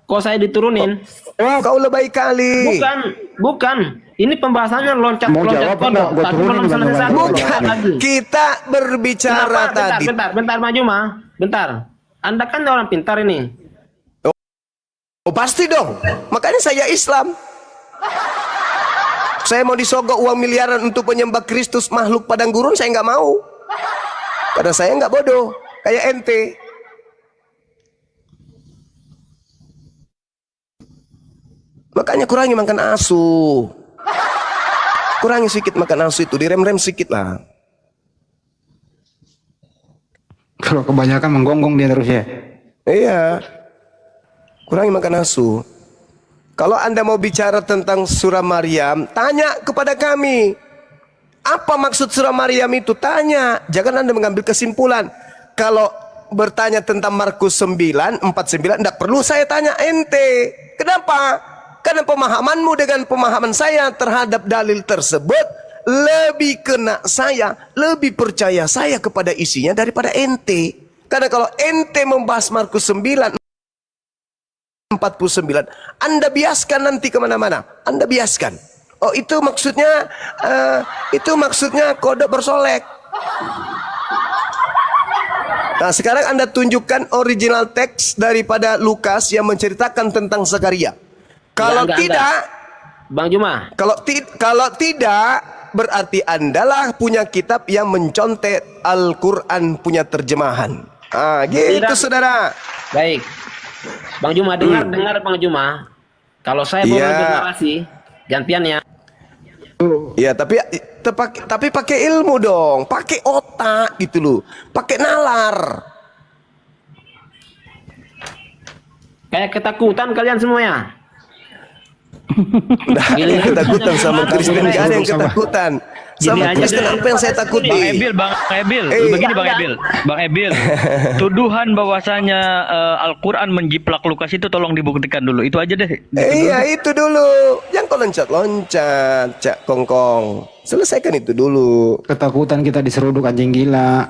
Kok saya diturunin? Oh, kau lebay kali. Bukan. Ini pembahasannya loncat kodok. Tapi belum selesai. Bukan. Kita berbicara tadi. Bentar maju mah. Bentar. Anda kan orang pintar ini. Oh pasti dong. Makanya saya Islam. Saya mau disogok uang miliaran untuk penyembah Kristus makhluk padang gurun, saya nggak mau. Karena saya nggak bodoh kayak ente. Makanya kurangi makan asu. Kurangi sedikit makan asu itu, direm-rem sedikit lah. Kalau kebanyakan menggonggong dia terus ya. Iya. Kurangi makan asu. Kalau Anda mau bicara tentang surah Maryam, tanya kepada kami. Apa maksud surah Maryam itu? Tanya. Jangan Anda mengambil kesimpulan. Kalau bertanya tentang Markus 9:49, tidak perlu saya tanya ente. Kenapa? Karena pemahamanmu dengan pemahaman saya terhadap dalil tersebut lebih kena saya, lebih percaya saya kepada isinya daripada ente. Karena kalau ente membahas Markus 9:49, Anda biaskan nanti kemana-mana. Anda biaskan. Oh itu maksudnya kodok bersolek. Nah sekarang Anda tunjukkan original teks daripada Lukas yang menceritakan tentang Zakaria. Kalau tidak, Bang Juma. Kalau tidak, berarti Andalah punya kitab yang mencontek Al-Quran punya terjemahan. Ah, gitu saudara. Baik. Bang Juma, dengar Bang Juma. Kalau saya boleh bernarasi, gantian ya. Ya, tapi pakai ilmu dong, pakai otak gitu loh, pakai nalar. Kayak ketakutan kalian semuanya. Nah, yang ketakutan sama Kristen, gak ada yang ketakutan. Sama Kristen apa yang saya takuti? Bang Ebil, begini Bang Ebil, tuduhan bahwasanya Al-Quran menjiplak Lukas itu tolong dibuktikan dulu, itu aja deh. Iya itu dulu, yang kau loncat-loncat, Cak Kongkong. Selesaikan itu dulu. Ketakutan kita diseruduk anjing gila.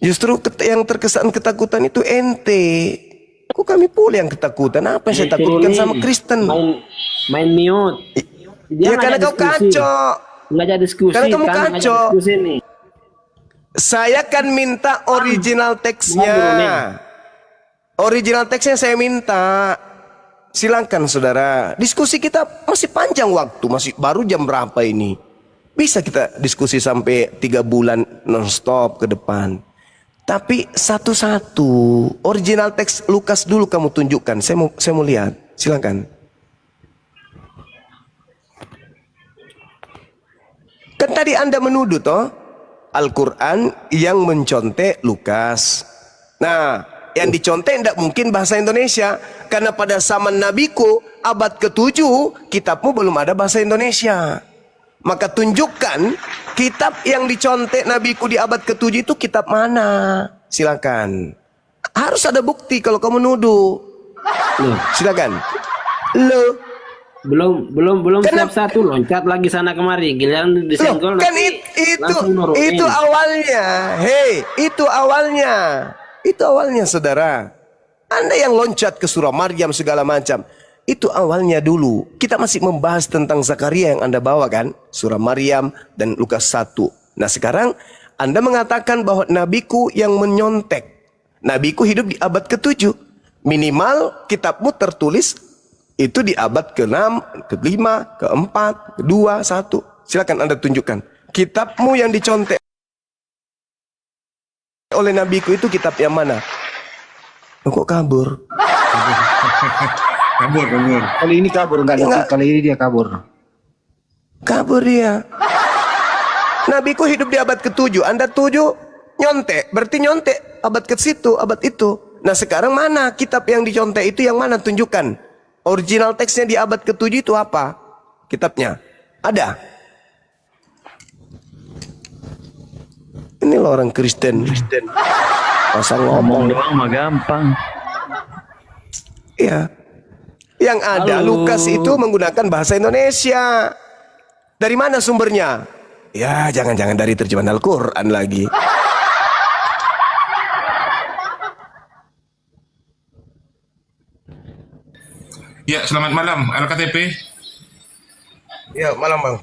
Justru yang terkesan ketakutan itu ente. Kok kami pula yang ketakutan? Apa yang saya takutkan sama Kristen? Main mute. Ya karena kau kacau. Ngajak diskusi. Karena kamu kacau. Saya kan minta original teksnya. Original teksnya saya minta. Silakan saudara. Diskusi kita masih panjang waktu. Masih baru jam berapa ini? Bisa kita diskusi sampai 3 bulan non-stop ke depan. Tapi satu-satu original teks Lukas dulu kamu tunjukkan. Saya mau lihat. Silakan. Kan tadi Anda menuduh toh Al-Quran yang mencontek Lukas. Nah, yang dicontek tidak mungkin bahasa Indonesia karena pada zaman Nabiku abad ke-7 kitabmu belum ada bahasa Indonesia. Maka tunjukkan kitab yang dicontek Nabiku di abad ke-7 itu kitab mana? Silakan. Harus ada bukti kalau kamu nuduh. Silakan. Belum step 1 loncat lagi sana kemari. Giliran disenggol. Kan itu awalnya. Hei, itu awalnya. Itu awalnya saudara. Anda yang loncat ke surah Maryam segala macam. Itu awalnya dulu. Kita masih membahas tentang Zakaria yang Anda bawa kan. Surah Maryam dan Lukas 1. Nah sekarang Anda mengatakan bahwa nabiku yang menyontek. Nabiku hidup di abad ke-7. Minimal kitabmu tertulis itu di abad ke-6, ke-5, ke-4, ke-2, 1. Silakan Anda tunjukkan. Kitabmu yang dicontek. oleh nabiku itu kitab yang mana? Oh, kok kabur? Kabur. Kali ini kabur enggak? Kali ini dia kabur. Kabur dia. Nabiku hidup di abad ke-7. Anda 7 nyontek, berarti nyontek abad ke situ, abad itu. Nah sekarang mana kitab yang dicontek itu, yang mana? Tunjukkan. Original teksnya di abad ke-7 itu apa? Kitabnya ada. Ini loh orang Kristen. Pasang ngomong doang mah gampang. Iya. Yang ada Halo. Lukas itu menggunakan bahasa Indonesia. Dari mana sumbernya? Ya, jangan-jangan dari terjemahan Al-Quran lagi. Ya, selamat malam LKTP. Ya, malam Bang.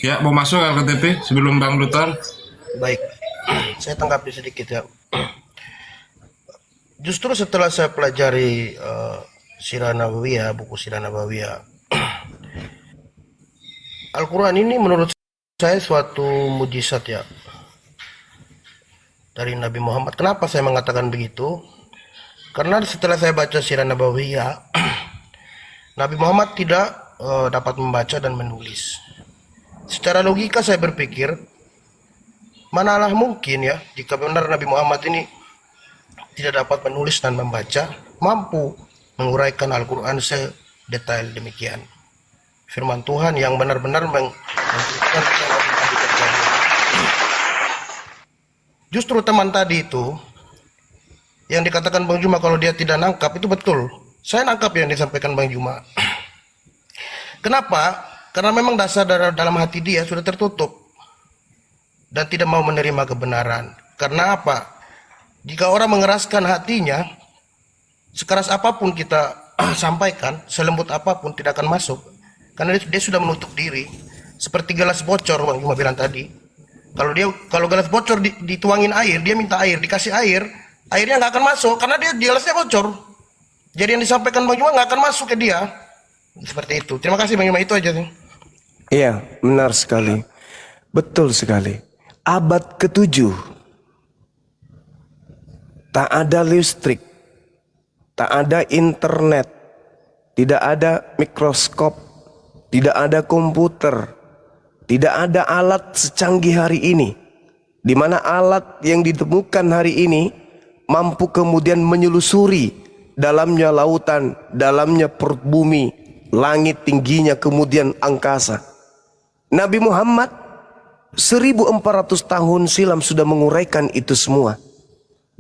Ya, mau masuk LKTP sebelum Bang Dutar. Baik, saya tanggapi sedikit ya. Justru setelah saya pelajari Sirah Nabawiyah, buku Sirah Nabawiyah, Al-Quran ini menurut saya suatu mujizat ya dari Nabi Muhammad. Kenapa saya mengatakan begitu? Karena setelah saya baca Sirah Nabawiyah, Nabi Muhammad tidak dapat membaca dan menulis. Secara logika saya berpikir, manalah mungkin ya jika benar Nabi Muhammad ini tidak dapat menulis dan membaca, mampu menguraikan Al-Quran sedetail demikian. Firman Tuhan yang benar-benar menceritakan tentang terjadi. Justru teman tadi itu yang dikatakan Bang Juma kalau dia tidak nangkap itu betul. Saya nangkap yang disampaikan Bang Juma. Kenapa? Karena memang dasar dalam hati dia sudah tertutup dan tidak mau menerima kebenaran. Karena apa? Jika orang mengeraskan hatinya, sekeras apapun kita sampaikan, selembut apapun tidak akan masuk. Karena dia sudah menutup diri. Seperti gelas bocor, Bang Juma bilang tadi. Kalau gelas bocor dituangin air, dia minta air, dikasih air, airnya nggak akan masuk karena dia gelasnya bocor. Jadi yang disampaikan Bang Juma nggak akan masuk ke dia. Seperti itu. Terima kasih Bang Juma, itu aja sih. Iya, benar sekali. Betul sekali. Abad ke-7. Tak ada listrik. Tak ada internet. Tidak ada mikroskop. Tidak ada komputer. Tidak ada alat secanggih hari ini. Di mana alat yang ditemukan hari ini mampu kemudian menyelusuri dalamnya lautan, dalamnya perut bumi, langit tingginya, kemudian angkasa. Nabi Muhammad 1400 tahun silam sudah menguraikan itu semua.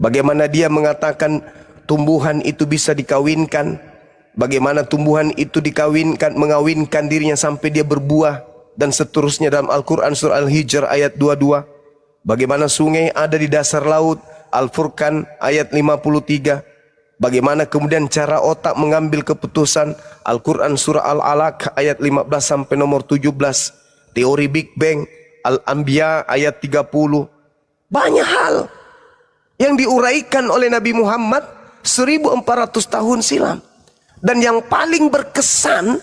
Bagaimana dia mengatakan tumbuhan itu bisa dikawinkan, bagaimana tumbuhan itu dikawinkan, mengawinkan dirinya sampai dia berbuah, dan seterusnya dalam Al-Quran surah Al-Hijr ayat 22. Bagaimana sungai ada di dasar laut, Al-Furqan ayat 53. Bagaimana kemudian cara otak mengambil keputusan, Al-Quran surah Al-Alaq ayat 15 sampai nomor 17. Teori Big Bang, Al-Anbiya ayat 30. Banyak hal yang diuraikan oleh Nabi Muhammad 1400 tahun silam. Dan yang paling berkesan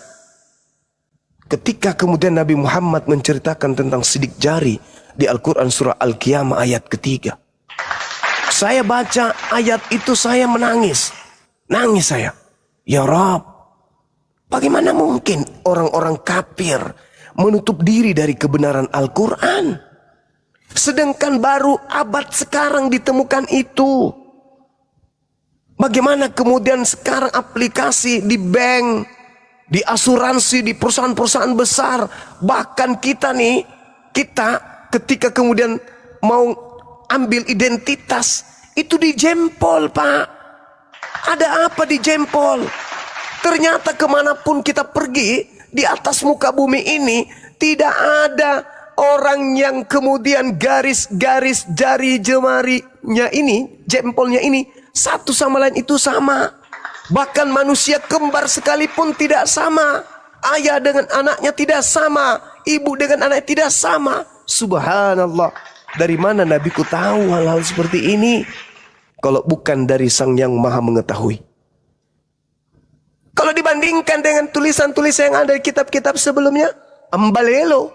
ketika kemudian Nabi Muhammad menceritakan tentang sidik jari di Al-Quran surah Al-Qiyamah ayat ketiga. Saya baca ayat itu saya menangis. Nangis saya. Ya Rabb, bagaimana mungkin orang-orang kafir menutup diri dari kebenaran Al-Quran? Sedangkan baru abad sekarang ditemukan itu. Bagaimana kemudian sekarang aplikasi di bank, di asuransi, di perusahaan-perusahaan besar, bahkan kita ketika kemudian mau ambil identitas, itu dijempol Pak. Ada apa dijempol? Ternyata kemanapun kita pergi di atas muka bumi ini, tidak ada orang yang kemudian garis-garis jari jemarinya ini, jempolnya ini, satu sama lain itu sama. Bahkan manusia kembar sekalipun tidak sama. Ayah dengan anaknya tidak sama. Ibu dengan anaknya tidak sama. Subhanallah. Dari mana Nabiku tahu hal-hal seperti ini? Kalau bukan dari Sang Yang Maha Mengetahui. Kalau dibandingkan dengan tulisan-tulisan yang ada di kitab-kitab sebelumnya, ambalelo.